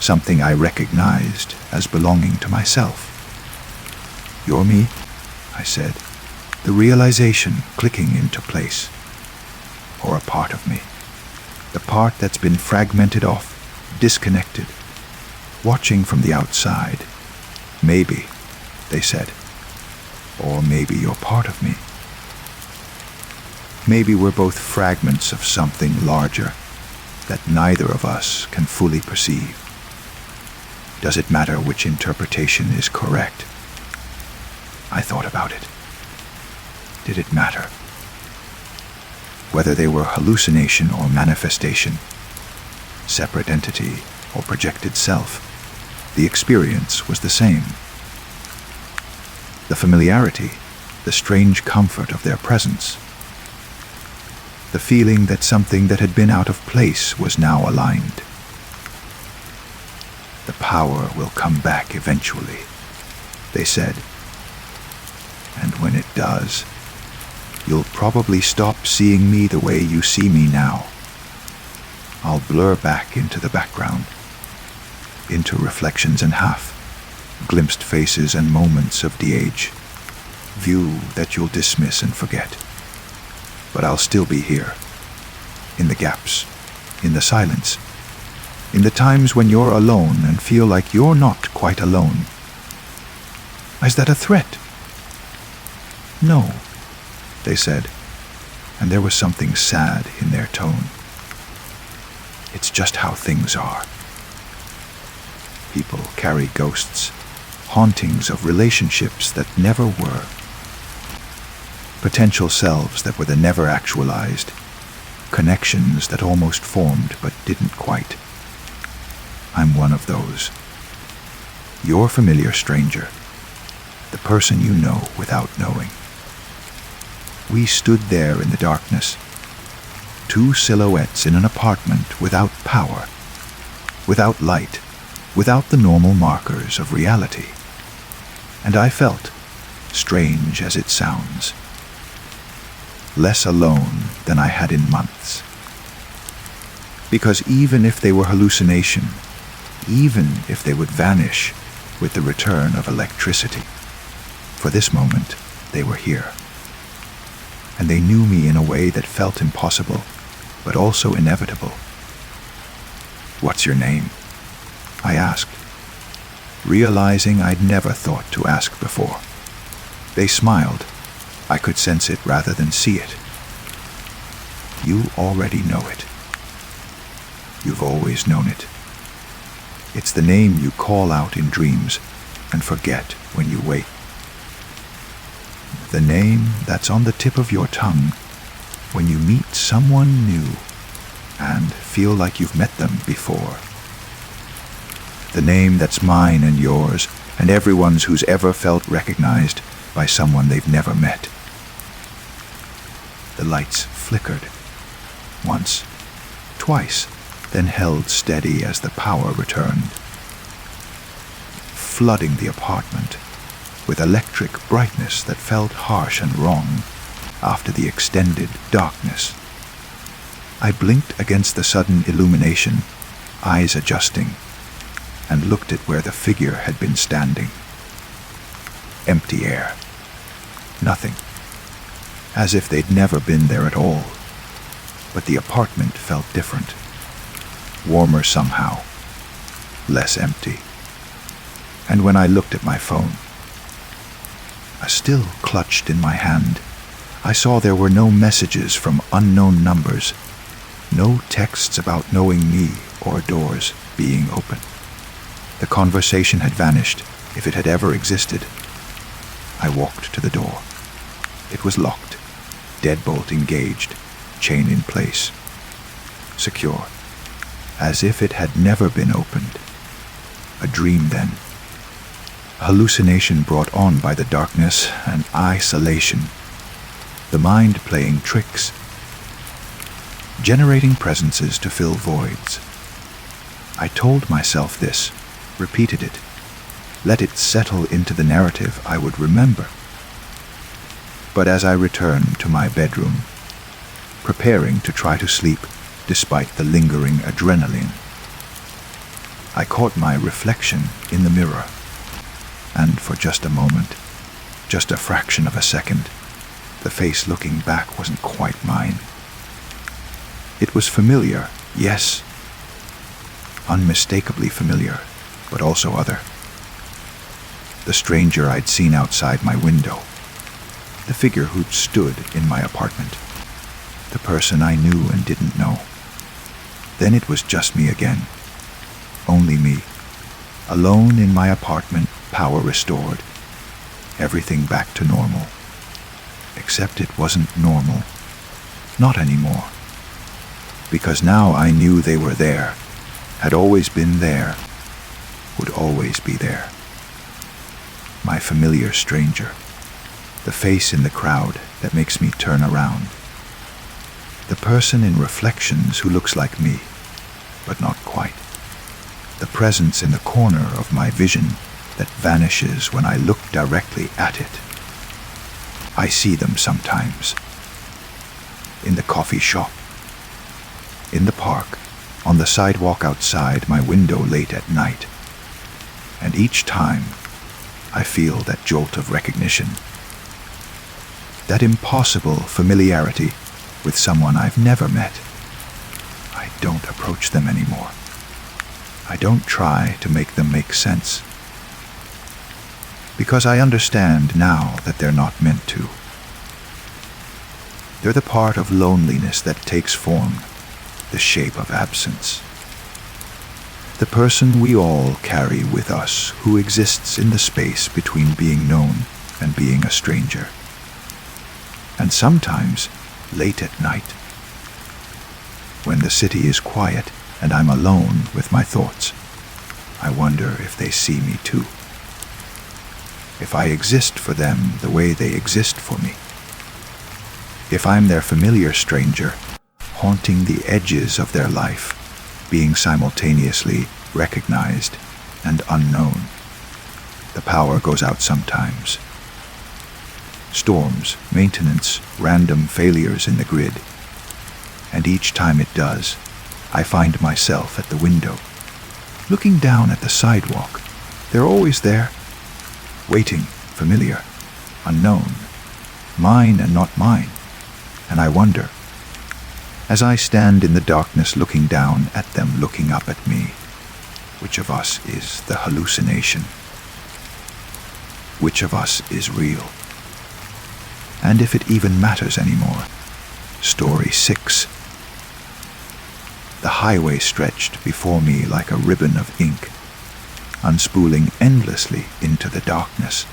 something I recognized as belonging to myself. You're me, I said, the realization clicking into place. Or a part of me. The part that's been fragmented off, disconnected, watching from the outside. Maybe, they said. Or maybe you're part of me. Maybe we're both fragments of something larger that neither of us can fully perceive. Does it matter which interpretation is correct? I thought about it. Did it matter? Whether they were hallucination or manifestation, separate entity or projected self, the experience was the same. The familiarity, the strange comfort of their presence, the feeling that something that had been out of place was now aligned. The power will come back eventually, they said. And when it does, you'll probably stop seeing me the way you see me now. I'll blur back into the background, into reflections and half, glimpsed faces and moments of de-age, view that you'll dismiss and forget. But I'll still be here, in the gaps, in the silence, in the times when you're alone and feel like you're not quite alone. Is that a threat? No, they said, and there was something sad in their tone. It's just how things are. People carry ghosts, hauntings of relationships that never were, potential selves that were the never actualized, connections that almost formed but didn't quite. I'm one of those. Your familiar stranger, the person you know without knowing. We stood there in the darkness, two silhouettes in an apartment without power, without light, without the normal markers of reality. And I felt, strange as it sounds, less alone than I had in months. Because even if they were hallucination, even if they would vanish with the return of electricity, for this moment they were here. And they knew me in a way that felt impossible, but also inevitable. "What's your name?" I asked, realizing I'd never thought to ask before. They smiled. I could sense it rather than see it. "You already know it. You've always known it. It's the name you call out in dreams and forget when you wake. The name that's on the tip of your tongue when you meet someone new and feel like you've met them before. The name that's mine and yours and everyone's who's ever felt recognized by someone they've never met." The lights flickered. Once, twice, then held steady as the power returned, flooding the apartment with electric brightness that felt harsh and wrong after the extended darkness. I blinked against the sudden illumination, eyes adjusting, and looked at where the figure had been standing. Empty air. Nothing. As if they'd never been there at all. But the apartment felt different. Warmer somehow. Less empty. And when I looked at my phone, still clutched in my hand, I saw there were no messages from unknown numbers, no texts about knowing me or doors being open. The conversation had vanished, if it had ever existed. I walked to the door. It was locked, deadbolt engaged, chain in place. Secure, as if it had never been opened. A dream then. A hallucination brought on by the darkness and isolation. The mind playing tricks, generating presences to fill voids. I told myself this, repeated it, let it settle into the narrative I would remember. But as I returned to my bedroom, preparing to try to sleep despite the lingering adrenaline, I caught my reflection in the mirror, and for just a moment, just a fraction of a second, the face looking back wasn't quite mine. It was familiar, yes, unmistakably familiar, but also other. The stranger I'd seen outside my window, the figure who'd stood in my apartment, the person I knew and didn't know. Then it was just me again, only me, alone in my apartment, power restored, everything back to normal. Except it wasn't normal, not anymore. Because now I knew they were there, had always been there, would always be there. My familiar stranger, the face in the crowd that makes me turn around. The person in reflections who looks like me, but not quite. The presence in the corner of my vision that vanishes when I look directly at it. I see them sometimes. In the coffee shop. In the park, on the sidewalk outside my window late at night. And each time, I feel that jolt of recognition. That impossible familiarity with someone I've never met. I don't approach them anymore. I don't try to make them make sense. Because I understand now that they're not meant to. They're the part of loneliness that takes form, the shape of absence. the person we all carry with us who exists in the space between being known and being a stranger. And sometimes late at night, when the city is quiet and I'm alone with my thoughts, I wonder if they see me too. If I exist for them the way they exist for me. If I'm their familiar stranger, haunting the edges of their life, being simultaneously recognized and unknown. The power goes out sometimes. Storms, maintenance, random failures in the grid. And each time it does, I find myself at the window, looking down at the sidewalk. They're always there, waiting, familiar, unknown, mine and not mine. And I wonder, as I stand in the darkness looking down at them looking up at me, which of us is the hallucination? Which of us is real? And if it even matters anymore. Story 6. The highway stretched before me like a ribbon of ink, unspooling endlessly into the darkness.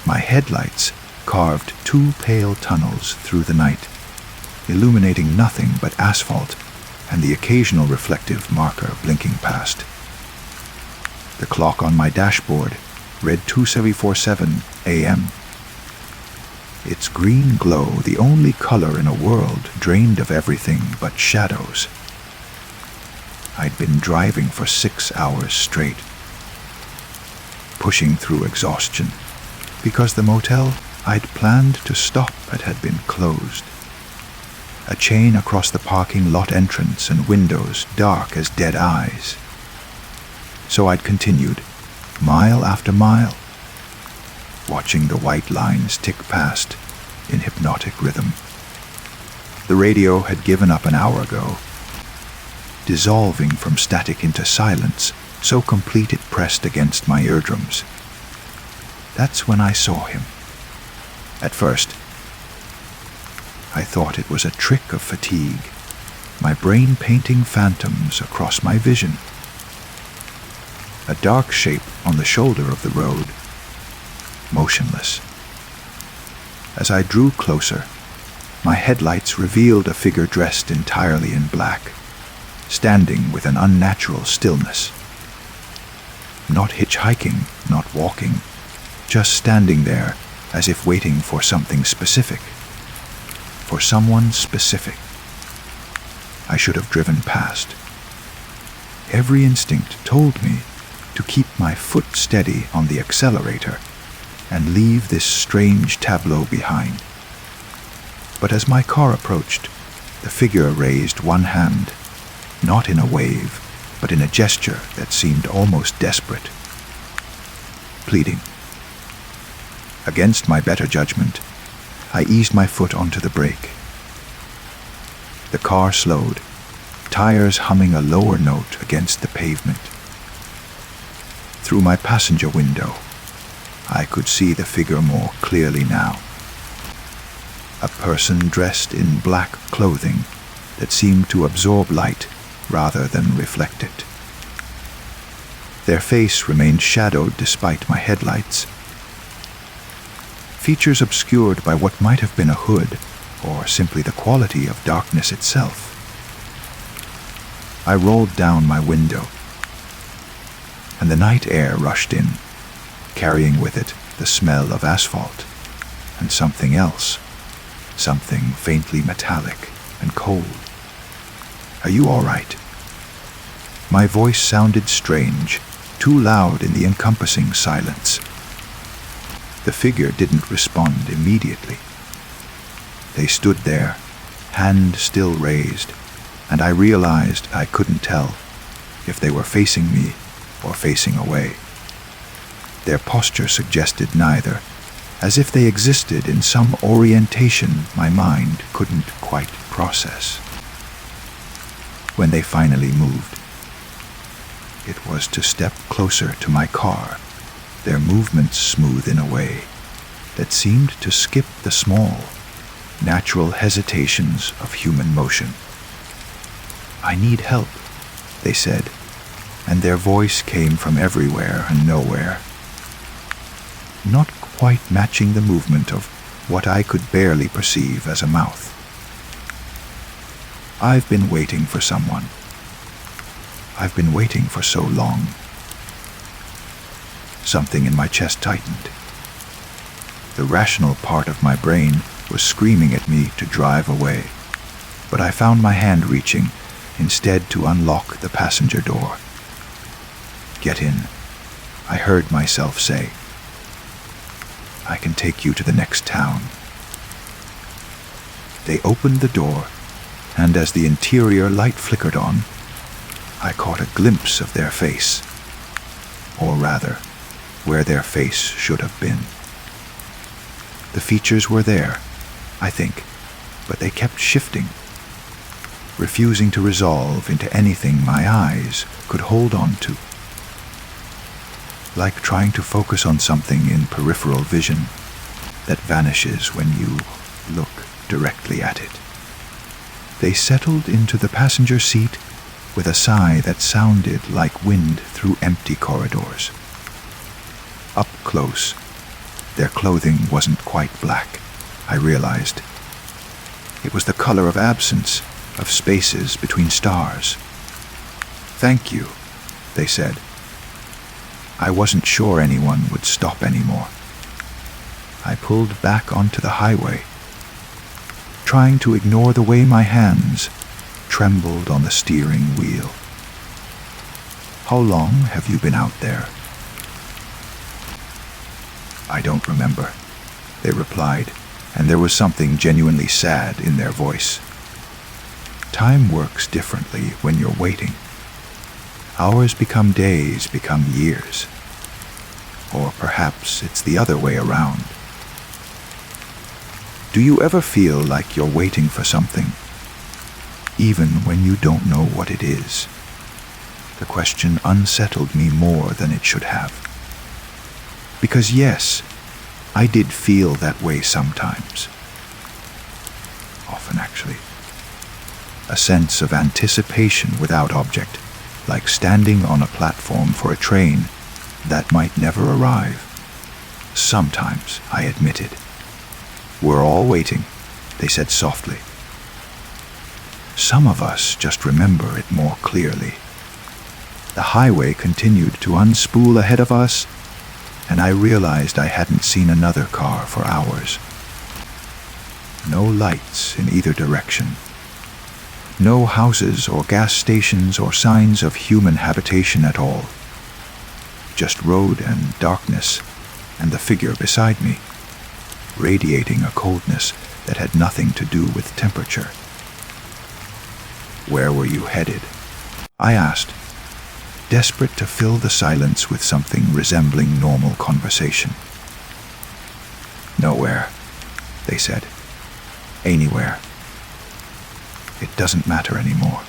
My headlights carved 2 pale tunnels through the night, illuminating nothing but asphalt and the occasional reflective marker blinking past. The clock on my dashboard read 2:47 a.m. Its green glow the only color in a world drained of everything but shadows. I'd been driving for 6 hours straight, pushing through exhaustion, because the motel I'd planned to stop at had been closed. A chain across the parking lot entrance and windows dark as dead eyes. So I'd continued, mile after mile, watching the white lines tick past in hypnotic rhythm. The radio had given up an hour ago, dissolving from static into silence, so complete it pressed against my eardrums. That's when I saw him. At first, I thought it was a trick of fatigue, my brain painting phantoms across my vision. A dark shape on the shoulder of the road, motionless. As I drew closer, my headlights revealed a figure dressed entirely in black, standing with an unnatural stillness. Not hitchhiking, not walking, just standing there as if waiting for something specific. For someone specific. I should have driven past. Every instinct told me to keep my foot steady on the accelerator and leave this strange tableau behind. But as my car approached, the figure raised one hand, not in a wave, but in a gesture that seemed almost desperate. Pleading. Against my better judgment, I eased my foot onto the brake. The car slowed, tires humming a lower note against the pavement. Through my passenger window, I could see the figure more clearly now. A person dressed in black clothing that seemed to absorb light rather than reflect it. Their face remained shadowed despite my headlights. Features obscured by what might have been a hood, or simply the quality of darkness itself. I rolled down my window, and the night air rushed in, carrying with it the smell of asphalt, and something else, something faintly metallic and cold. Are you all right? My voice sounded strange, too loud in the encompassing silence. The figure didn't respond immediately. They stood there, hand still raised, and I realized I couldn't tell if they were facing me or facing away. Their posture suggested neither, as if they existed in some orientation my mind couldn't quite process. When they finally moved, it was to step closer to my car, their movements smooth in a way that seemed to skip the small, natural hesitations of human motion. I need help, they said, and their voice came from everywhere and nowhere, not quite matching the movement of what I could barely perceive as a mouth. I've been waiting for someone. I've been waiting for so long. Something in my chest tightened. The rational part of my brain was screaming at me to drive away, but I found my hand reaching instead to unlock the passenger door. "Get in," I heard myself say. "I can take you to the next town." They opened the door, and as the interior light flickered on, I caught a glimpse of their face, or rather, where their face should have been. The features were there, I think, but they kept shifting, refusing to resolve into anything my eyes could hold on to. Like trying to focus on something in peripheral vision that vanishes when you look directly at it. They settled into the passenger seat with a sigh that sounded like wind through empty corridors. Up close, their clothing wasn't quite black, I realized. It was the color of absence, of spaces between stars. "Thank you," they said. I wasn't sure anyone would stop anymore. I pulled back onto the highway, trying to ignore the way my hands trembled on the steering wheel. "How long have you been out there?" "I don't remember," they replied, and there was something genuinely sad in their voice. Time works differently when you're waiting. Hours become days, become years. Or perhaps it's the other way around. Do you ever feel like you're waiting for something, even when you don't know what it is? The question unsettled me more than it should have. Because yes, I did feel that way sometimes. Often, actually. A sense of anticipation without object, like standing on a platform for a train that might never arrive. Sometimes, I admitted. "We're all waiting," they said softly. Some of us just remember it more clearly. The highway continued to unspool ahead of us, and I realized I hadn't seen another car for hours. No lights in either direction. No houses or gas stations or signs of human habitation at all. Just road and darkness, and the figure beside me, radiating a coldness that had nothing to do with temperature. "Where were you headed?" I asked, desperate to fill the silence with something resembling normal conversation. "Nowhere," they said. "Anywhere. It doesn't matter anymore.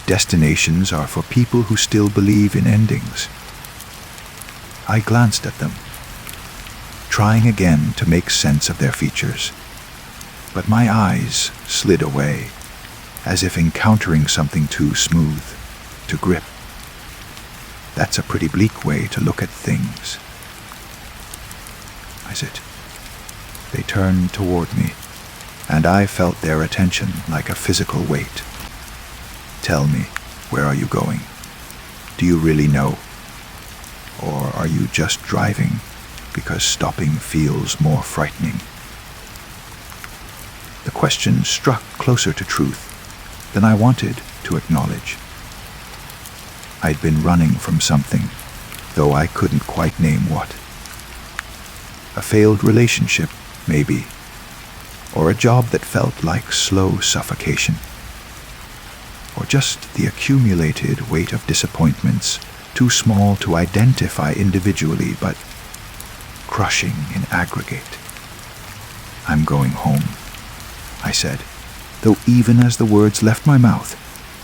Destinations are for people who still believe in endings." I glanced at them, trying again to make sense of their features, but my eyes slid away, as if encountering something too smooth to grip. That's a pretty bleak way to look at things. Is it? They turned toward me, and I felt their attention like a physical weight. "Tell me, where are you going? Do you really know? Or are you just driving because stopping feels more frightening?" The question struck closer to truth than I wanted to acknowledge. I'd been running from something, though I couldn't quite name what. A failed relationship, maybe, or a job that felt like slow suffocation, or just the accumulated weight of disappointments too small to identify individually, but crushing in aggregate. "I'm going home," I said, though even as the words left my mouth,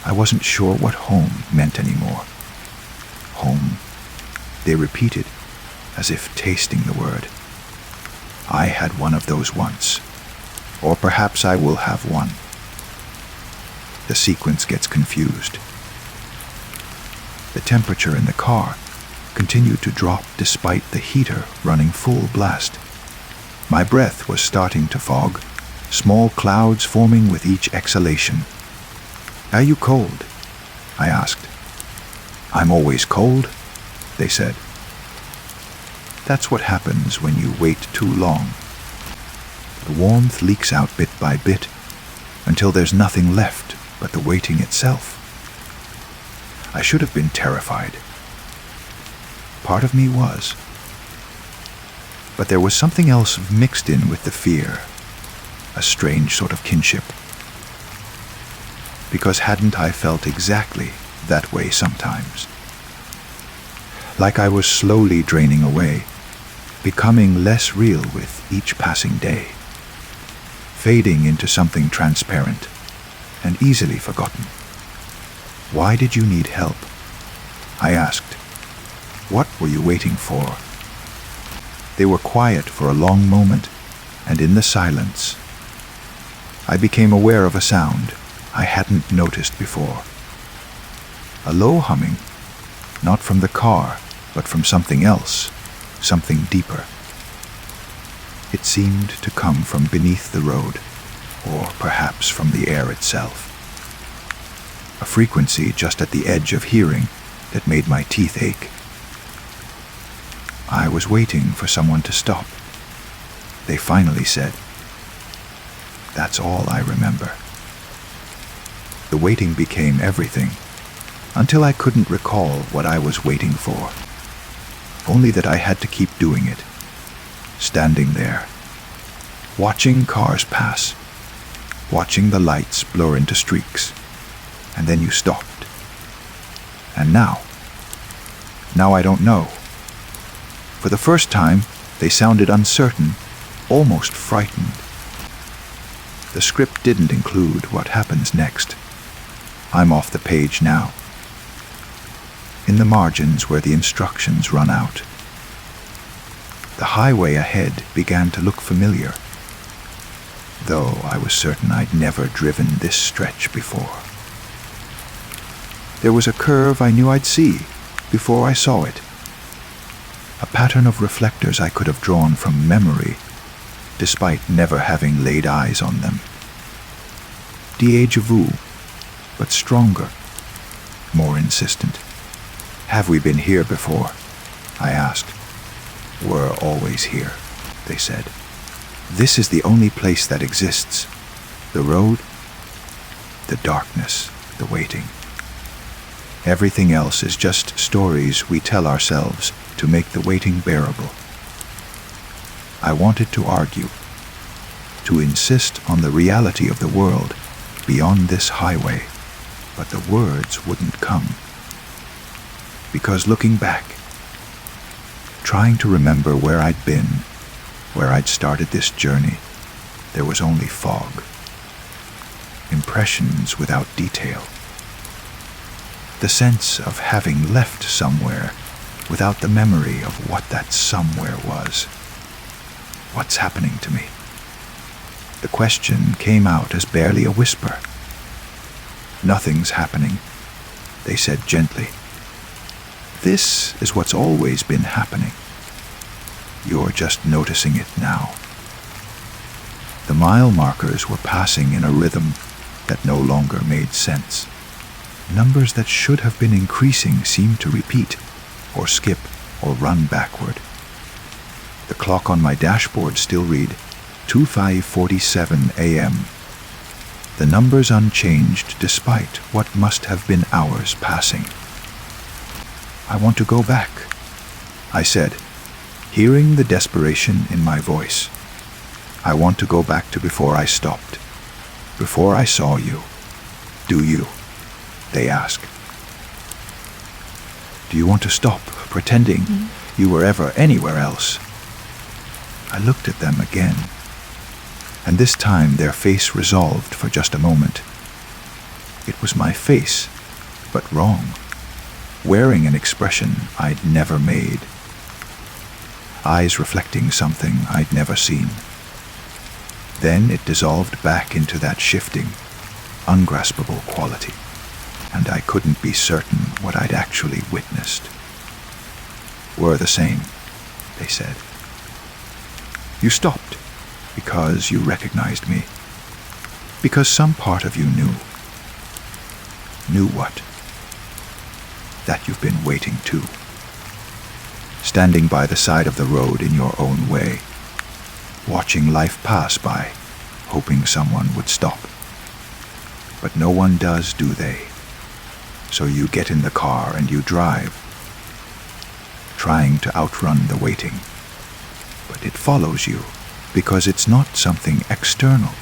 I wasn't sure what home meant anymore. "Home," they repeated, as if tasting the word. I had one of those once, or perhaps I will have one. The sequence gets confused. The temperature in the car continued to drop despite the heater running full blast. My breath was starting to fog, small clouds forming with each exhalation. "Are you cold?" I asked. "I'm always cold," they said. That's what happens when you wait too long. The warmth leaks out bit by bit until there's nothing left but the waiting itself. I should have been terrified. Part of me was. But there was something else mixed in with the fear, a strange sort of kinship. Because hadn't I felt exactly that way sometimes? Like I was slowly draining away, becoming less real with each passing day, fading into something transparent and easily forgotten. "Why did you need help?" I asked. "What were you waiting for?" They were quiet for a long moment, and in the silence, I became aware of a sound I hadn't noticed before. A low humming, not from the car, but from something else, something deeper. It seemed to come from beneath the road, or perhaps from the air itself. A frequency just at the edge of hearing that made my teeth ache. I was waiting for someone to stop. They finally said. That's all I remember. The waiting became everything, until I couldn't recall what I was waiting for. Only that I had to keep doing it. Standing there, watching cars pass, watching the lights blur into streaks, and then you stopped. And now I don't know. For the first time, they sounded uncertain, almost frightened. The script didn't include what happens next. I'm off the page now. In the margins where the instructions run out. The highway ahead began to look familiar, though I was certain I'd never driven this stretch before. There was a curve I knew I'd see before I saw it. A pattern of reflectors I could have drawn from memory, despite never having laid eyes on them. Déjà vu, but stronger, more insistent. Have we been here before? I asked. We're always here, they said. This is the only place that exists. The road, the darkness, the waiting. Everything else is just stories we tell ourselves to make the waiting bearable. I wanted to argue, to insist on the reality of the world beyond this highway, but the words wouldn't come. Because looking back, trying to remember where I'd been, where I'd started this journey, there was only fog. Impressions without detail. The sense of having left somewhere without the memory of what that somewhere was. What's happening to me? The question came out as barely a whisper. Nothing's happening, they said gently. This is what's always been happening. You're just noticing it now. The mile markers were passing in a rhythm that no longer made sense. Numbers that should have been increasing seemed to repeat, or skip, or run backward. The clock on my dashboard still read 25:47 a.m. The numbers unchanged despite what must have been hours passing. I want to go back, I said, hearing the desperation in my voice. I want to go back to before I stopped, before I saw you. Do you? They asked. Do you want to stop pretending you were ever anywhere else? I looked at them again, and this time their face resolved for just a moment. It was my face, but wrong, wearing an expression I'd never made. Eyes reflecting something I'd never seen. Then it dissolved back into that shifting, ungraspable quality, and I couldn't be certain what I'd actually witnessed. "We're the same," they said. "You stopped because you recognized me, because some part of you knew." "Knew what?" "That you've been waiting too. Standing by the side of the road in your own way, watching life pass by, hoping someone would stop. But no one does, do they? So you get in the car and you drive, trying to outrun the waiting. But it follows you because it's not something external.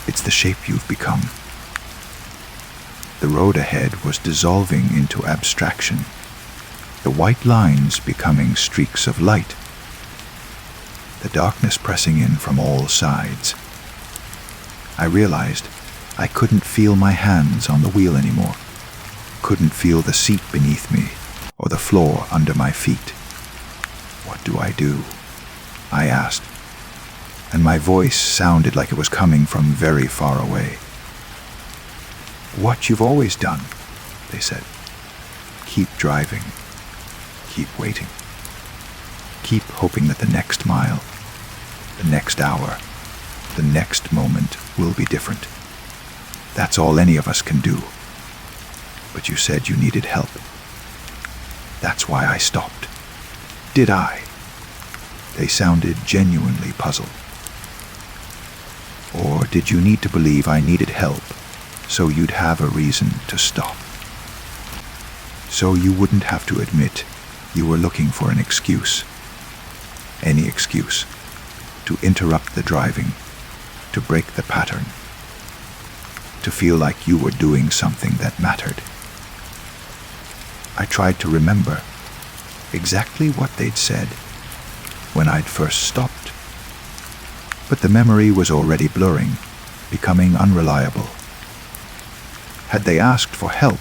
It's the shape you've become." The road ahead was dissolving into abstraction, the white lines becoming streaks of light, the darkness pressing in from all sides. I realized I couldn't feel my hands on the wheel anymore, couldn't feel the seat beneath me or the floor under my feet. "What do I do?" I asked, and my voice sounded like it was coming from very far away. "What you've always done," they said. "Keep driving. Keep waiting. Keep hoping that the next mile, the next hour, the next moment will be different. That's all any of us can do. But you said you needed help. That's why I stopped." "Did I?" They sounded genuinely puzzled. "Or did you need to believe I needed help so you'd have a reason to stop? So you wouldn't have to admit you were looking for an excuse. Any excuse. To interrupt the driving, to break the pattern, to feel like you were doing something that mattered." I tried to remember exactly what they'd said when I'd first stopped, but the memory was already blurring, becoming unreliable. Had they asked for help,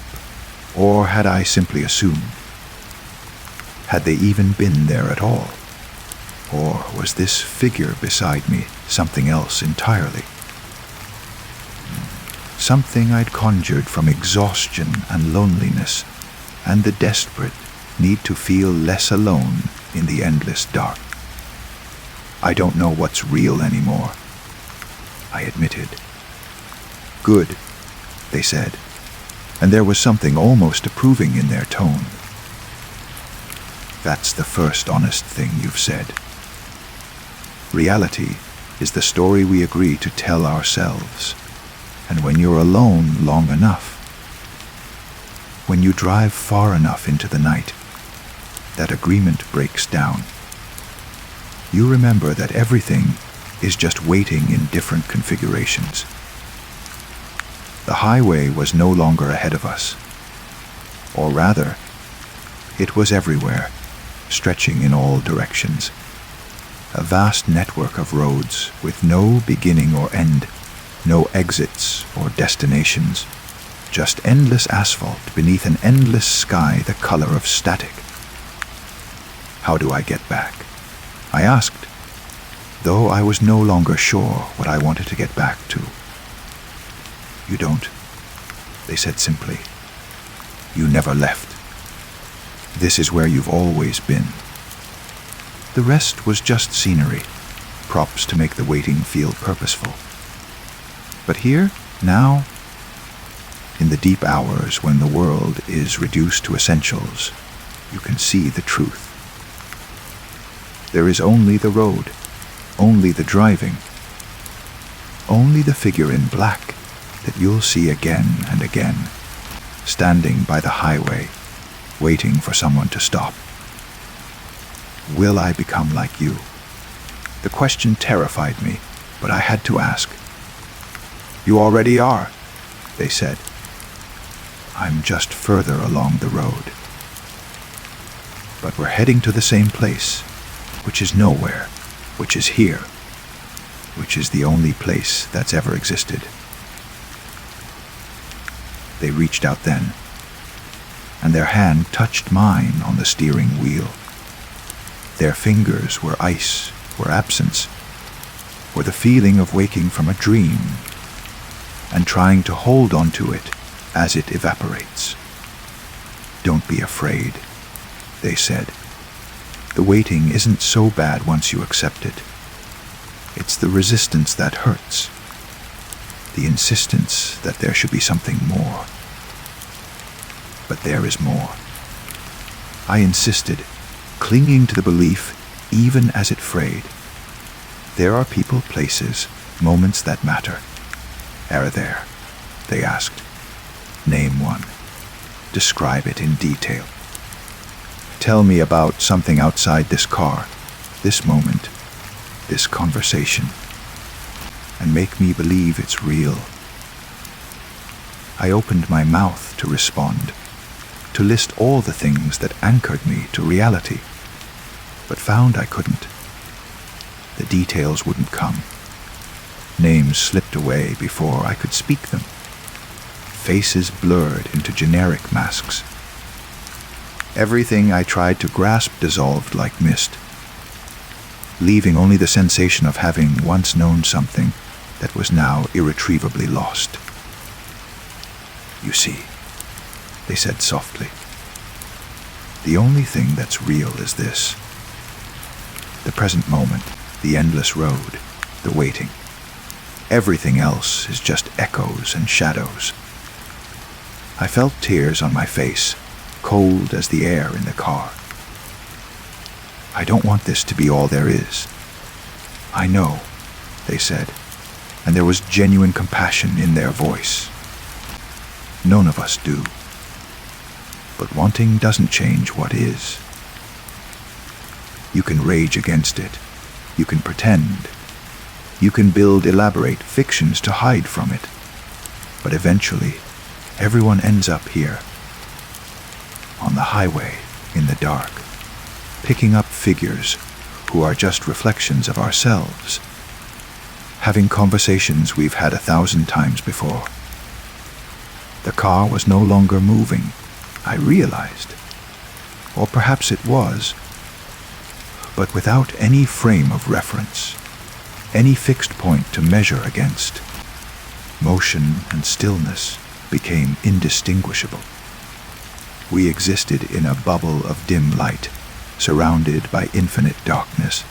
or had I simply assumed? Had they even been there at all? Or was this figure beside me something else entirely? Something I'd conjured from exhaustion and loneliness, and the desperate need to feel less alone in the endless dark. "I don't know what's real anymore," I admitted. "Good," they said, and there was something almost approving in their tone. "That's the first honest thing you've said. Reality is the story we agree to tell ourselves, and when you're alone long enough, when you drive far enough into the night, that agreement breaks down. You remember that everything is just waiting in different configurations. The highway was no longer ahead of us. Or rather, it was everywhere, stretching in all directions. A vast network of roads with no beginning or end, no exits or destinations, just endless asphalt beneath an endless sky the color of static. "How do I get back?" I asked, though I was no longer sure what I wanted to get back to. "You don't," they said simply. "You never left. This is where you've always been." The rest was just scenery, props to make the waiting feel purposeful. But here, now, in the deep hours when the world is reduced to essentials, you can see the truth. There is only the road, only the driving, only the figure in black that you'll see again and again, standing by the highway, waiting for someone to stop. Will I become like you? The question terrified me, but I had to ask. "You already are," they said. "I'm just further along the road. But we're heading to the same place, which is nowhere, which is here, which is the only place that's ever existed." They reached out then, and their hand touched mine on the steering wheel. Their fingers were ice, were absence, were the feeling of waking from a dream and trying to hold onto it as it evaporates. Don't be afraid, they said. The waiting isn't so bad once you accept it. It's the resistance that hurts. The insistence that there should be something more. But there is more. I insisted, clinging to the belief even as it frayed. There are people, places, moments that matter. Are there? They asked. Name one. Describe it in detail. Tell me about something outside this car, this moment, this conversation, and make me believe it's real. I opened my mouth to respond, to list all the things that anchored me to reality, but found I couldn't. The details wouldn't come. Names slipped away before I could speak them. Faces blurred into generic masks. Everything I tried to grasp dissolved like mist, leaving only the sensation of having once known something that was now irretrievably lost. You see, they said softly, the only thing that's real is this. The present moment, the endless road, the waiting. Everything else is just echoes and shadows. I felt tears on my face, cold as the air in the car. I don't want this to be all there is. I know, they said, and there was genuine compassion in their voice. None of us do. But wanting doesn't change what is. You can rage against it. You can pretend. You can build elaborate fictions to hide from it. But eventually, everyone ends up here, on the highway, in the dark, picking up figures who are just reflections of ourselves, having conversations we've had 1,000 times before. The car was no longer moving, I realized. Or perhaps it was, but without any frame of reference, any fixed point to measure against. Motion and stillness became indistinguishable. We existed in a bubble of dim light, surrounded by infinite darkness,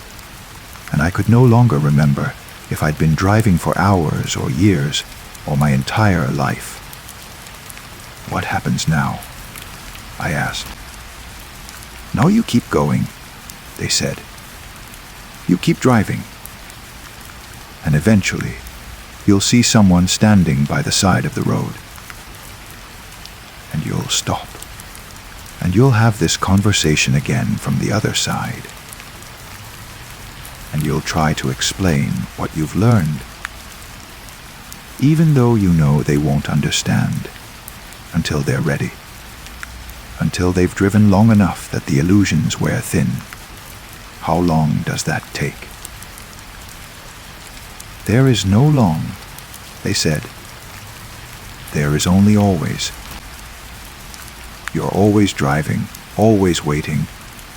and I could no longer remember if I'd been driving for hours or years or my entire life. What happens now? I asked. No, you keep going, they said. You keep driving. And eventually, you'll see someone standing by the side of the road. And you'll stop. And you'll have this conversation again from the other side. And you'll try to explain what you've learned, even though you know they won't understand, until they're ready, until they've driven long enough that the illusions wear thin. How long does that take? There is no long, they said. There is only always. You're always driving, always waiting,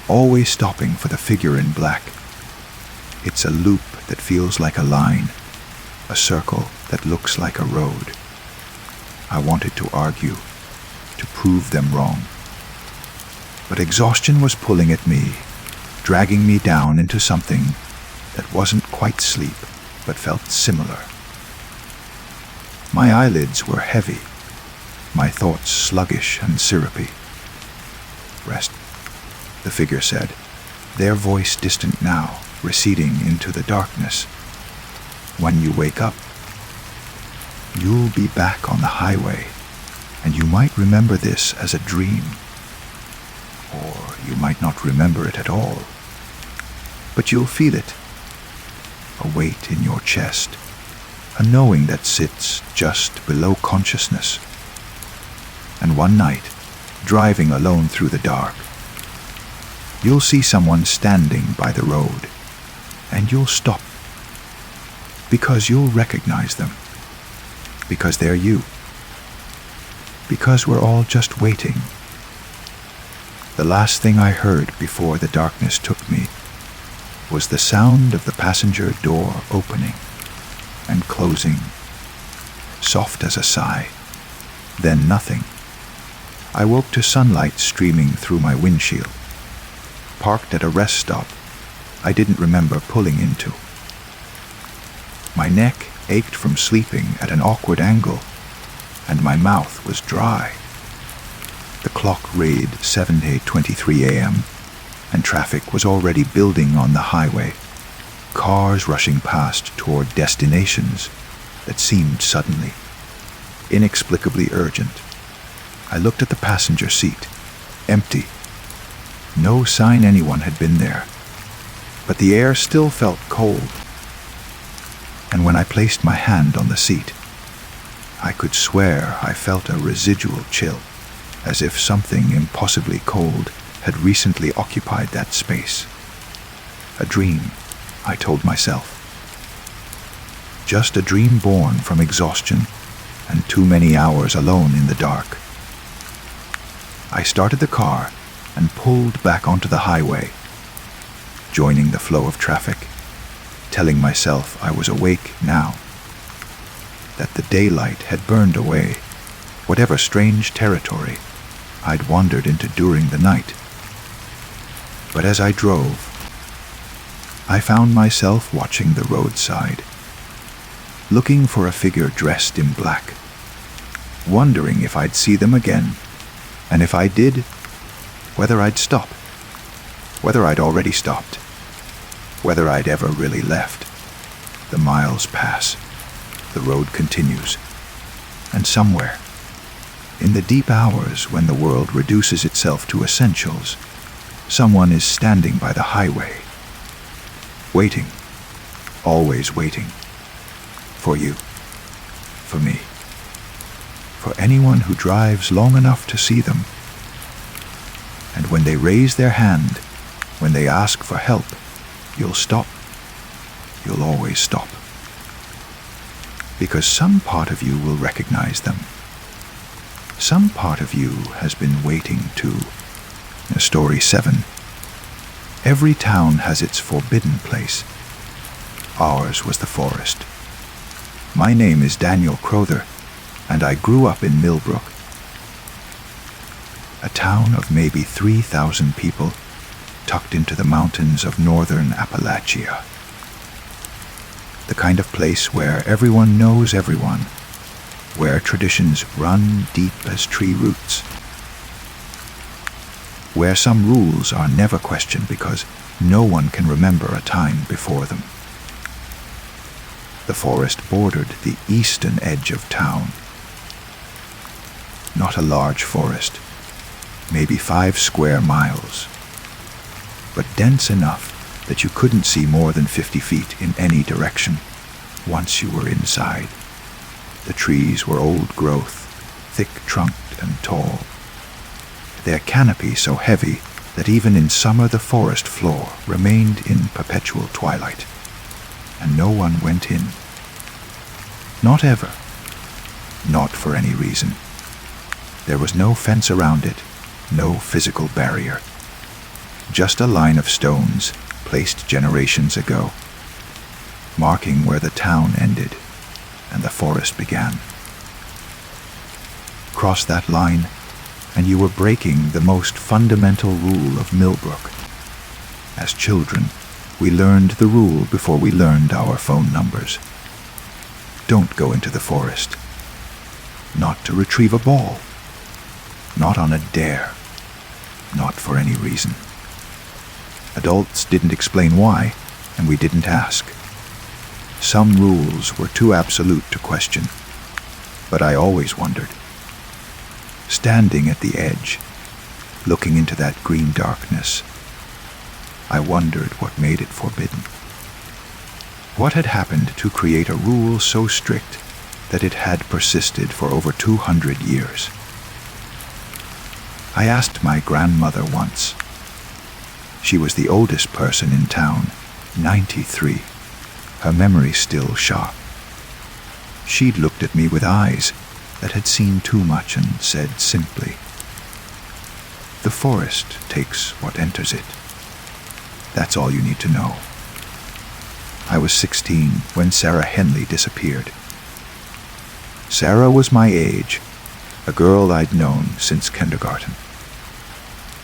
always stopping for the figure in black. It's a loop that feels like a line, a circle that looks like a road. I wanted to argue, to prove them wrong. But exhaustion was pulling at me, dragging me down into something that wasn't quite sleep, but felt similar. My eyelids were heavy, my thoughts sluggish and syrupy. Rest, the figure said, their voice distant now, receding into the darkness. When you wake up, you'll be back on the highway, and you might remember this as a dream. Or you might not remember it at all. But you'll feel it. A weight in your chest, a knowing that sits just below consciousness. And one night, driving alone through the dark, you'll see someone standing by the road, and you'll stop, because you'll recognize them, because they're you, because we're all just waiting. The last thing I heard before the darkness took me was the sound of the passenger door opening and closing, soft as a sigh, then nothing. I woke to sunlight streaming through my windshield. Parked at a rest stop I didn't remember pulling into. My neck ached from sleeping at an awkward angle, and my mouth was dry. The clock read 7:23 a.m., and traffic was already building on the highway, cars rushing past toward destinations that seemed suddenly, inexplicably urgent. I looked at the passenger seat, empty. No sign anyone had been there, but the air still felt cold. And when I placed my hand on the seat, I could swear I felt a residual chill, as if something impossibly cold had recently occupied that space. A dream, I told myself. Just a dream born from exhaustion and too many hours alone in the dark. I started the car and pulled back onto the highway, joining the flow of traffic, telling myself I was awake now, that the daylight had burned away whatever strange territory I'd wandered into during the night. But as I drove, I found myself watching the roadside, looking for a figure dressed in black, wondering if I'd see them again, and if I did, whether I'd stop, whether I'd already stopped, whether I'd ever really left. The miles pass, the road continues, and somewhere, in the deep hours when the world reduces itself to essentials, someone is standing by the highway, waiting, always waiting, for you, for me, for anyone who drives long enough to see them. And when they raise their hand, when they ask for help, you'll stop. You'll always stop. Because some part of you will recognize them. Some part of you has been waiting too. Story 7. Every town has its forbidden place. Ours was the forest. My name is Daniel Crowther, and I grew up in Millbrook, a town of maybe 3,000 people tucked into the mountains of northern Appalachia. The kind of place where everyone knows everyone, where traditions run deep as tree roots, where some rules are never questioned because no one can remember a time before them. The forest bordered the eastern edge of town. Not a large forest, maybe 5 square miles, but dense enough that you couldn't see more than 50 feet in any direction once you were inside. The trees were old growth, thick-trunked and tall, their canopy so heavy that even in summer the forest floor remained in perpetual twilight, and no one went in. Not ever. Not for any reason. There was no fence around it, no physical barrier. Just a line of stones placed generations ago, marking where the town ended and the forest began. Cross that line, and you were breaking the most fundamental rule of Millbrook. As children, we learned the rule before we learned our phone numbers. Don't go into the forest. Not to retrieve a ball. Not on a dare. Not for any reason. Adults didn't explain why, and we didn't ask. Some rules were too absolute to question, but I always wondered. Standing at the edge, looking into that green darkness, I wondered what made it forbidden. What had happened to create a rule so strict that it had persisted for over 200 years? I asked my grandmother once. She was the oldest person in town, 93, her memory still sharp. She'd looked at me with eyes that had seen too much and said simply, "The forest takes what enters it. That's all you need to know." I was 16 when Sarah Henley disappeared. Sarah was my age, a girl I'd known since kindergarten.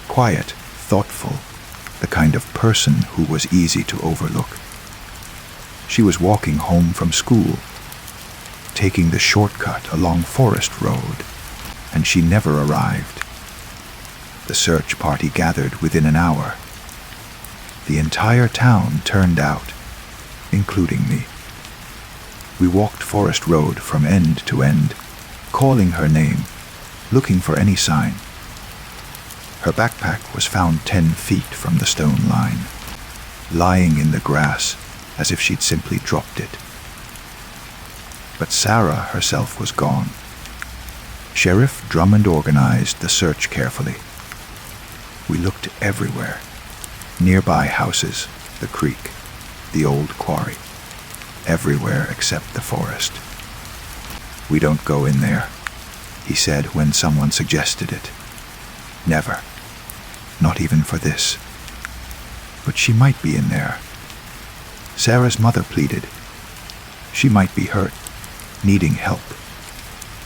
Quiet, thoughtful, the kind of person who was easy to overlook. She was walking home from school, taking the shortcut along Forest Road, and she never arrived. The search party gathered within an hour. The entire town turned out, including me. We walked Forest Road from end to end, calling her name, looking for any sign. Her backpack was found 10 feet from the stone line, lying in the grass as if she'd simply dropped it. But Sarah herself was gone. Sheriff Drummond organized the search carefully. We looked everywhere. Nearby houses, the creek, the old quarry. Everywhere except the forest. "We don't go in there," he said when someone suggested it. "Never. Not even for this. But she might be in there." Sarah's mother pleaded. She might be hurt, needing help.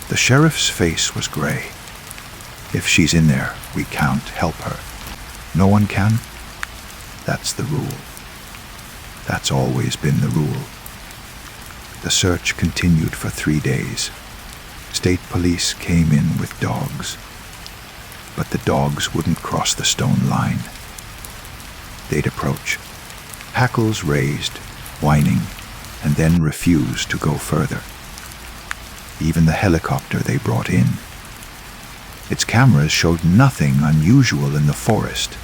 The sheriff's face was gray. "If she's in there, we can't help her. No one can? That's the rule. That's always been the rule." The search continued for 3 days. State police came in with dogs. But the dogs wouldn't cross the stone line. They'd approach, hackles raised, whining, and then refuse to go further. Even the helicopter they brought in. Its cameras showed nothing unusual in the forest,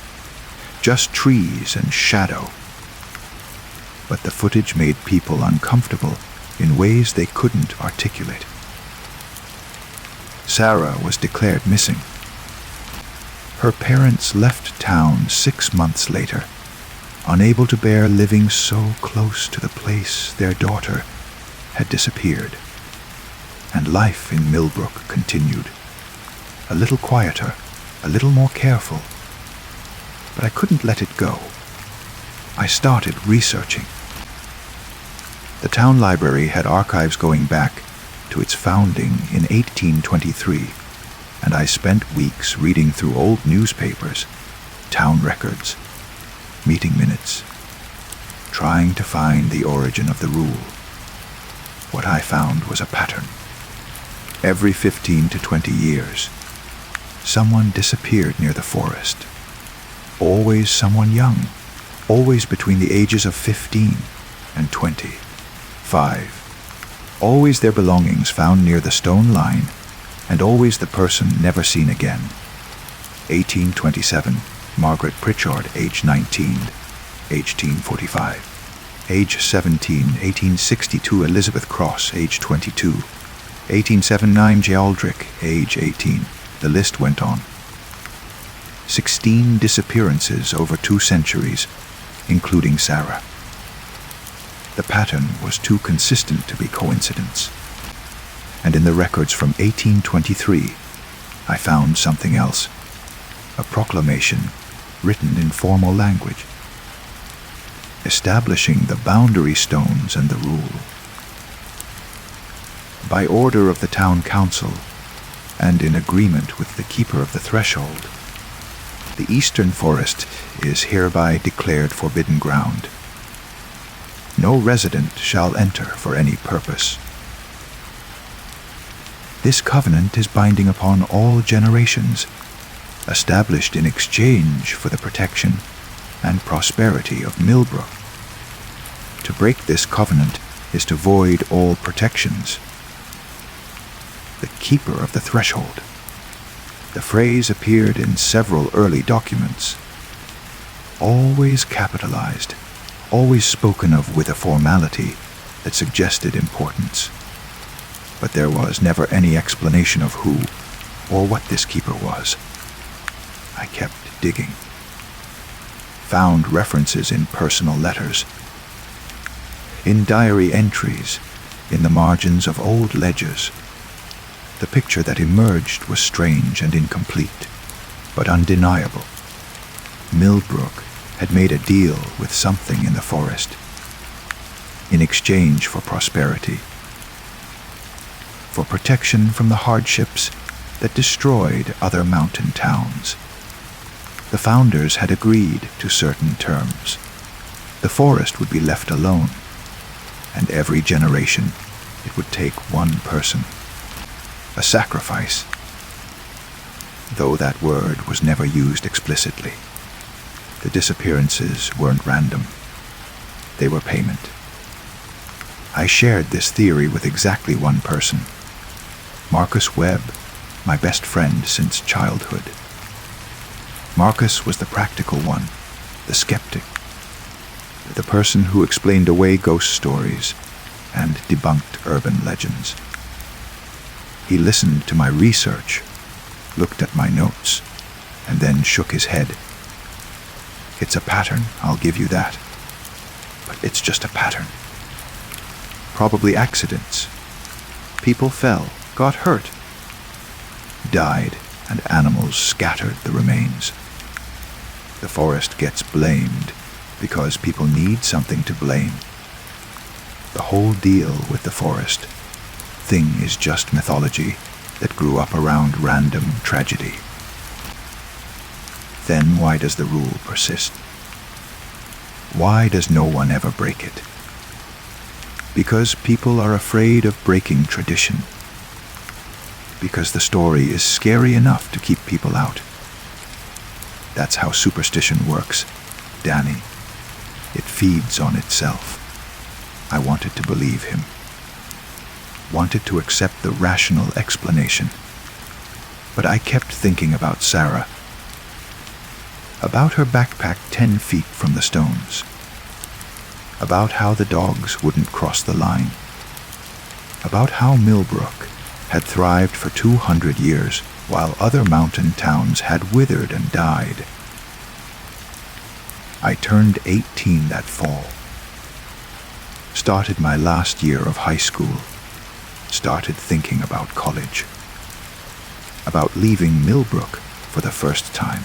just trees and shadow. But the footage made people uncomfortable in ways they couldn't articulate. Sarah was declared missing. Her parents left town 6 months later, unable to bear living so close to the place their daughter had disappeared. And life in Millbrook continued. A little quieter, a little more careful. But I couldn't let it go. I started researching. The town library had archives going back to its founding in 1823, and I spent weeks reading through old newspapers, town records, meeting minutes, trying to find the origin of the rule. What I found was a pattern. Every 15 to 20 years, someone disappeared near the forest. Always someone young, always between the ages of 15 and 25. Always their belongings found near the stone line, and always the person never seen again. 1827, Margaret Pritchard, age 19, 1845. Age 17, 1862, Elizabeth Cross, age 22. 1879, J. Aldrich, age 18. The list went on. 16 disappearances over 2 centuries, including Sarah. The pattern was too consistent to be coincidence. And in the records from 1823, I found something else. A proclamation written in formal language, establishing the boundary stones and the rule. By order of the town council, and in agreement with the keeper of the threshold, the eastern forest is hereby declared forbidden ground. No resident shall enter for any purpose. This covenant is binding upon all generations, established in exchange for the protection and prosperity of Millbrook. To break this covenant is to void all protections. The keeper of the threshold. The phrase appeared in several early documents. Always capitalized, always spoken of with a formality that suggested importance. But there was never any explanation of who or what this keeper was. I kept digging. Found references in personal letters, in diary entries, in the margins of old ledgers. The picture that emerged was strange and incomplete, but undeniable. Millbrook had made a deal with something in the forest, in exchange for prosperity, for protection from the hardships that destroyed other mountain towns. The founders had agreed to certain terms. The forest would be left alone, and every generation it would take one person. A sacrifice, though that word was never used explicitly. The disappearances weren't random. They were payment. I shared this theory with exactly one person, Marcus Webb, my best friend since childhood. Marcus was the practical one, the skeptic, the person who explained away ghost stories and debunked urban legends. He listened to my research, looked at my notes, and then shook his head. It's a pattern, I'll give you that. But it's just a pattern. Probably accidents. People fell, got hurt, died, and animals scattered the remains. The forest gets blamed because people need something to blame. The whole deal with the forest thing is just mythology that grew up around random tragedy. Then why does the rule persist? Why does no one ever break it? Because people are afraid of breaking tradition. Because the story is scary enough to keep people out. That's how superstition works, Danny. It feeds on itself. I wanted to believe him. Wanted to accept the rational explanation. But I kept thinking about Sarah. About her backpack 10 feet from the stones. About how the dogs wouldn't cross the line. About how Millbrook had thrived for 200 years while other mountain towns had withered and died. I turned 18 that fall. Started my last year of high school. Started thinking about college. About leaving Millbrook for the first time.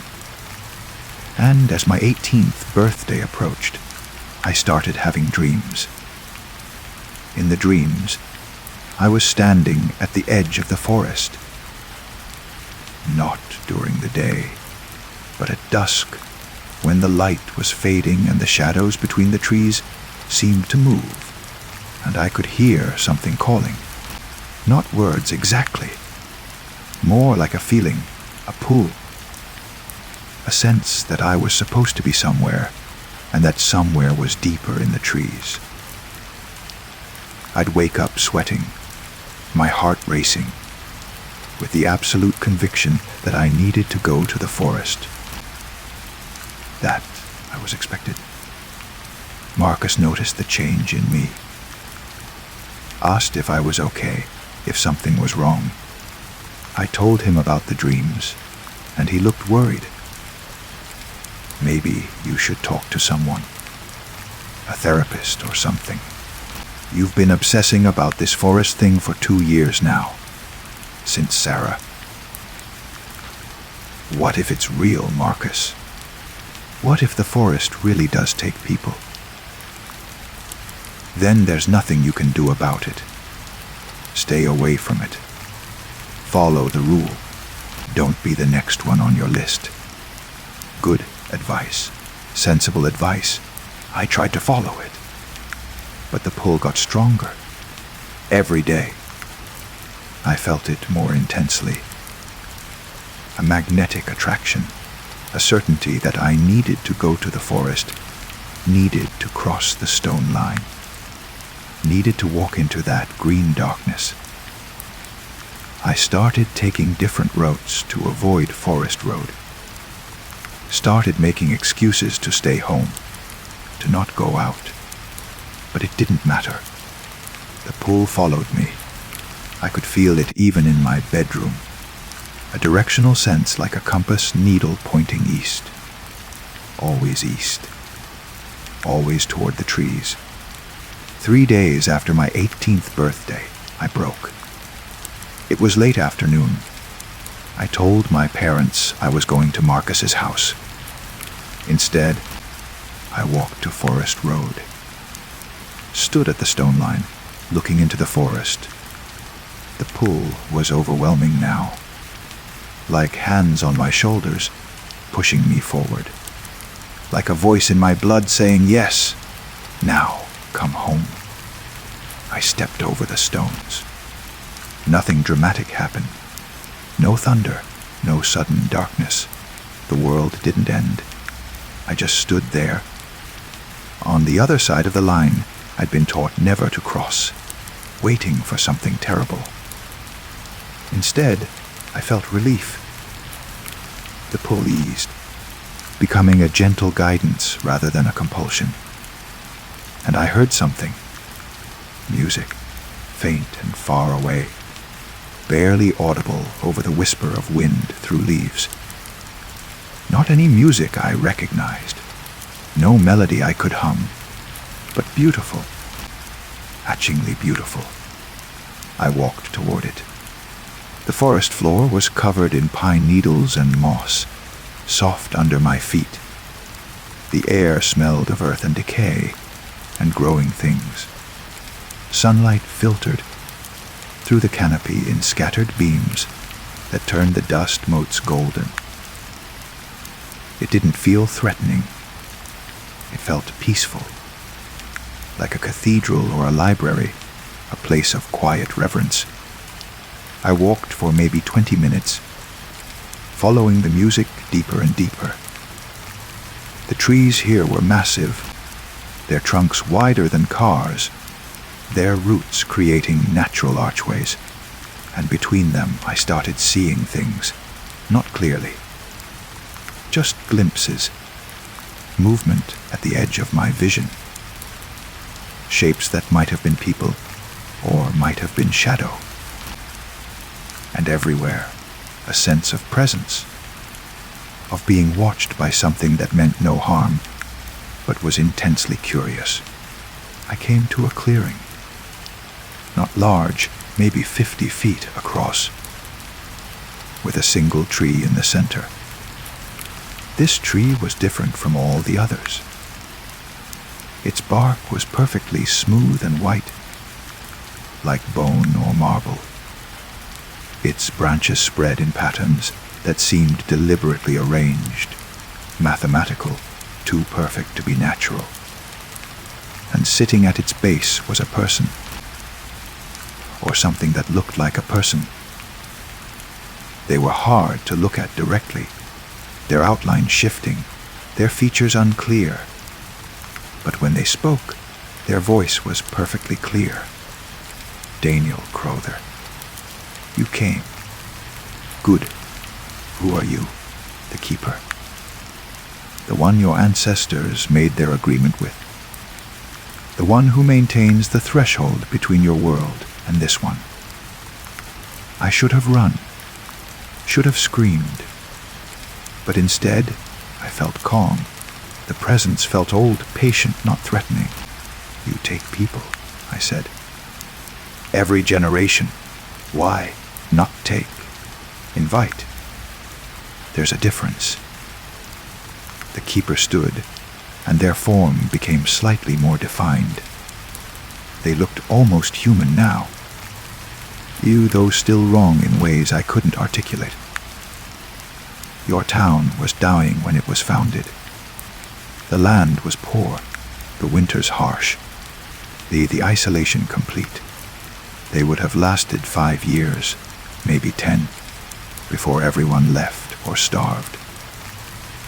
And as my 18th birthday approached, I started having dreams. In the dreams, I was standing at the edge of the forest. Not during the day, but at dusk, when the light was fading and the shadows between the trees seemed to move, and I could hear something calling. Not words exactly, more like a feeling, a pull. A sense that I was supposed to be somewhere, and that somewhere was deeper in the trees. I'd wake up sweating, my heart racing, with the absolute conviction that I needed to go to the forest. That I was expected. Marcus noticed the change in me. Asked if I was okay, if something was wrong. I told him about the dreams, and he looked worried. Maybe you should talk to someone. A therapist or something. You've been obsessing about this forest thing for 2 years now. Since Sarah. What if it's real, Marcus? What if the forest really does take people? Then there's nothing you can do about it. Stay away from it. Follow the rule. Don't be the next one on your list. Good advice. Sensible advice. I tried to follow it. But the pull got stronger. Every day. I felt it more intensely. A magnetic attraction. A certainty that I needed to go to the forest. Needed to cross the stone line. Needed to walk into that green darkness. I started taking different routes to avoid Forest Road. Started making excuses to stay home, to not go out. But it didn't matter. The pull followed me. I could feel it even in my bedroom. A directional sense like a compass needle pointing east. Always east. Always toward the trees. 3 days after my 18th birthday, I broke. It was late afternoon. I told my parents I was going to Marcus's house. Instead, I walked to Forest Road. Stood at the stone line, looking into the forest. The pull was overwhelming now. like hands on my shoulders, pushing me forward. Like a voice in my blood saying, "Yes, now come home." I stepped over the stones. Nothing dramatic happened. No thunder, no sudden darkness. The world didn't end. I just stood there. On the other side of the line I'd been taught never to cross, waiting for something terrible. Instead, I felt relief. The pull eased, becoming a gentle guidance rather than a compulsion. And I heard something. Music, faint and far away, barely audible over the whisper of wind through leaves. Not any music I recognized, no melody I could hum, but beautiful, hatchingly beautiful. I walked toward it. The forest floor was covered in pine needles and moss, soft under my feet. The air smelled of earth and decay and growing things. Sunlight filtered through the canopy in scattered beams that turned the dust motes golden. It didn't feel threatening. It felt peaceful, like a cathedral or a library, a place of quiet reverence. I walked for maybe 20 minutes, following the music deeper and deeper. The trees here were massive, their trunks wider than cars, their roots creating natural archways, and between them I started seeing things, not clearly, just glimpses, movement at the edge of my vision, shapes that might have been people or might have been shadow. And everywhere, a sense of presence, of being watched by something that meant no harm, but was intensely curious. I came to a clearing, not large, maybe 50 feet across, with a single tree in the center. This tree was different from all the others. Its bark was perfectly smooth and white, like bone or marble. Its branches spread in patterns that seemed deliberately arranged, mathematical, too perfect to be natural. And sitting at its base was a person, or something that looked like a person. They were hard to look at directly, their outline shifting, their features unclear. But when they spoke, their voice was perfectly clear. Daniel Crowther. You came. Good. Who are you? The keeper. The one your ancestors made their agreement with. The one who maintains the threshold between your world and this one. I should have run, should have screamed. But instead, I felt calm. The presence felt old, patient, not threatening. You take people, I said. Every generation. Why? Not take. Invite. There's a difference. The keeper stood, and their form became slightly more defined. They looked almost human now. You, though still wrong in ways I couldn't articulate. Your town was dying when it was founded. The land was poor, the winters harsh, the isolation complete. They would have lasted 5 years, maybe 10, before everyone left or starved.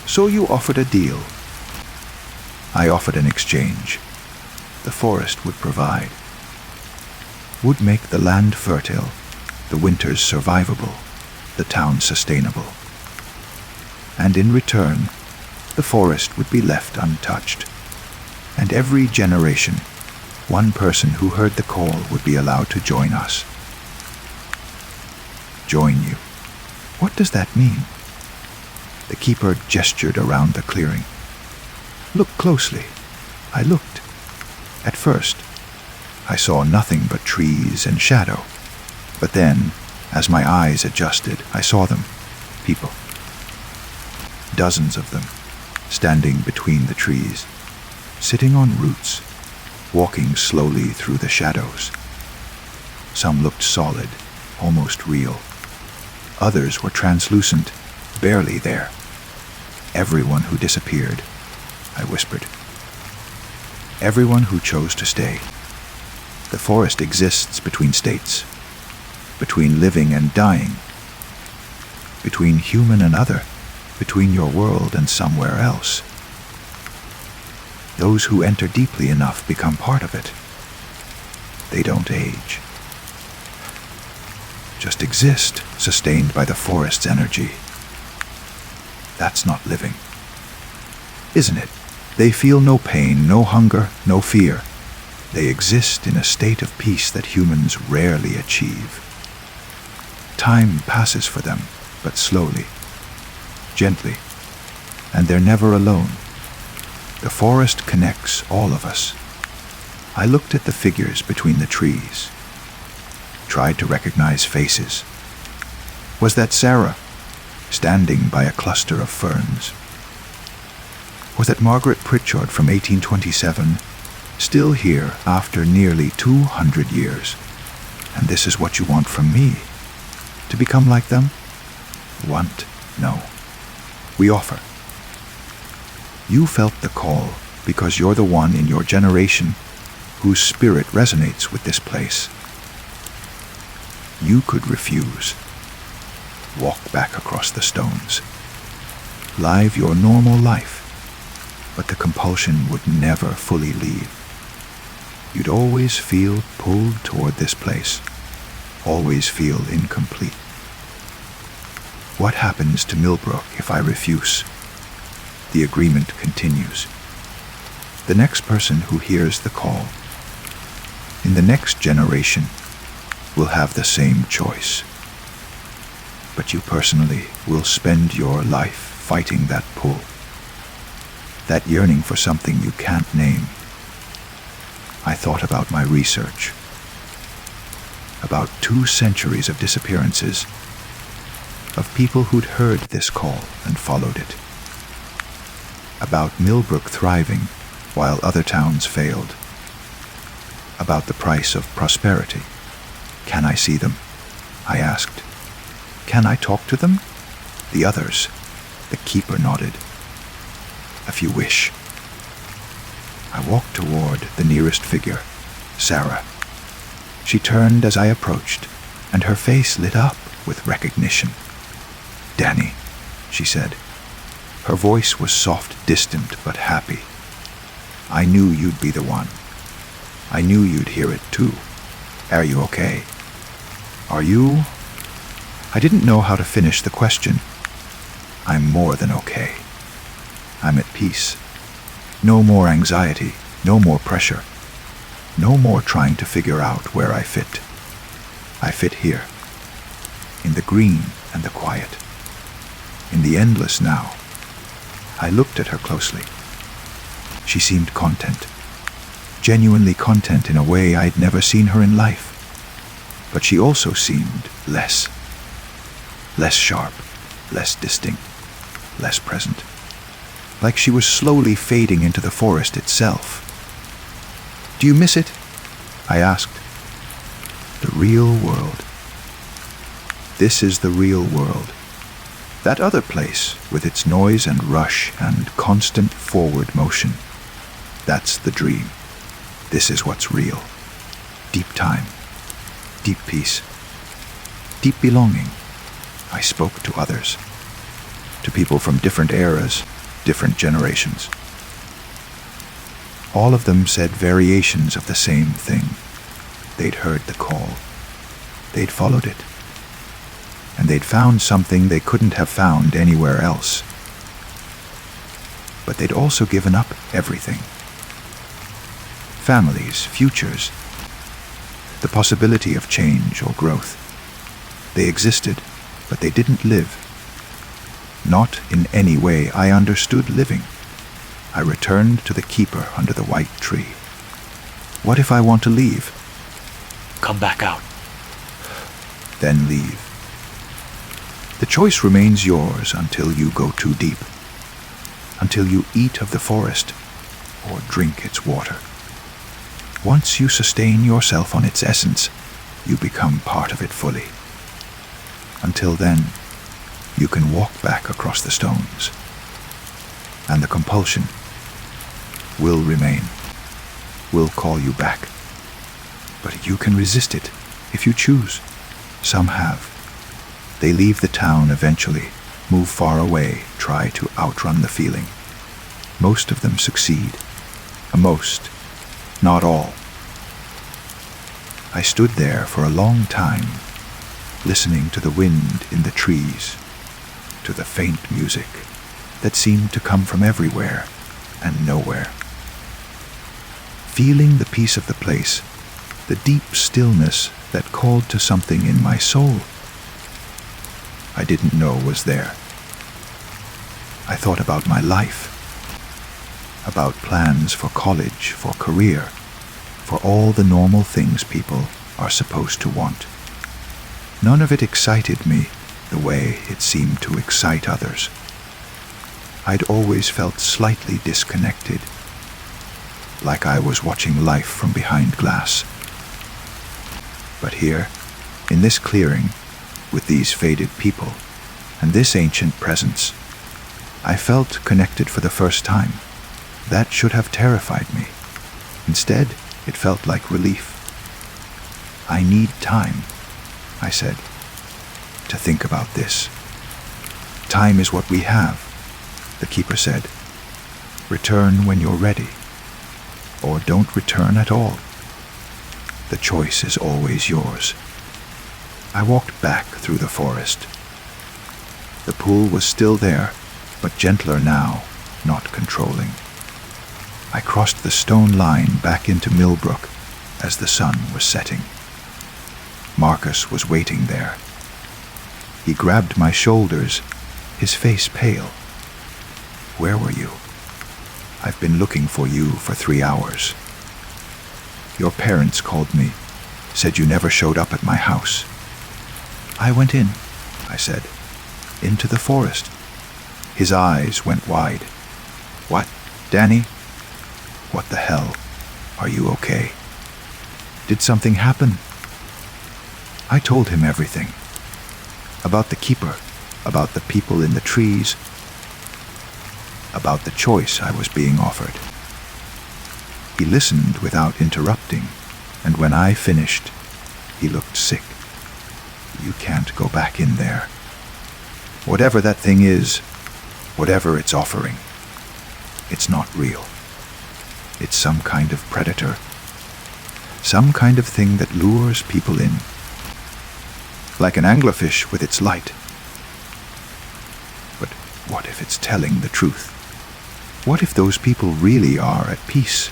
So you offered a deal. I offered an exchange. The forest would provide, would make the land fertile, the winters survivable, the town sustainable. And in return, the forest would be left untouched, and every generation, one person who heard the call would be allowed to join us. Join you. What does that mean? The keeper gestured around the clearing. Look closely. I looked. At first, I saw nothing but trees and shadow. But then, as my eyes adjusted, I saw them. People. Dozens of them, standing between the trees, sitting on roots, walking slowly through the shadows. Some looked solid, almost real. Others were translucent, barely there. Everyone who disappeared, I whispered. Everyone who chose to stay. The forest exists between states, between living and dying, between human and other, between your world and somewhere else. Those who enter deeply enough become part of it. They don't age. Just exist, sustained by the forest's energy. That's not living. Isn't it? They feel no pain, no hunger, no fear. They exist in a state of peace that humans rarely achieve. Time passes for them, but slowly, gently, and they're never alone. The forest connects all of us. I looked at the figures between the trees, tried to recognize faces. Was that Sarah, standing by a cluster of ferns? Was that Margaret Pritchard from 1827, still here after nearly 200 years? And this is what you want from me? To become like them? Want? No. We offer. You felt the call because you're the one in your generation whose spirit resonates with this place. You could refuse. Walk back across the stones. Live your normal life, but the compulsion would never fully leave. You'd always feel pulled toward this place, always feel incomplete. What happens to Millbrook if I refuse? The agreement continues. The next person who hears the call, in the next generation, will have the same choice. But you personally will spend your life fighting that pull, that yearning for something you can't name. I thought about my research, about 2 centuries of disappearances, of people who'd heard this call and followed it, about Millbrook thriving while other towns failed, about the price of prosperity. Can I see them? I asked. Can I talk to them? The others, the keeper nodded. If you wish. I walked toward the nearest figure, Sarah. She turned as I approached, and her face lit up with recognition. Danny, she said. Her voice was soft, distant, but happy. I knew you'd be the one. I knew you'd hear it too. Are you okay? Are you? I didn't know how to finish the question. I'm more than okay. I'm at peace. No more anxiety, no more pressure. No more trying to figure out where I fit. I fit here, in the green and the quiet, in the endless now. I looked at her closely. She seemed content, genuinely content in a way I'd never seen her in life. But she also seemed less sharp, less distinct, less present. Like she was slowly fading into the forest itself. Do you miss it? I asked. The real world. This is the real world. That other place, with its noise and rush and constant forward motion, that's the dream. This is what's real. Deep time, deep peace, deep belonging. I spoke to others, to people from different eras, different generations. All of them said variations of the same thing. They'd heard the call. They'd followed it. And they'd found something they couldn't have found anywhere else. But they'd also given up everything. Families, futures, the possibility of change or growth. They existed, but they didn't live. Not in any way I understood living. I returned to the keeper under the white tree. What if I want to leave? Come back out. Then leave. The choice remains yours until you go too deep, until you eat of the forest or drink its water. Once you sustain yourself on its essence, you become part of it fully. Until then, you can walk back across the stones. And the compulsion will remain, will call you back. But you can resist it if you choose. Some have. They leave the town eventually, move far away, try to outrun the feeling. Most of them succeed. Most, not all. I stood there for a long time, listening to the wind in the trees, to the faint music that seemed to come from everywhere and nowhere. Feeling the peace of the place, the deep stillness that called to something in my soul I didn't know was there. I thought about my life, about plans for college, for career, for all the normal things people are supposed to want. None of it excited me the way it seemed to excite others. I'd always felt slightly disconnected, like I was watching life from behind glass. But here, in this clearing, with these faded people, and this ancient presence, I felt connected for the first time. That should have terrified me. Instead, it felt like relief. I need time, I said, to think about this. Time is what we have, the keeper said. Return when you're ready, or don't return at all. The choice is always yours. I walked back through the forest. The pool was still there, but gentler now, not controlling. I crossed the stone line back into Millbrook as the sun was setting. Marcus was waiting there. He grabbed my shoulders, his face pale. Where were you? I've been looking for you for 3 hours. Your parents called me, said you never showed up at my house. I went in, I said, into the forest. His eyes went wide. What, Danny? What the hell? Are you okay? Did something happen? I told him everything. About the keeper, about the people in the trees, about the choice I was being offered. He listened without interrupting, and when I finished, he looked sick. You can't go back in there. Whatever that thing is, whatever it's offering, it's not real. It's some kind of predator, some kind of thing that lures people in, like an anglerfish with its light. But what if it's telling the truth? What if those people really are at peace?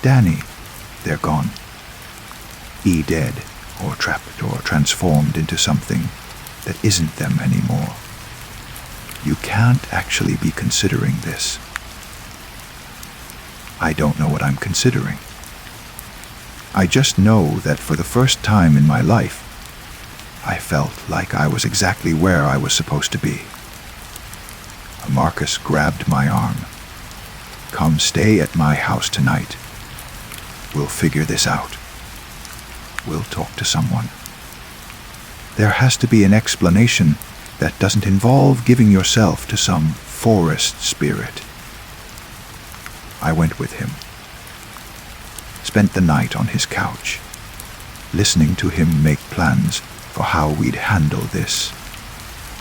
Danny, they're gone. E dead, or trapped, or transformed into something that isn't them anymore. You can't actually be considering this. I don't know what I'm considering. I just know that for the first time in my life, I felt like I was exactly where I was supposed to be. Marcus grabbed my arm. Come stay at my house tonight. We'll figure this out. We'll talk to someone. There has to be an explanation that doesn't involve giving yourself to some forest spirit. I went with him. Spent the night on his couch, listening to him make plans for how we'd handle this,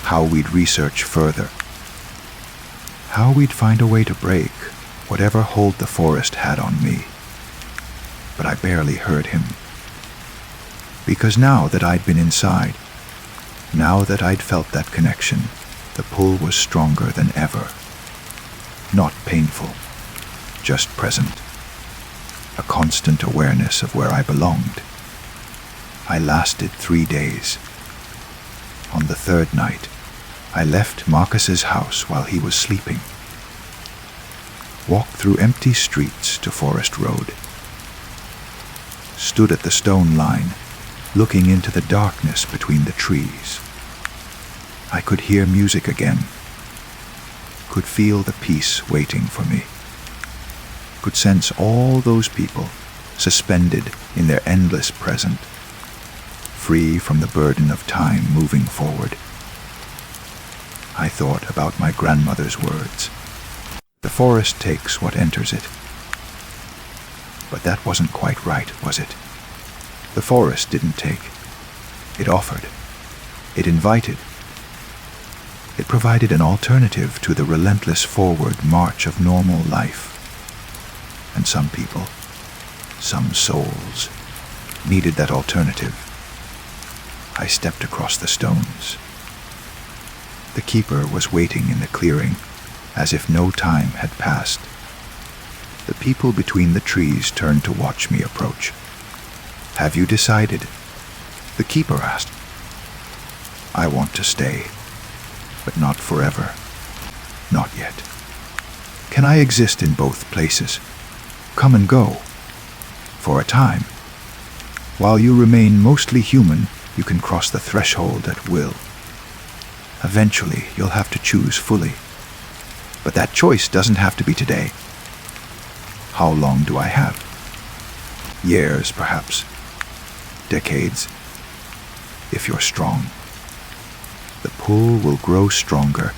how we'd research further, how we'd find a way to break whatever hold the forest had on me. But I barely heard him. Because now that I'd been inside, now that I'd felt that connection, the pull was stronger than ever. Not painful, just present. A constant awareness of where I belonged. I lasted 3 days. On the third night, I left Marcus's house while he was sleeping. Walked through empty streets to Forest Road. Stood at the stone line, looking into the darkness between the trees. I could hear music again. Could feel the peace waiting for me. Could sense all those people suspended in their endless present, free from the burden of time moving forward. I thought about my grandmother's words. The forest takes what enters it. But that wasn't quite right, was it? The forest didn't take. It offered. It invited. It provided an alternative to the relentless forward march of normal life. And some people, some souls, needed that alternative. I stepped across the stones. The keeper was waiting in the clearing, as if no time had passed. The people between the trees turned to watch me approach. "Have you decided?" the keeper asked. "I want to stay, but not forever. Not yet. Can I exist in both places? Come and go. For a time. While you remain mostly human, you can cross the threshold at will. Eventually, you'll have to choose fully. But that choice doesn't have to be today. How long do I have? Years, perhaps. Decades. If you're strong. The pull will grow stronger.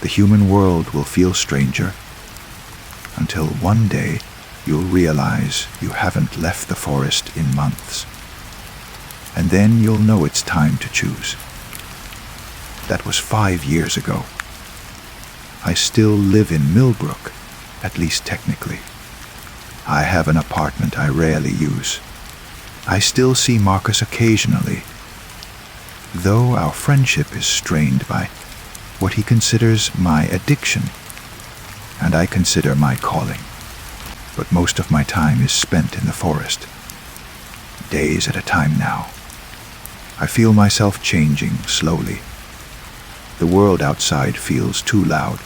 The human world will feel stranger. Until one day, you'll realize you haven't left the forest in months. And then you'll know it's time to choose. That was 5 years ago. I still live in Millbrook, at least technically. I have an apartment I rarely use. I still see Marcus occasionally, though our friendship is strained by what he considers my addiction, and I consider my calling. But most of my time is spent in the forest. Days at a time now. I feel myself changing slowly. The world outside feels too loud,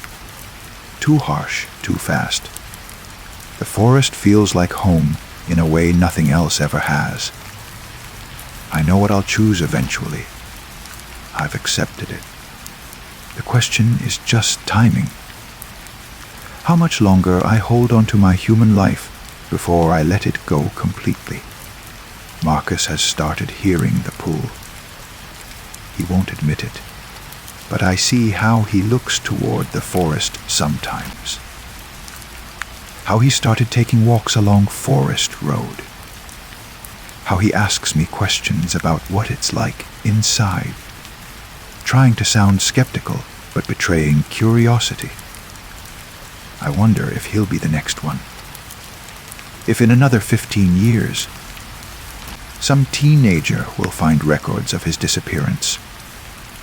too harsh, too fast. The forest feels like home in a way nothing else ever has. I know what I'll choose eventually. I've accepted it. The question is just timing. How much longer I hold on to my human life before I let it go completely. Marcus has started hearing the pull. He won't admit it, but I see how he looks toward the forest sometimes. How he started taking walks along Forest Road. How he asks me questions about what it's like inside, trying to sound skeptical but betraying curiosity. I wonder if he'll be the next one. If in another 15 years, some teenager will find records of his disappearance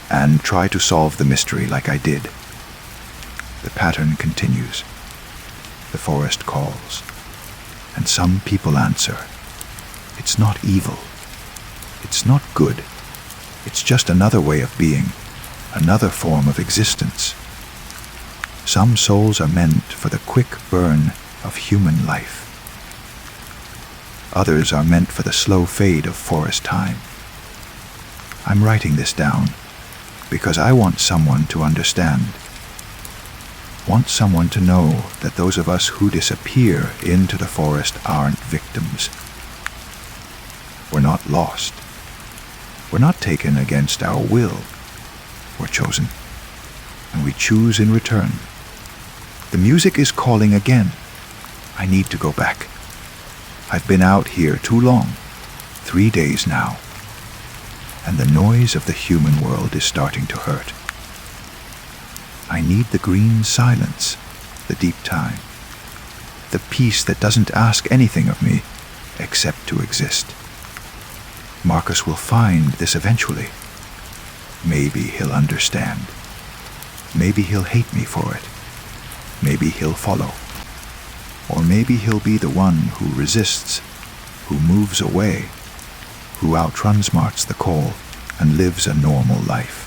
and try to solve the mystery like I did. The pattern continues. The forest calls, and some people answer. It's not evil. It's not good. It's just another way of being, another form of existence. Some souls are meant for the quick burn of human life. Others are meant for the slow fade of forest time. I'm writing this down because I want someone to understand. Want someone to know that those of us who disappear into the forest aren't victims. We're not lost. We're not taken against our will. We're chosen, and we choose in return. The music is calling again. I need to go back. I've been out here too long, 3 days now, and the noise of the human world is starting to hurt. I need the green silence, the deep time, the peace that doesn't ask anything of me except to exist. Marcus will find this eventually. Maybe he'll understand. Maybe he'll hate me for it. Maybe he'll follow. Or maybe he'll be the one who resists, who moves away, who outsmarts the call and lives a normal life.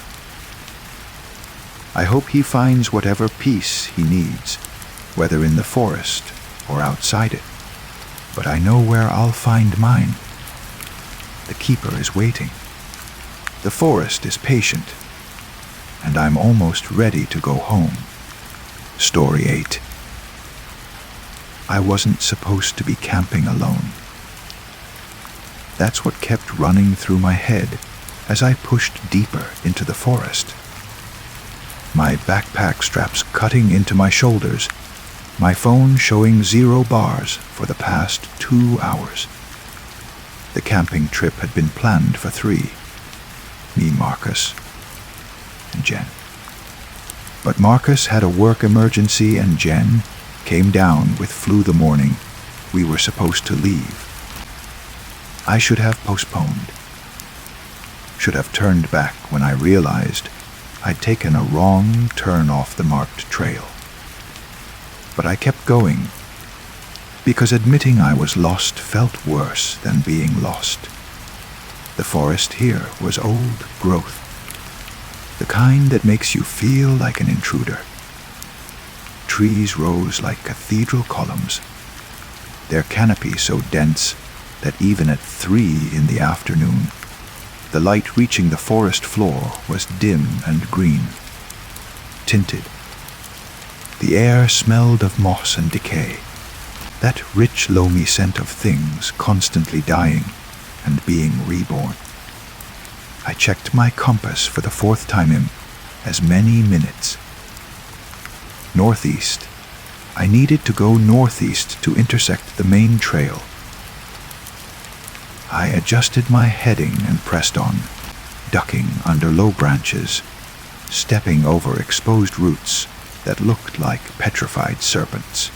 I hope he finds whatever peace he needs, whether in the forest or outside it. But I know where I'll find mine. The keeper is waiting. The forest is patient, and I'm almost ready to go home. Story 8. I wasn't supposed to be camping alone. That's what kept running through my head as I pushed deeper into the forest. My backpack straps cutting into my shoulders, my phone showing 0 bars for the past 2 hours. The camping trip had been planned for 3. Me, Marcus, and Jen. But Marcus had a work emergency and Jen came down with flu the morning we were supposed to leave. I should have postponed. Should have turned back when I realized I'd taken a wrong turn off the marked trail. But I kept going, because admitting I was lost felt worse than being lost. The forest here was old growth, the kind that makes you feel like an intruder. Trees rose like cathedral columns, their canopy so dense that even at 3 in the afternoon, the light reaching the forest floor was dim and green, tinted. The air smelled of moss and decay, that rich, loamy scent of things constantly dying and being reborn. I checked my compass for the 4th time in as many minutes. Northeast. I needed to go northeast to intersect the main trail. I adjusted my heading and pressed on, ducking under low branches, stepping over exposed roots that looked like petrified serpents.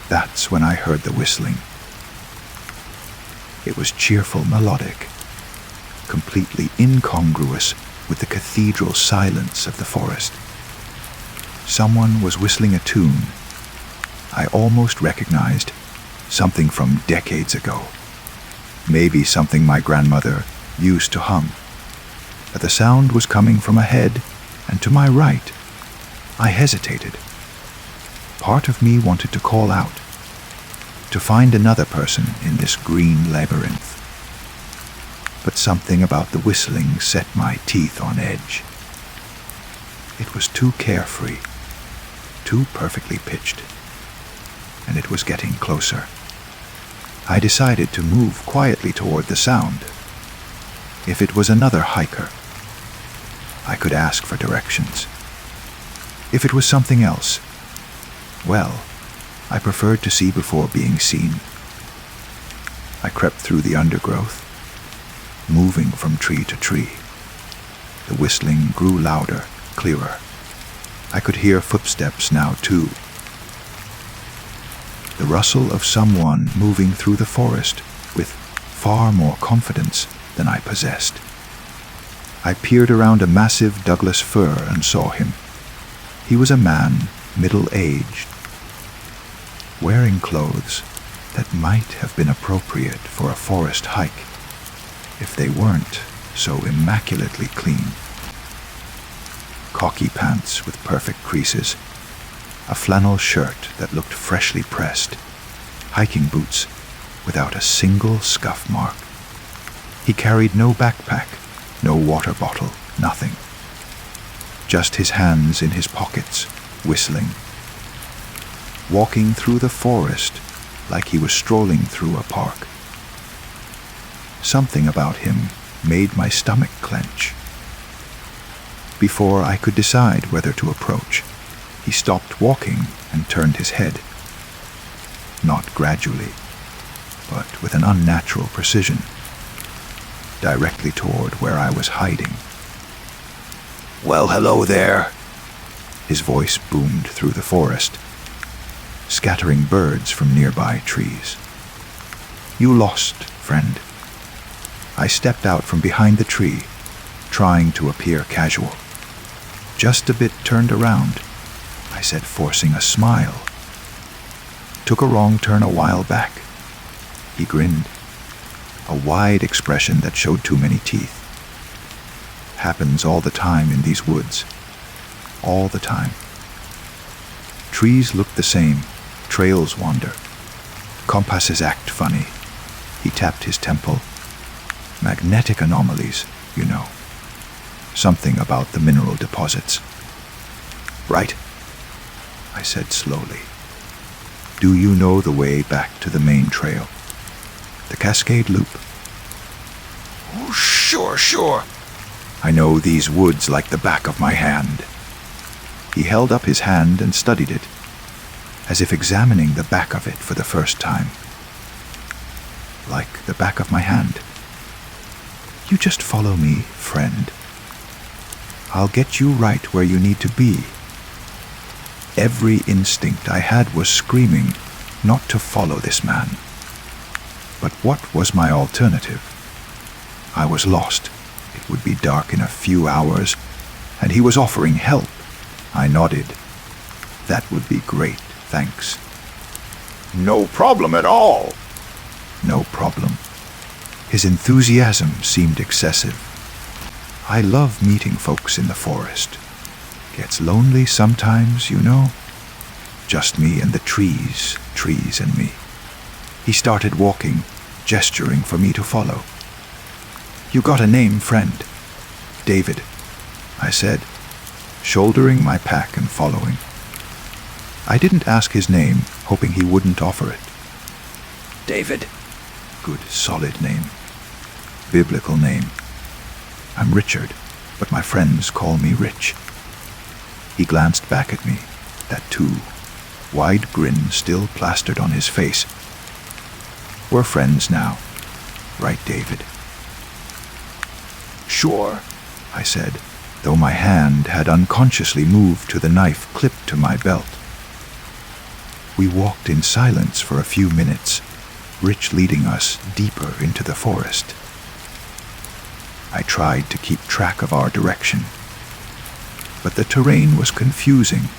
That's when I heard the whistling. It was cheerful, melodic, completely incongruous with the cathedral silence of the forest. Someone was whistling a tune I almost recognized, something from decades ago. Maybe something my grandmother used to hum. But the sound was coming from ahead and to my right. I hesitated. Part of me wanted to call out, to find another person in this green labyrinth. But something about the whistling set my teeth on edge. It was too carefree, too perfectly pitched, and it was getting closer. I decided to move quietly toward the sound. If it was another hiker, I could ask for directions. If it was something else, well, I preferred to see before being seen. I crept through the undergrowth, moving from tree to tree. The whistling grew louder, clearer. I could hear footsteps now, too. The rustle of someone moving through the forest with far more confidence than I possessed. I peered around a massive Douglas fir and saw him. He was a man, middle-aged, wearing clothes that might have been appropriate for a forest hike if they weren't so immaculately clean. Khaki pants with perfect creases, a flannel shirt that looked freshly pressed, hiking boots without a single scuff mark. He carried no backpack, no water bottle, nothing. Just his hands in his pockets, whistling. Walking through the forest like he was strolling through a park. Something about him made my stomach clench. Before I could decide whether to approach, he stopped walking and turned his head. Not gradually, but with an unnatural precision, directly toward where I was hiding. "Well, hello there," his voice boomed through the forest, scattering birds from nearby trees. "You lost, friend." I stepped out from behind the tree, trying to appear casual. "Just a bit turned around," I said, forcing a smile. "Took a wrong turn a while back." He grinned, a wide expression that showed too many teeth. Happens all the time in these woods. All the time. Trees look the same, trails wander. Compasses act funny. He tapped his temple. Magnetic anomalies, you know. Something about the mineral deposits. "Right," I said slowly. "Do you know the way back to the main trail? The Cascade Loop?" "Whoosh!" Sure. I know these woods like the back of my hand. He held up his hand and studied it, as if examining the back of it for the first time. Like the back of my hand. You just follow me, friend. I'll get you right where you need to be. Every instinct I had was screaming not to follow this man. But what was my alternative? I was lost. It would be dark in a few hours, and he was offering help. I nodded. That would be great, thanks. No problem at all. No problem. His enthusiasm seemed excessive. I love meeting folks in the forest. Gets lonely sometimes, you know. Just me and the trees and me. He started walking, gesturing for me to follow. You got a name, friend? David, I said, shouldering my pack and following. I didn't ask his name, hoping he wouldn't offer it. David. Good, solid name. Biblical name. I'm Richard, but my friends call me Rich. He glanced back at me, that wide grin still plastered on his face. We're friends now, right, David? Sure, I said, though my hand had unconsciously moved to the knife clipped to my belt. We walked in silence for a few minutes, Rich leading us deeper into the forest. I tried to keep track of our direction, but the terrain was confusing,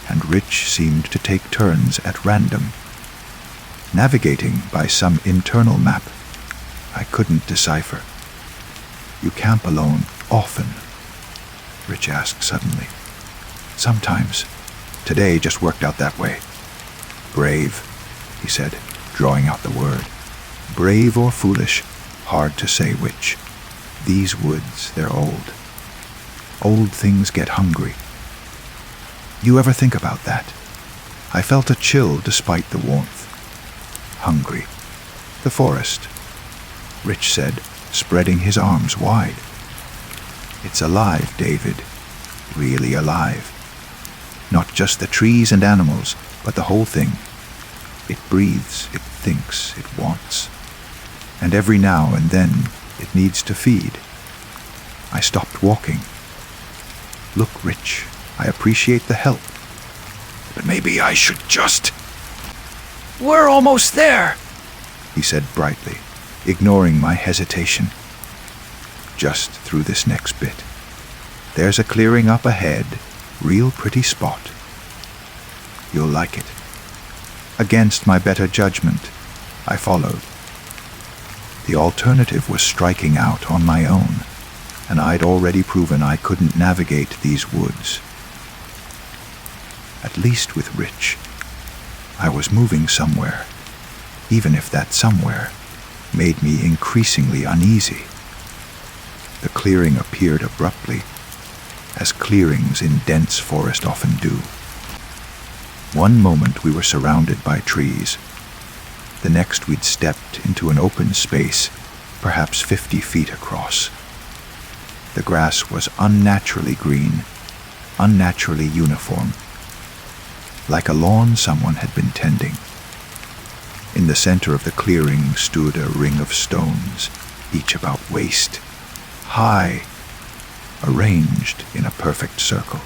and Rich seemed to take turns at random. Navigating by some internal map, I couldn't decipher. You camp alone often? Rich asked suddenly. Sometimes. Today just worked out that way. Brave, he said, drawing out the word. Brave or foolish, hard to say which. These woods, they're old. Old things get hungry. You ever think about that? I felt a chill despite the warmth. Hungry. The forest, Rich said, spreading his arms wide. It's alive, David. Really alive. Not just the trees and animals, but the whole thing. It breathes, it thinks, it wants. And every now and then, it needs to feed. I stopped walking. Look, Rich, I appreciate the help. But maybe I should just... We're almost there, he said brightly, ignoring my hesitation. Just through this next bit. There's a clearing up ahead, real pretty spot. You'll like it. Against my better judgment, I followed. The alternative was striking out on my own, and I'd already proven I couldn't navigate these woods. At least with Rich, I was moving somewhere, even if that somewhere made me increasingly uneasy. The clearing appeared abruptly, as clearings in dense forest often do. One moment we were surrounded by trees. The next we'd stepped into an open space, perhaps 50 feet across. The grass was unnaturally green, unnaturally uniform, like a lawn someone had been tending. In the center of the clearing stood a ring of stones, each about waist high, arranged in a perfect circle.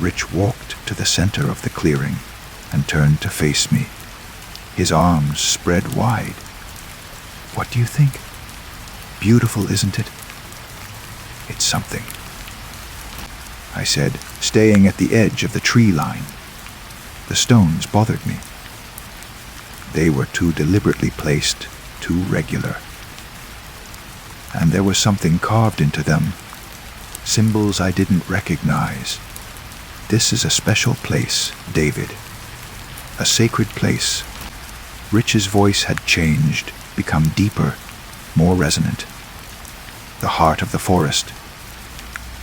Rich walked to the center of the clearing and turned to face me, his arms spread wide. What do you think? Beautiful, isn't it? It's something, I said, staying at the edge of the tree line. The stones bothered me. They were too deliberately placed, too regular. And there was something carved into them, symbols I didn't recognize. This is a special place, David. A sacred place. Rich's voice had changed, become deeper, more resonant. The heart of the forest,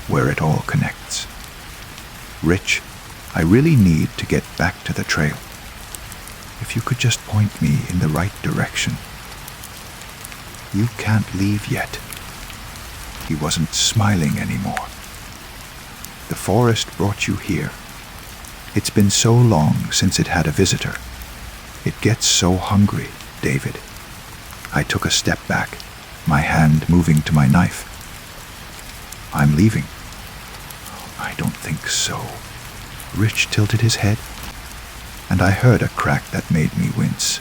where it all connects. Rich, I really need to get back to the trail. If you could just point me in the right direction. You can't leave yet, He wasn't smiling anymore. The forest brought you here. It's been so long since it had a visitor. It gets so hungry, David. I took a step back, my hand moving to my knife. I'm leaving. I don't think so. Rich tilted his head, and I heard a crack that made me wince.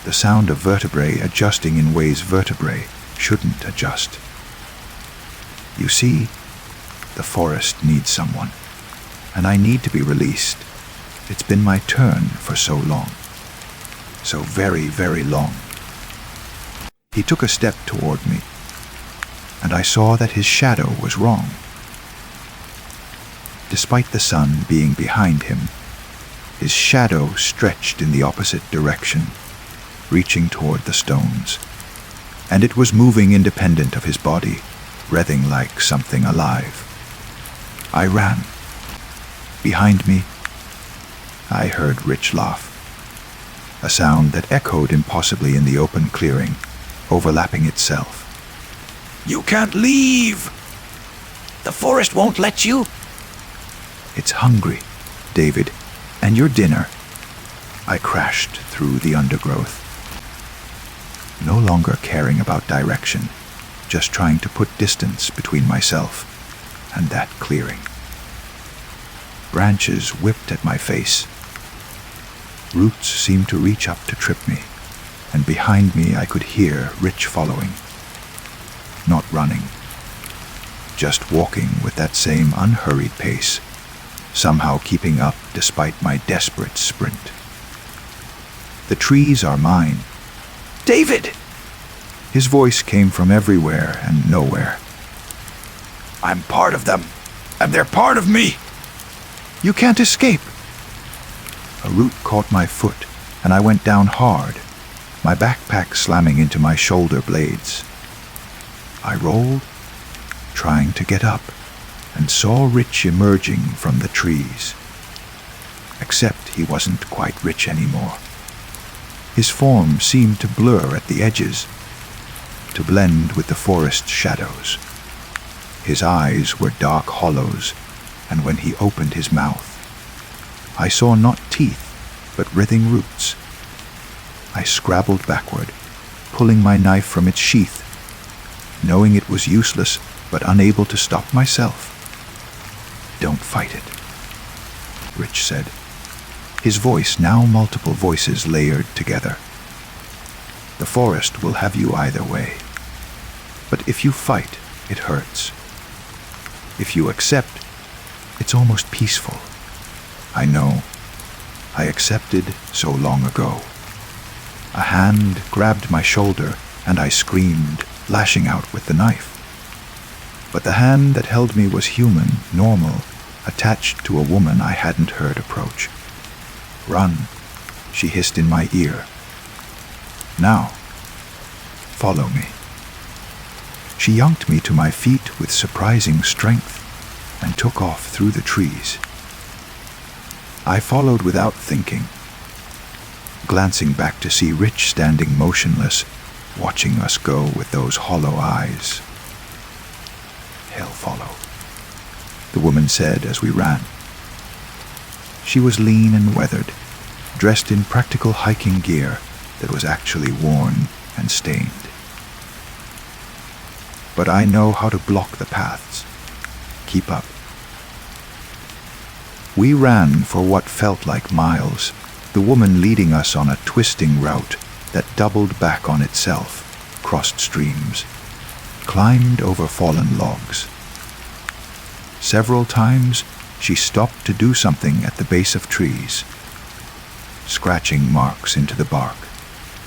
The sound of vertebrae adjusting in ways vertebrae shouldn't adjust. You see, the forest needs someone, and I need to be released. It's been my turn for so long. So very, very long. He took a step toward me, and I saw that his shadow was wrong. Despite the sun being behind him, his shadow stretched in the opposite direction, reaching toward the stones, and it was moving independent of his body, writhing like something alive. I ran. Behind me, I heard Rich laugh, a sound that echoed impossibly in the open clearing, overlapping itself. You can't leave! The forest won't let you! It's hungry, David, and your dinner. I crashed through the undergrowth, no longer caring about direction, just trying to put distance between myself and that clearing. Branches whipped at my face. Roots seemed to reach up to trip me, and behind me I could hear Rich following. Not running, just walking with that same unhurried pace, somehow keeping up despite my desperate sprint. The trees are mine. David! His voice came from everywhere and nowhere. I'm part of them, and they're part of me! You can't escape! A root caught my foot, and I went down hard, my backpack slamming into my shoulder blades. I rolled, trying to get up, and saw Rich emerging from the trees. Except he wasn't quite Rich anymore. His form seemed to blur at the edges, to blend with the forest shadows. His eyes were dark hollows, and when he opened his mouth, I saw not teeth, but writhing roots. I scrabbled backward, pulling my knife from its sheath, knowing it was useless, but unable to stop myself. Don't fight it, Rich said, his voice now multiple voices layered together. The forest will have you either way, but if you fight, it hurts. If you accept, it's almost peaceful. I know. I accepted so long ago. A hand grabbed my shoulder, and I screamed, lashing out with the knife. But the hand that held me was human, normal, attached to a woman I hadn't heard approach. Run, she hissed in my ear. Now, follow me. She yanked me to my feet with surprising strength and took off through the trees. I followed without thinking, glancing back to see Rich standing motionless, watching us go with those hollow eyes. He'll follow, the woman said as we ran. She was lean and weathered, dressed in practical hiking gear that was actually worn and stained. But I know how to block the paths. Keep up. We ran for what felt like miles, the woman leading us on a twisting route that doubled back on itself, crossed streams, climbed over fallen logs. Several times, she stopped to do something at the base of trees, scratching marks into the bark,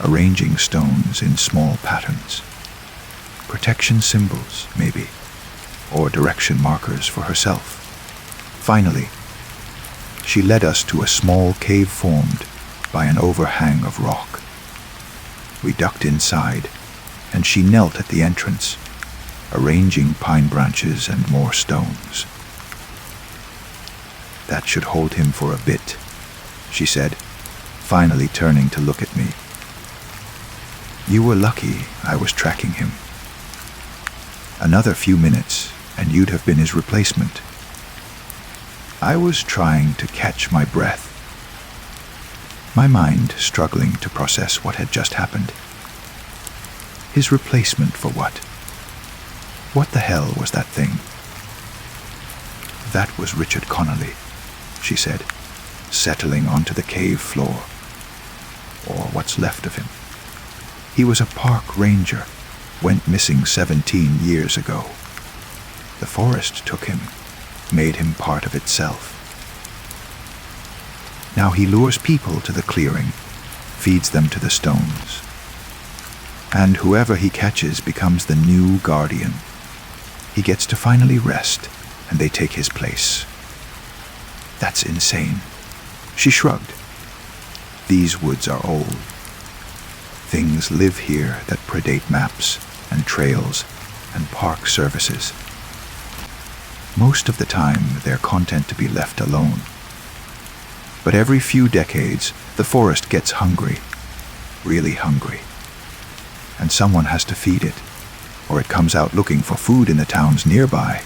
arranging stones in small patterns. Protection symbols, maybe, or direction markers for herself. Finally, she led us to a small cave formed by an overhang of rock. We ducked inside, and she knelt at the entrance, arranging pine branches and more stones. That should hold him for a bit, she said, finally turning to look at me. You were lucky I was tracking him. Another few minutes, and you'd have been his replacement. I was trying to catch my breath, my mind struggling to process what had just happened. His replacement for what? What the hell was that thing? That was Richard Connolly, she said, settling onto the cave floor, or what's left of him. He was a park ranger, went missing 17 years ago. The forest took him, made him part of itself. Now he lures people to the clearing, feeds them to the stones. And whoever he catches becomes the new guardian. He gets to finally rest, and they take his place. That's insane. She shrugged. These woods are old. Things live here that predate maps and trails and park services. Most of the time, they're content to be left alone. But every few decades, the forest gets hungry, really hungry. And someone has to feed it, or it comes out looking for food in the towns nearby.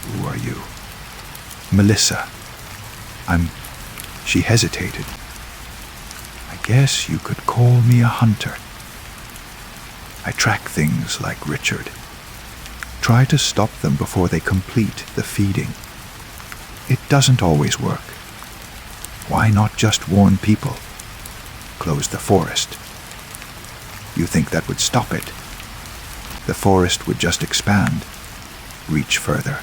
Who are you? Melissa. She hesitated. I guess you could call me a hunter. I track things like Richard. Try to stop them before they complete the feeding. It doesn't always work. Why not just warn people? Close the forest. You think that would stop it? The forest would just expand, reach further.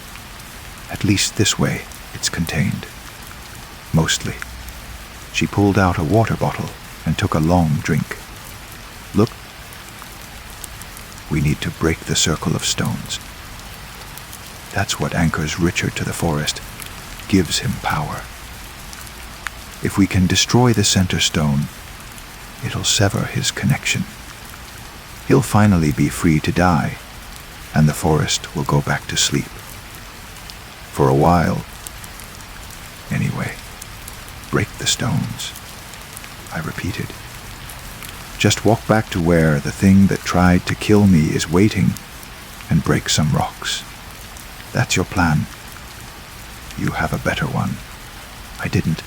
At least this way, it's contained. Mostly. She pulled out a water bottle and took a long drink. Look. We need to break the circle of stones. That's what anchors Richard to the forest, gives him power. If we can destroy the center stone, it'll sever his connection. He'll finally be free to die, and the forest will go back to sleep. For a while. Anyway, break the stones, I repeated. Just walk back to where the thing that tried to kill me is waiting and break some rocks. That's your plan. You have a better one. I didn't.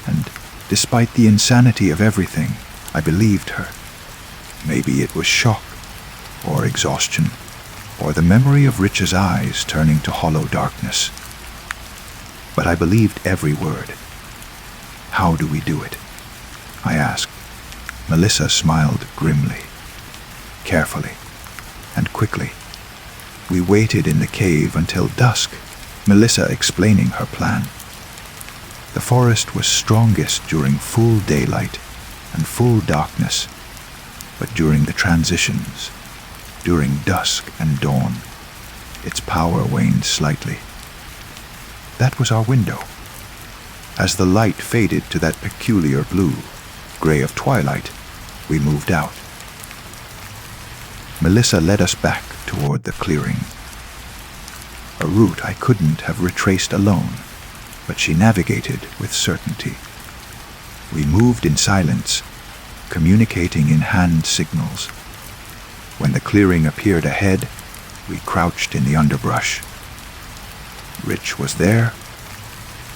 And despite the insanity of everything, I believed her. Maybe it was shock, or exhaustion, or the memory of Rich's eyes turning to hollow darkness. But I believed every word. How do we do it? I asked. Melissa smiled grimly, carefully, and quickly. We waited in the cave until dusk, Melissa explaining her plan. The forest was strongest during full daylight and full darkness, but during the transitions, during dusk and dawn, its power waned slightly. That was our window. As the light faded to that peculiar blue, gray of twilight, we moved out. Melissa led us back toward the clearing. A route I couldn't have retraced alone, but she navigated with certainty. We moved in silence, communicating in hand signals. When the clearing appeared ahead, we crouched in the underbrush. Rich was there,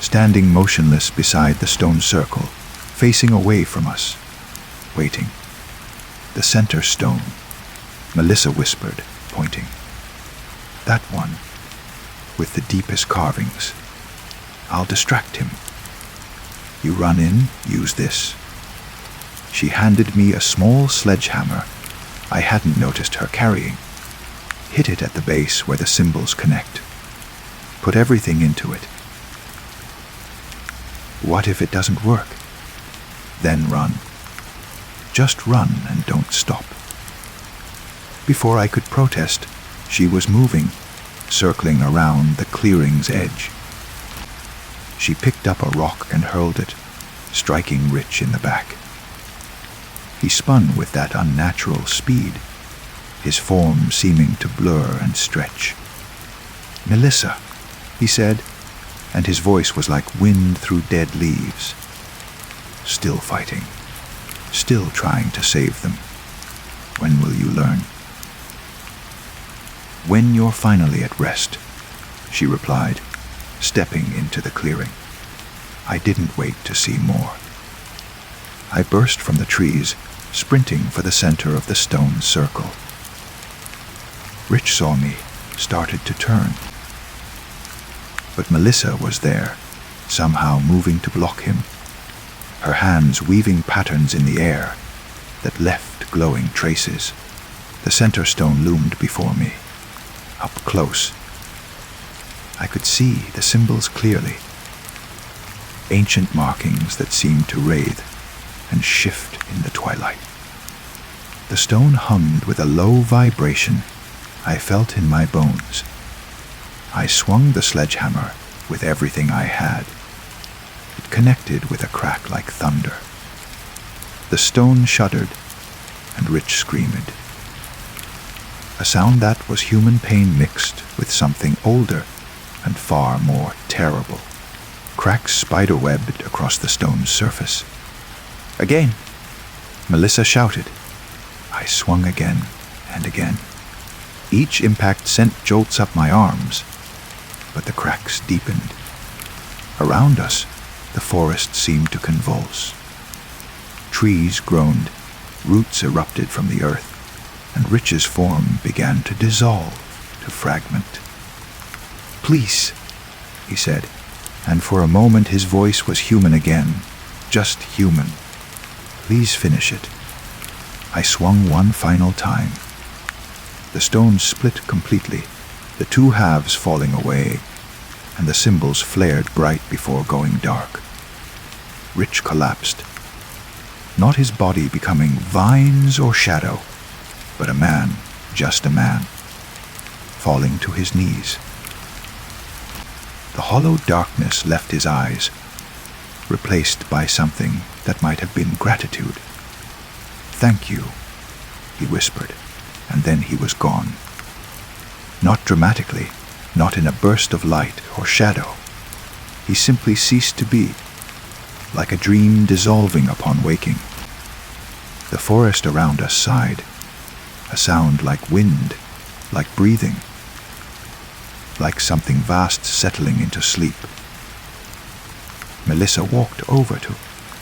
standing motionless beside the stone circle, facing away from us, waiting. The center stone, Melissa whispered, pointing. That one, with the deepest carvings. I'll distract him. You run in, use this. She handed me a small sledgehammer I hadn't noticed her carrying. Hit it at the base where the symbols connect. Put everything into it. What if it doesn't work? Then run. Just run and don't stop. Before I could protest, she was moving, circling around the clearing's edge. She picked up a rock and hurled it, striking Rich in the back. He spun with that unnatural speed, his form seeming to blur and stretch. "Melissa," he said, and his voice was like wind through dead leaves. Still fighting, still trying to save them. When will you learn? "When you're finally at rest," she replied, stepping into the clearing. I didn't wait to see more. I burst from the trees, sprinting for the center of the stone circle. Rich saw me, started to turn. But Melissa was there, somehow moving to block him, her hands weaving patterns in the air that left glowing traces. The center stone loomed before me, up close. I could see the symbols clearly, ancient markings that seemed to writhe and shift in the twilight. The stone hummed with a low vibration I felt in my bones. I swung the sledgehammer with everything I had. It connected with a crack like thunder. The stone shuddered, and Rich screamed. A sound that was human pain mixed with something older and far more terrible. Cracks spiderwebbed across the stone's surface. Again, Melissa shouted. I swung again and again. Each impact sent jolts up my arms, but the cracks deepened. Around us, the forest seemed to convulse. Trees groaned, roots erupted from the earth, and Rich's form began to dissolve, to fragment. "Please," he said, and for a moment his voice was human again, just human. "Please finish it." I swung one final time. The stone split completely, the two halves falling away, and the symbols flared bright before going dark. Rich collapsed, not his body becoming vines or shadow, but a man, just a man, falling to his knees. The hollow darkness left his eyes, replaced by something that might have been gratitude. "Thank you," he whispered, and then he was gone. Not dramatically, not in a burst of light or shadow. He simply ceased to be, like a dream dissolving upon waking. The forest around us sighed, a sound like wind, like breathing, like something vast settling into sleep. Melissa walked over to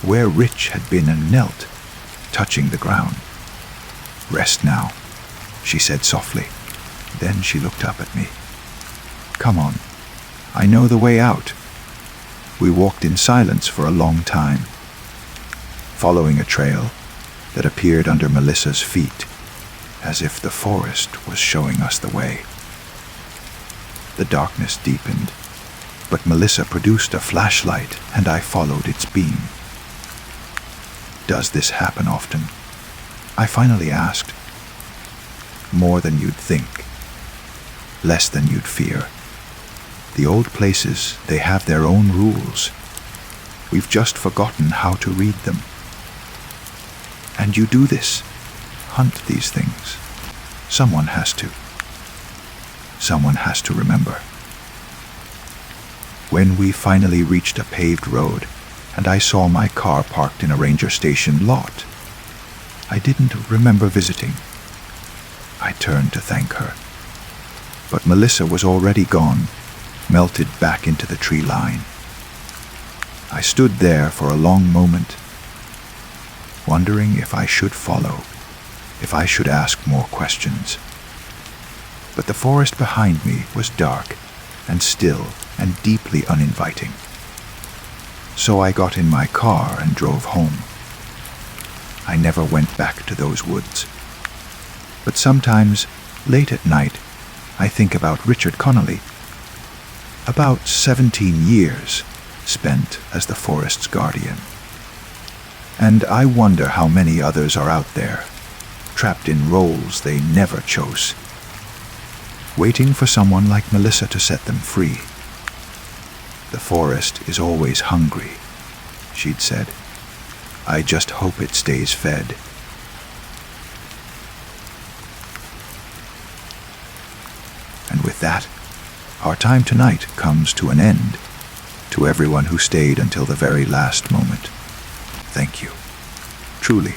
where Rich had been and knelt, touching the ground. "Rest now," she said softly. Then she looked up at me. "Come on, I know the way out." We walked in silence for a long time, following a trail that appeared under Melissa's feet, as if the forest was showing us the way. The darkness deepened, but Melissa produced a flashlight and I followed its beam. "Does this happen often?" I finally asked. "More than you'd think, less than you'd fear. The old places, they have their own rules. We've just forgotten how to read them. And you do this, hunt these things. Someone has to. Someone has to remember." When we finally reached a paved road, and I saw my car parked in a ranger station lot, I didn't remember visiting. I turned to thank her. But Melissa was already gone, melted back into the tree line. I stood there for a long moment, wondering if I should follow, if I should ask more questions. But the forest behind me was dark and still and deeply uninviting. So I got in my car and drove home. I never went back to those woods. But sometimes, late at night, I think about Richard Connolly. About 17 years spent as the forest's guardian. And I wonder how many others are out there, trapped in roles they never chose, waiting for someone like Melissa to set them free. "The forest is always hungry," she'd said. "I just hope it stays fed." And with that, our time tonight comes to an end. To everyone who stayed until the very last moment, thank you. Truly,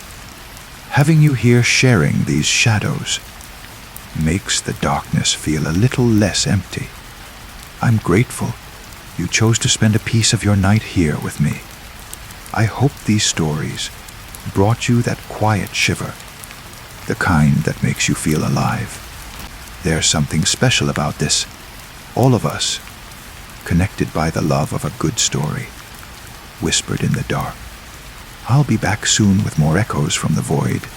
having you here sharing these shadows, makes the darkness feel a little less empty. I'm grateful you chose to spend a piece of your night here with me. I hope these stories brought you that quiet shiver, the kind that makes you feel alive. There's something special about this, all of us, connected by the love of a good story, whispered in the dark. I'll be back soon with more echoes from the void,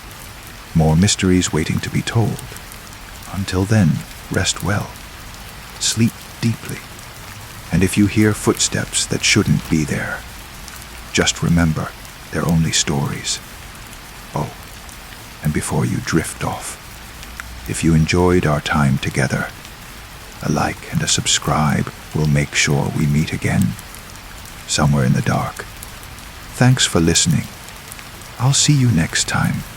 more mysteries waiting to be told. Until then, rest well, sleep deeply, and if you hear footsteps that shouldn't be there, just remember they're only stories. Oh, and before you drift off, if you enjoyed our time together, a like and a subscribe will make sure we meet again, somewhere in the dark. Thanks for listening. I'll see you next time.